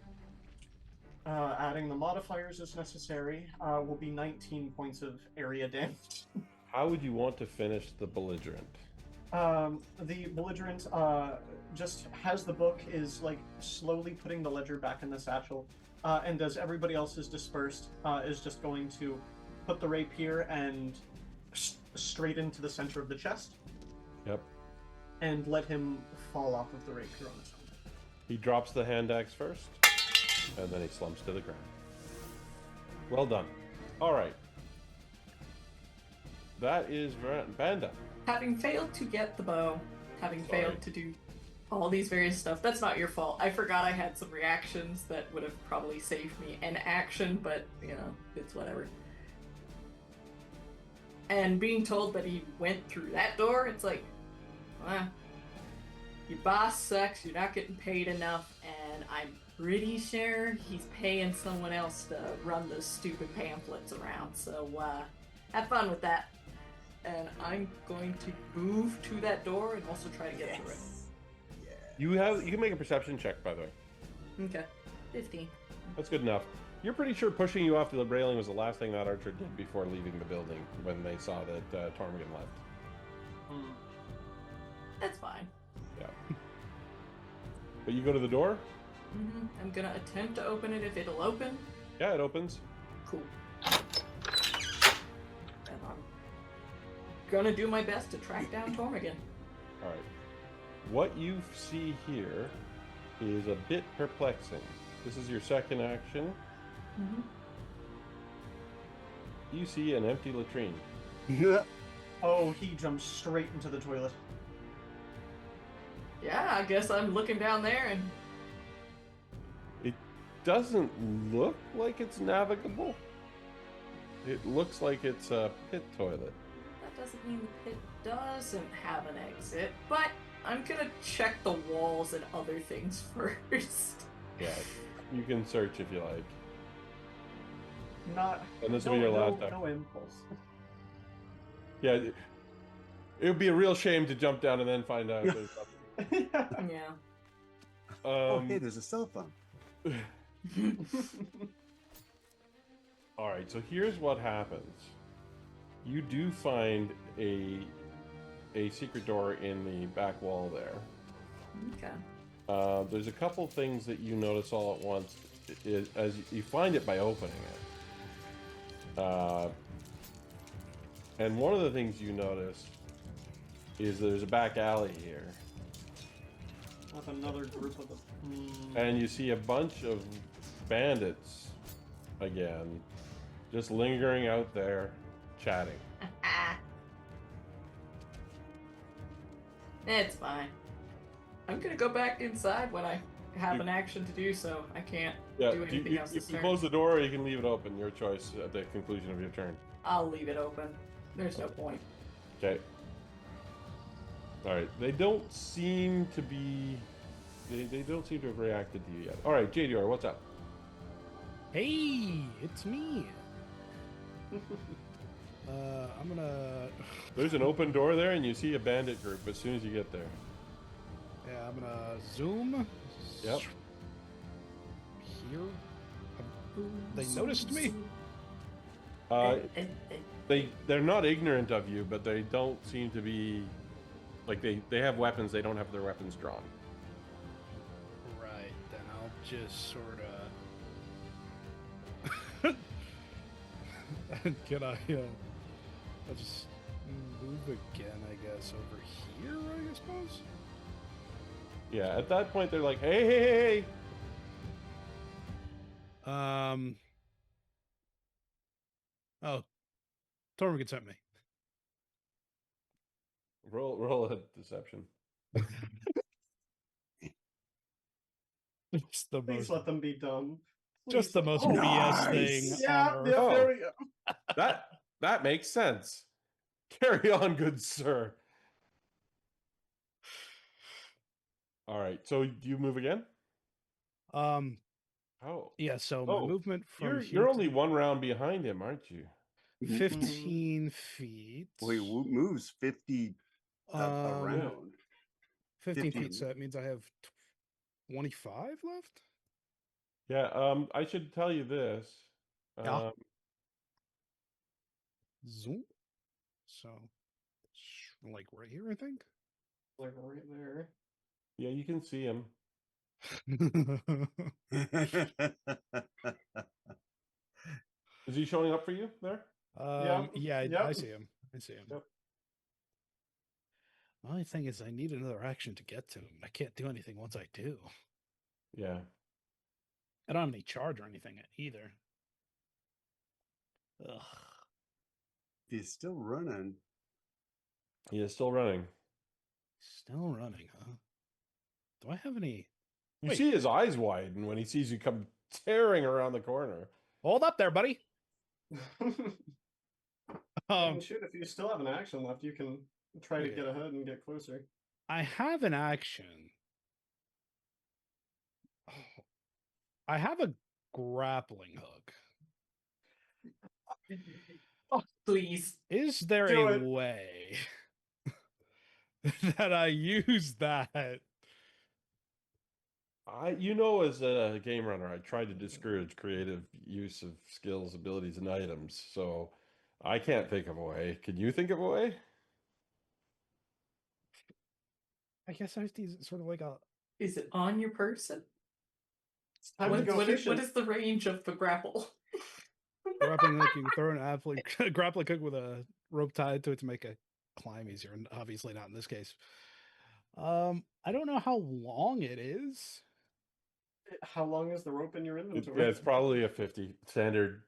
Adding the modifiers as necessary will be 19 points of area damage. How would you want to finish the belligerent? The belligerent just has the book, is like slowly putting the ledger back in the satchel, and as everybody else is dispersed, is just going to put the rapier and straight into the center of the chest. Yep. And let him fall off of the rapier on his own. He drops the hand axe first, and then he slumps to the ground. Well done. All right. That is Banda. Having failed to get the bow, having failed to do all these various stuff, that's not your fault. I forgot I had some reactions that would have probably saved me an action, but, you know, it's whatever. And being told that he went through that door, it's like, well, your boss sucks, you're not getting paid enough, and I'm pretty sure he's paying someone else to run those stupid pamphlets around, so have fun with that. And I'm going to move to that door and also try to get through it. You can make a perception check, by the way. Okay. 15. That's good enough. You're pretty sure pushing you off the railing was the last thing that archer did before leaving the building when they saw that Tormgan left. That's fine. Yeah. But you go to the door? I'm gonna attempt to open it if it'll open. Yeah, it opens. Cool. And I'm gonna do my best to track down Tormgan. All right. What you see here is a bit perplexing. This is your second action. You see an empty latrine. Oh, he jumped straight into the toilet. Yeah, I guess I'm looking down there and... It doesn't look like it's navigable. It looks like it's a pit toilet. That doesn't mean the pit doesn't have an exit, but I'm gonna check the walls and other things first. Yeah, you can search if you like. Not. And this will be your last time. No impulse. Yeah, it would be a real shame to jump down and then find out there's nothing. Yeah. Oh, hey, there's a cell phone. All right, so here's what happens. You do find a secret door in the back wall there. Okay. There's a couple things that you notice all at once as you find it by opening it. And one of the things you notice is there's a back alley here. With another group of them. And you see a bunch of bandits again, just lingering out there, chatting. It's fine. I'm gonna go back inside when I have an action to do so. I can't Yeah, do anything else you this can turn. close the door or you can leave it open, your choice at the conclusion of your turn. I'll leave it open. There's no point. Okay. Alright, they don't seem to be... They don't seem to have reacted to you yet. Alright, JDR, what's up? Hey, it's me. I'm gonna. There's an open door there and you see a bandit group as soon as you get there. Yeah, I'm gonna zoom. Yep. Here. They noticed me. They're not ignorant of you, but they don't seem to be... Like, they have weapons, they don't have their weapons drawn. Right, then I'll just sort of. Can I? I'll just move again, I guess, over here. I suppose. Yeah, at that point they're like, hey. Oh, Tormund can send me. Roll a deception. It's the Please most, let them be dumb. just the most Oh, BS nice. thing Yeah, on yeah, earth. there we go. That makes sense. Carry on, good sir. All right, so do you move again? Oh, Yeah. So my movement from you're only one round behind him, aren't you? 15 feet. Well, he moves 50 around. 15 50. feet. So that means I have 25 left. Yeah. I should tell you this. Yeah. Zoom. So, like right here, I think. Like right there. Yeah, you can see him. Is he showing up for you there? Yeah, Yep. I see him. I see him. Yep. The only thing is I need another action to get to him. I can't do anything once I do. Yeah. I don't have any charge or anything either. Ugh. He's still running. He is still running. Still running, huh? Do I have any? You Wait. see his eyes widen when he sees you come tearing around the corner. Hold up there, buddy. Shoot, if you still have an action left, you can try to get ahead and get closer. I have an action. I have a grappling hook. Oh, please. Is there Do a it. way that I use that? As a game runner, I try to discourage creative use of skills, abilities, and items. So I can't think of a way. Can you think of a way? I guess I have to use it sort of like a. Is it on your person? Time to go What fishing. is the range of the grapple? Grappling hook, you can throw an grappling hook with a rope tied to it to make a climb easier, and obviously not in this case. I don't know how long it is. How long is the rope in your inventory? Yeah, it's probably a 50 standard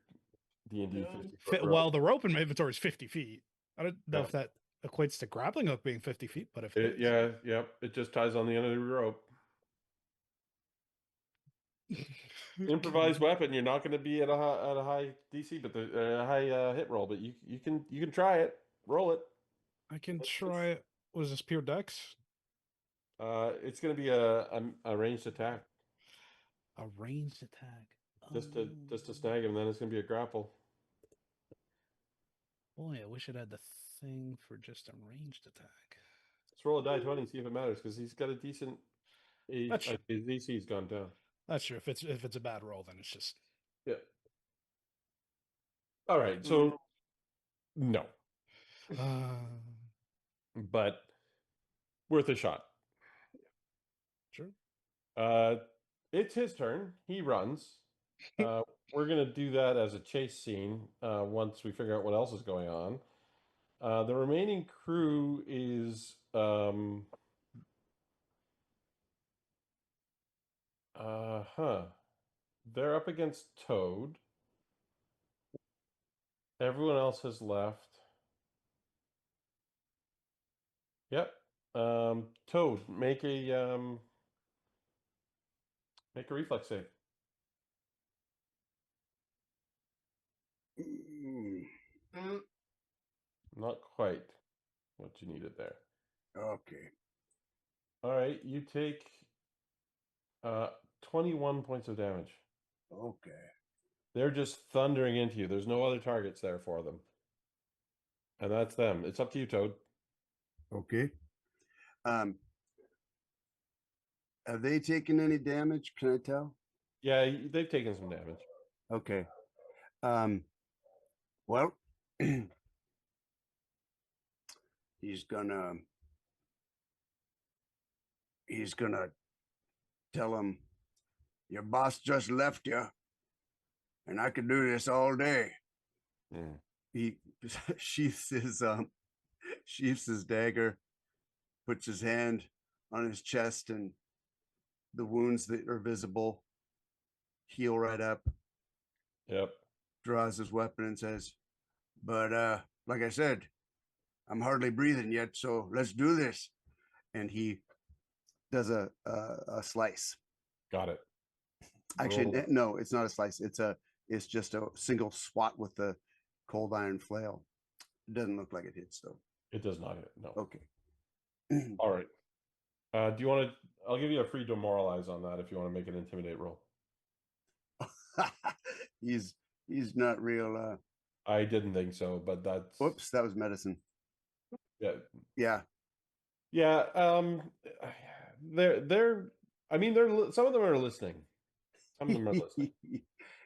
D&D 50 rope. Well, the rope in my inventory is 50 feet. I don't know if that equates to grappling hook being 50 feet, but if it is. It just ties on the end of the rope. Improvised weapon. You're not going to be at a high DC, but a high hit roll. But you can try it. Roll it. I can try it. Was this pure dex? It's going to be a ranged attack. A ranged attack. Just to snag him, then it's gonna be a grapple. Boy, I wish it had the thing for just a ranged attack. Let's roll a die 20, see if it matters, because he's got a decent That's true. his AC's gone down. That's true. If it's a bad roll, then it's just Yeah. All right, so no. But worth a shot. Sure. It's his turn. He runs. We're gonna do that as a chase scene once we figure out what else is going on. The remaining crew is they're up against Toad. Everyone else has left. Yep. Toad, make a reflex save. Not quite what you needed there. Okay. All right, you take 21 points of damage. Okay. They're just thundering into you. There's no other targets there for them. And that's them. It's up to you, Toad. Okay. Have they taken any damage? Can I tell? Yeah, they've taken some damage. Okay. Well, he's gonna tell him your boss just left you, and I could do this all day. Mm. He sheaths his dagger, puts his hand on his chest, and the wounds that are visible heal right up. Yep. Draws his weapon and says, but like I said, I'm hardly breathing yet, so let's do this. And he does a slice. Got it. Actually, no, it's not a slice. It's just a single swat with the cold iron flail. It doesn't look like it hits though. It does not hit. No. Okay. All right. Do you want to? I'll give you a free demoralize on that if you want to make an intimidate roll. He's not real. I didn't think so, but that's. Whoops, that was medicine. Yeah. Yeah. Yeah. They're. I mean, some of them are listening. Some of them are listening.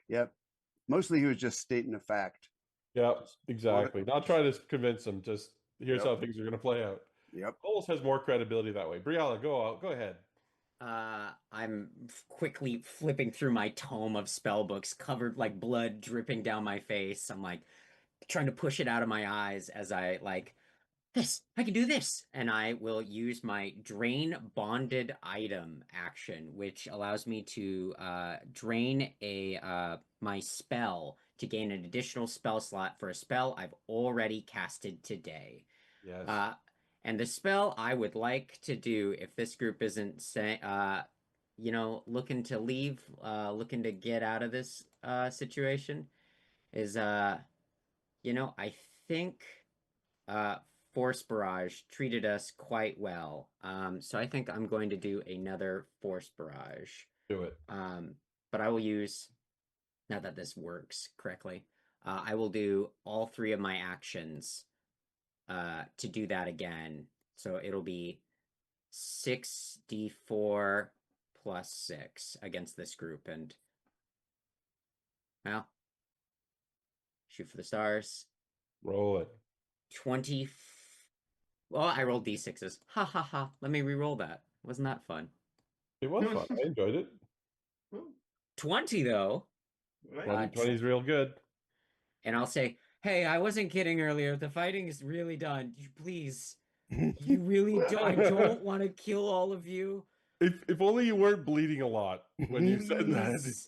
Yep. Mostly, he was just stating a fact. Yep. Exactly. Not trying to convince them. Just here's how things are going to play out. Yep. Goals has more credibility that way. Briella, go ahead. I'm quickly flipping through my tome of spell books, covered like blood dripping down my face. I'm like trying to push it out of my eyes as I like this. I can do this, and I will use my drain bonded item action, which allows me to drain my spell to gain an additional spell slot for a spell I've already casted today. Yes. And the spell I would like to do, if this group isn't looking to leave, looking to get out of this situation, is I think Force Barrage treated us quite well. So I think I'm going to do another Force Barrage. Do it. But I will use, now that this works correctly, I will do all three of my actions to do that again. So it'll be 6d4 plus 6 against this group. And, well, shoot for the stars. Roll it. 20. Well, I rolled d6s. Ha ha ha. Let me re-roll that. Wasn't that fun? It was fun. I enjoyed it. 20, though. 20 is real good. And I'll say, hey, I wasn't kidding earlier. The fighting is really done. Please. You really don't. I don't want to kill all of you. If only you weren't bleeding a lot when you said that.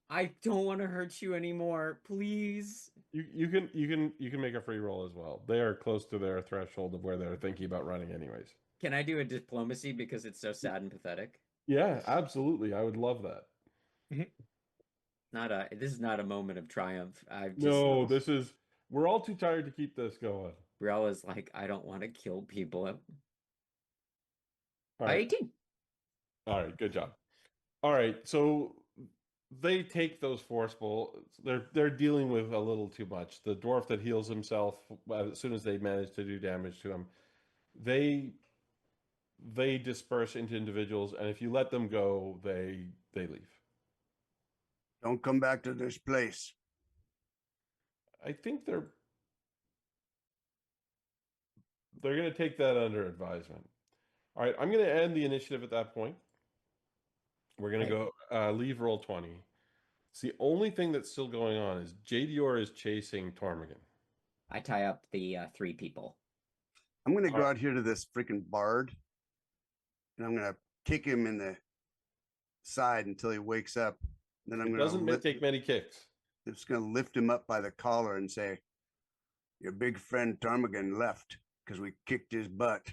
I don't want to hurt you anymore. Please. You can make a free roll as well. They are close to their threshold of where they're thinking about running anyways. Can I do a diplomacy because it's so sad and pathetic? Yeah, absolutely. I would love that. This is not a moment of triumph. No, we're all too tired to keep this going. Briella's like, I don't want to kill people. All By right. 18. All right, good job. All right, so they take those forceful. They're dealing with a little too much. The dwarf that heals himself as soon as they manage to do damage to him, they disperse into individuals, and if you let them go, they leave. Don't come back to this place. I think they're going to take that under advisement. All right, I'm going to end the initiative at that point. We're going to go leave roll 20. It's the only thing that's still going on is JDR is chasing Tormagan. I tie up the 3 people. I'm going to go out here to this freaking bard, and I'm going to kick him in the side until he wakes up. Then I'm going to take many kicks. I'm just going to lift him up by the collar and say, "Your big friend Tormagan left because we kicked his butt.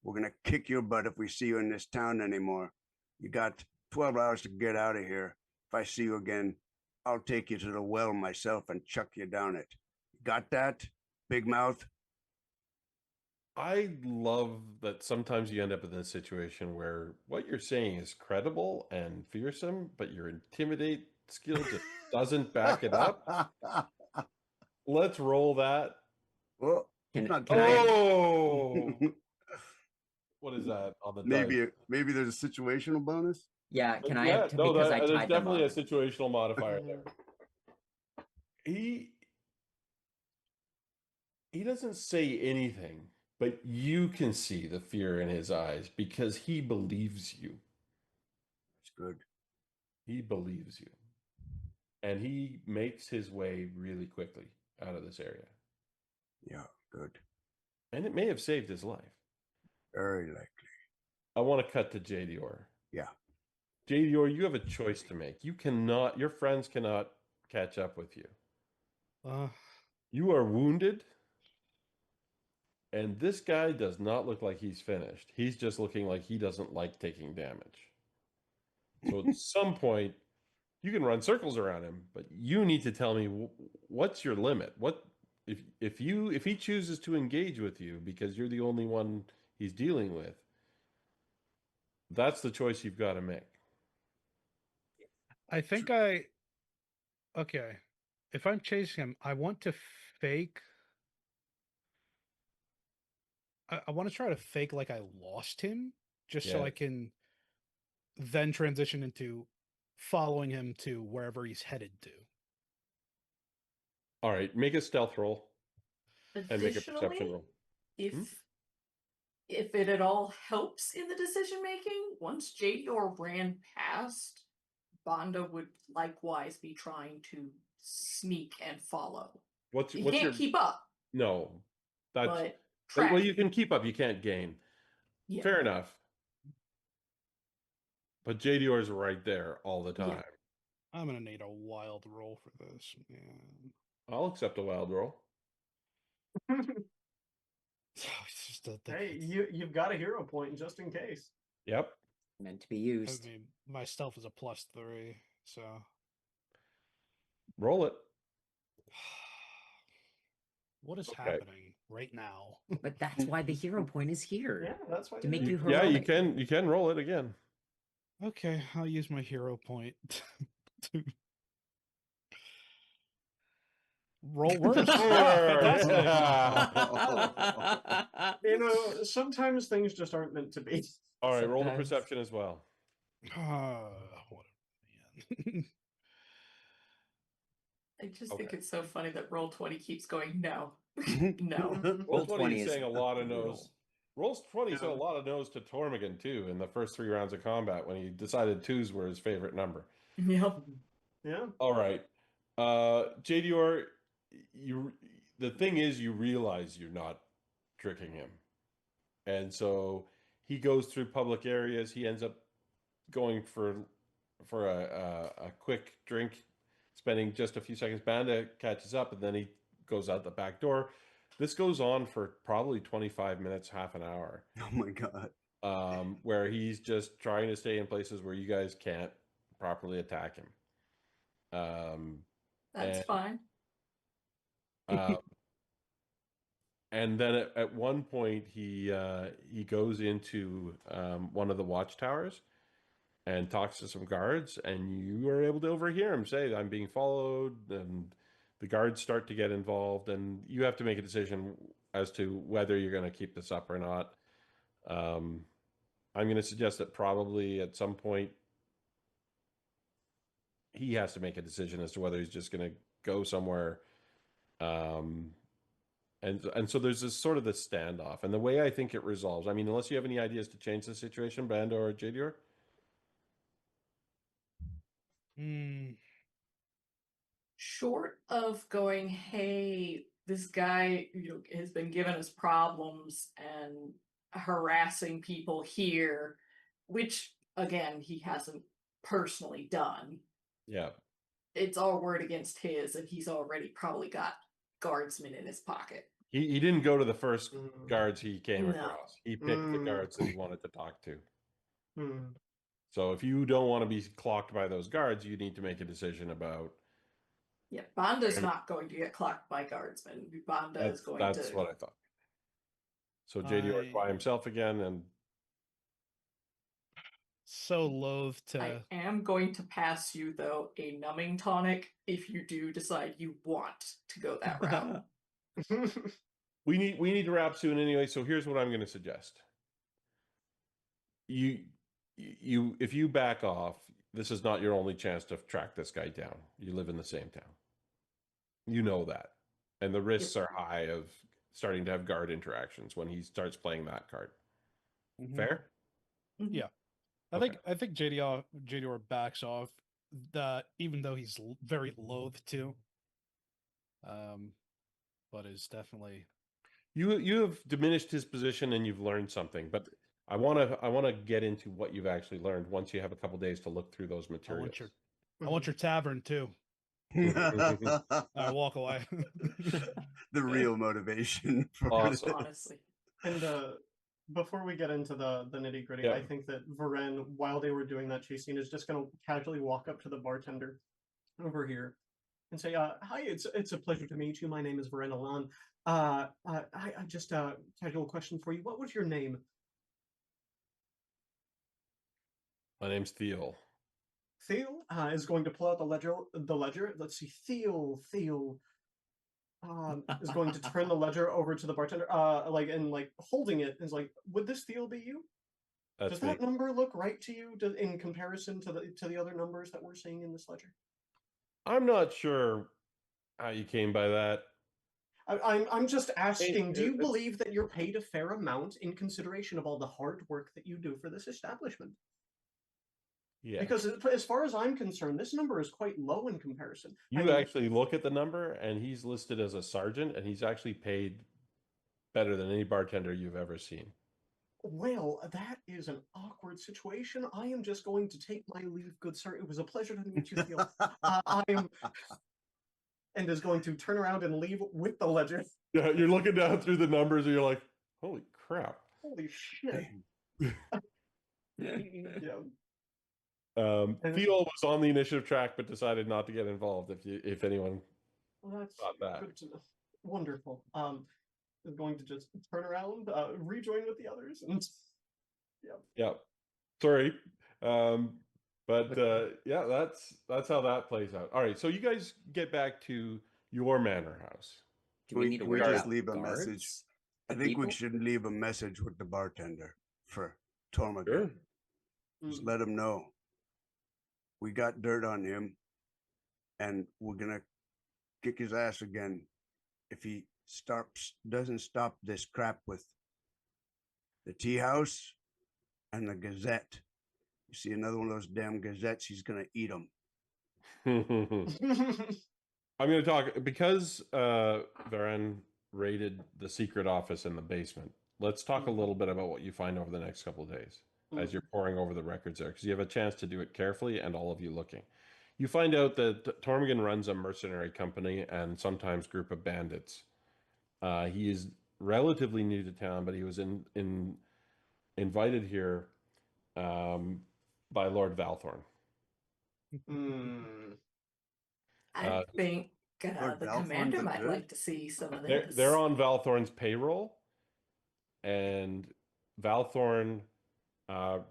We're going to kick your butt if we see you in this town anymore. You got 12 hours to get out of here. If I see you again, I'll take you to the well myself and chuck you down it. Got that, big mouth?" I love that sometimes you end up in this situation where what you're saying is credible and fearsome, but your intimidate skill just doesn't back it up. Let's roll that. Well, Can not Oh! What is that on the dice? maybe there's a situational bonus. Yeah, can I have to, because I there's tied them definitely a up. situational modifier there. He doesn't say anything, but you can see the fear in his eyes because he believes you. That's good. He believes you. And he makes his way really quickly out of this area. Yeah, good. And it may have saved his life. Very likely. I want to cut to JDR. Yeah. JDR, you have a choice to make. Your friends cannot catch up with you. You are wounded. And this guy does not look like he's finished. He's just looking like he doesn't like taking damage. So at some point, you can run circles around him, but you need to tell me what's your limit. What if he chooses to engage with you because you're the only one he's dealing with? That's the choice you've got to make. I think okay. If I'm chasing him, I want to fake. I want to try to fake like I lost him, just so I can then transition into following him to wherever he's headed to. All right, make a stealth roll and make a perception roll. If it at all helps in the decision making, once JDR ran past, Bonda would likewise be trying to sneak and follow. He can't keep up. No, But well, you can keep up. You can't gain. Yeah. Fair enough. But JDR is right there all the time. Yeah. I'm gonna need a wild roll for this, man. I'll accept a wild roll. Hey, you've got a hero point just in case. Yep. Meant to be used. I mean, my stealth is a +3, so roll it. What is happening right now? But that's why the hero point is here. Yeah, that's why. To make you heroic. Yeah, you can roll it again. Okay, I'll use my hero point to roll worse. You know, sometimes things just aren't meant to be. All right, roll the perception as well. Whatever, man. I just think it's so funny that roll 20 keeps going no. No. Roll 20 is saying a lot of no's. Roll 20 said a lot of no's to Tormagan too in the first 3 rounds of combat when he decided 2s were his favorite number. Yep. Yeah. All right. JDR, the thing is you realize you're not tricking him. And so he goes through public areas. He ends up going for a quick drink, spending just a few seconds. Banda catches up, and then he goes out the back door. This goes on for probably 25 minutes, half an hour. Oh my God. Where he's just trying to stay in places where you guys can't properly attack him. That's fine. And then at one point he goes into one of the watchtowers, and talks to some guards, and you are able to overhear him say, "I'm being followed," and the guards start to get involved, and you have to make a decision as to whether you're going to keep this up or not. I'm going to suggest that probably at some point he has to make a decision as to whether he's just going to go somewhere. And so there's this sort of this standoff, and the way I think it resolves. I mean, unless you have any ideas to change the situation, Brando or JDR? Short of going, hey, this guy has been giving us problems and harassing people here, which again he hasn't personally done. Yeah. It's all word against his, and he's already probably got guardsmen in his pocket. He didn't go to the first guards he came No. across. He picked the guards that he wanted to talk to. Hmm. So if you don't want to be clocked by those guards, you need to make a decision about. Yeah, Banda's not going to get clocked by guardsmen. Banda is going That's to. what I thought. So JDR is by himself again, and So loath to. I am going to pass you, though, a numbing tonic if you do decide you want to go that route. we need to wrap soon anyway. So here's what I'm going to suggest. If you back off, this is not your only chance to track this guy down. You live in the same town. You know that. And the risks are high of starting to have guard interactions when he starts playing that card. Fair? Yeah. I think JDR backs off, even though he's very loath to. But is definitely. You have diminished his position and you've learned something, but I want to get into what you've actually learned once you have a couple days to look through those materials. I want your tavern too. I walk away. The real motivation for Awesome. this. Honestly. And before we get into the nitty gritty, I think that Varen, while they were doing that chase scene, is just going to casually walk up to the bartender over here and say, "Hi, it's a pleasure to meet you. My name is Varen Alan. I just casual question for you. What was your name?" My name's Theo. Theo is going to pull out the ledger. Let's see. Theo is going to turn the ledger over to the bartender, holding it is like, "Would this Theo be you? Does that number look right to you in comparison to the other numbers that we're seeing in this ledger?" I'm not sure how you came by that. I'm just asking, do you believe that you're paid a fair amount in consideration of all the hard work that you do for this establishment? Yeah. Because as far as I'm concerned, this number is quite low in comparison. You actually look at the number, and he's listed as a sergeant, and he's actually paid better than any bartender you've ever seen. Well, that is an awkward situation. I am just going to take my leave, good sir. It was a pleasure to meet you, Theo. And is going to turn around and leave with the ledger. Yeah, you're looking down through the numbers, and you're like, "Holy crap! Holy shit!" Yeah. Theo was on the initiative track, but decided not to get involved. If anyone thought that, good to know. Wonderful. Is going to just turn around, rejoin with the others, and yeah. Sorry, but yeah, that's how that plays out. All right, so you guys get back to your manor house. Do we need to we worry just about leave a guards? message? I think we should leave a message with the bartender for Tormagan. Sure. Just let him know we got dirt on him, and we're gonna kick his ass again if he doesn't stop this crap with the tea house and the Gazette. You see another one of those damn Gazettes, he's gonna eat them. I'm going to talk because Varen raided the secret office in the basement. Let's talk a little bit about what you find over the next couple of days as you're poring over the records there, because you have a chance to do it carefully and all of you looking. You find out that Tormagan runs a mercenary company and sometimes group of bandits. He is relatively new to town, but he was invited here by Lord Valthorn. I think the commander might like to see some of this. They're on Valthorn's payroll, and Valthorn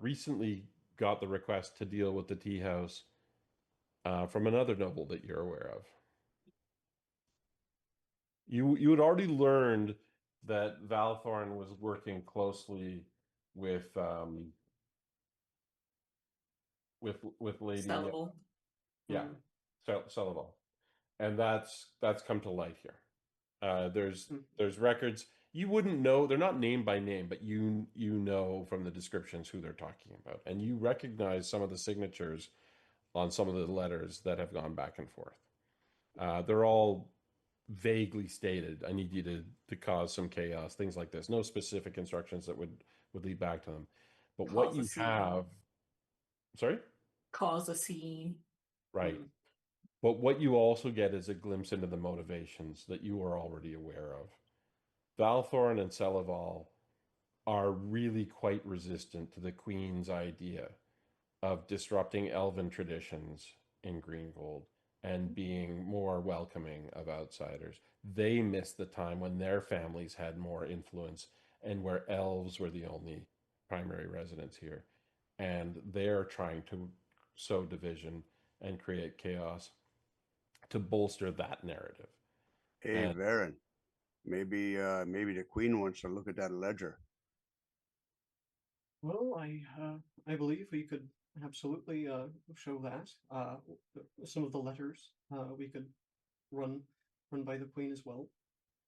recently got the request to deal with the tea house from another noble that you're aware of. You had already learned that Valthorn was working closely with Lady Sellable. yeah, Sullivan, and that's come to light here. There's records. You wouldn't know, they're not name by name, but you know from the descriptions who they're talking about, and you recognize some of the signatures on some of the letters that have gone back and forth. They're all vaguely stated. I need you to cause some chaos, things like this. No specific instructions that would lead back to them. But what Cause a you scene. have, sorry? Cause a scene. Right. But what you also get is a glimpse into the motivations that you are already aware of. Valthorn and Celival are really quite resistant to the Queen's idea of disrupting elven traditions in Greengold and being more welcoming of outsiders. They missed the time when their families had more influence and where elves were the only primary residents here. And they're trying to sow division and create chaos to bolster that narrative. Hey, And- Varen, maybe the Queen wants to look at that ledger. Well, I believe we could absolutely show that. Some of the letters we could run by the Queen as well.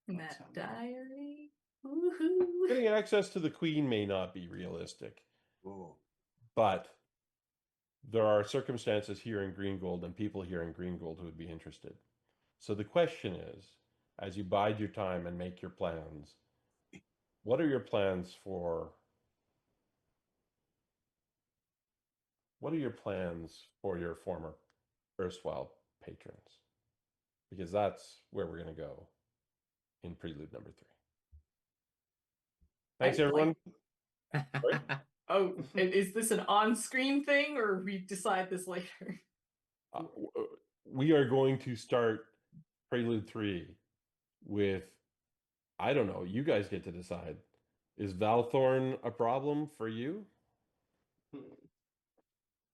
That diary. Woohoo! Getting access to the Queen may not be realistic, Oh, but there are circumstances here in Greengold and people here in Greengold who would be interested. So the question is, as you bide your time and make your plans, what are your plans for your former erstwhile patrons? Because that's where we're going to go in Prelude number 3. Thanks, everyone. Oh, is this an on-screen thing, or we decide this later? We are going to start Prelude 3 with, I don't know, you guys get to decide. Is Valthorn a problem for you?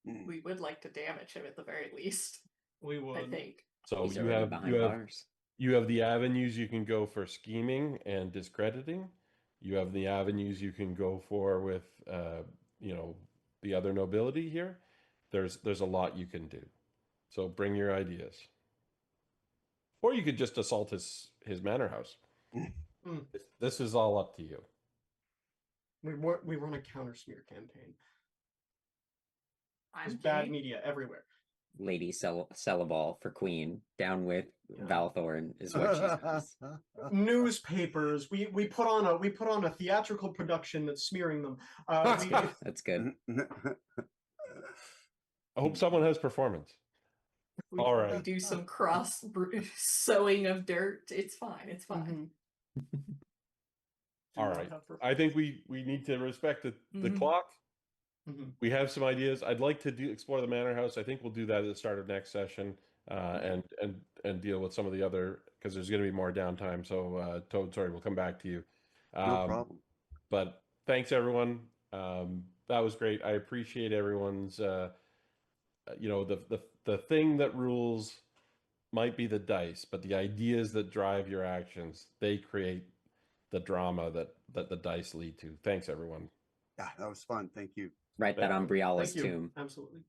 We would like to damage him at the very least. We I would. think. So He's you already have behind bars. you have the avenues you can go for scheming and discrediting. You have the avenues you can go for with the other nobility here. There's a lot you can do. So bring your ideas. Or you could just assault his manor house. This is all up to you. We run a counter smear campaign. There's I'm bad game. media everywhere. Lady Sellable for Queen, down with Yeah. Valthorn is what she says. Newspapers. We put on a theatrical production that's smearing them. That's good. That's good. I hope someone has performance. We All right. do some cross sewing of dirt. It's fine. It's fine. All right. I think we need to respect the Mhm. clock. We have some ideas. I'd like to explore the manor house. I think we'll do that at the start of next session, and deal with some of the other, because there's going to be more downtime. So Toad, sorry, we'll come back to you. no problem. But thanks, everyone. That was great. I appreciate everyone's. The thing that rules might be the dice, but the ideas that drive your actions, they create the drama that the dice lead to. Thanks, everyone. Yeah, that was fun. Thank you. Write that on Briala's Thank you. tomb. Absolutely.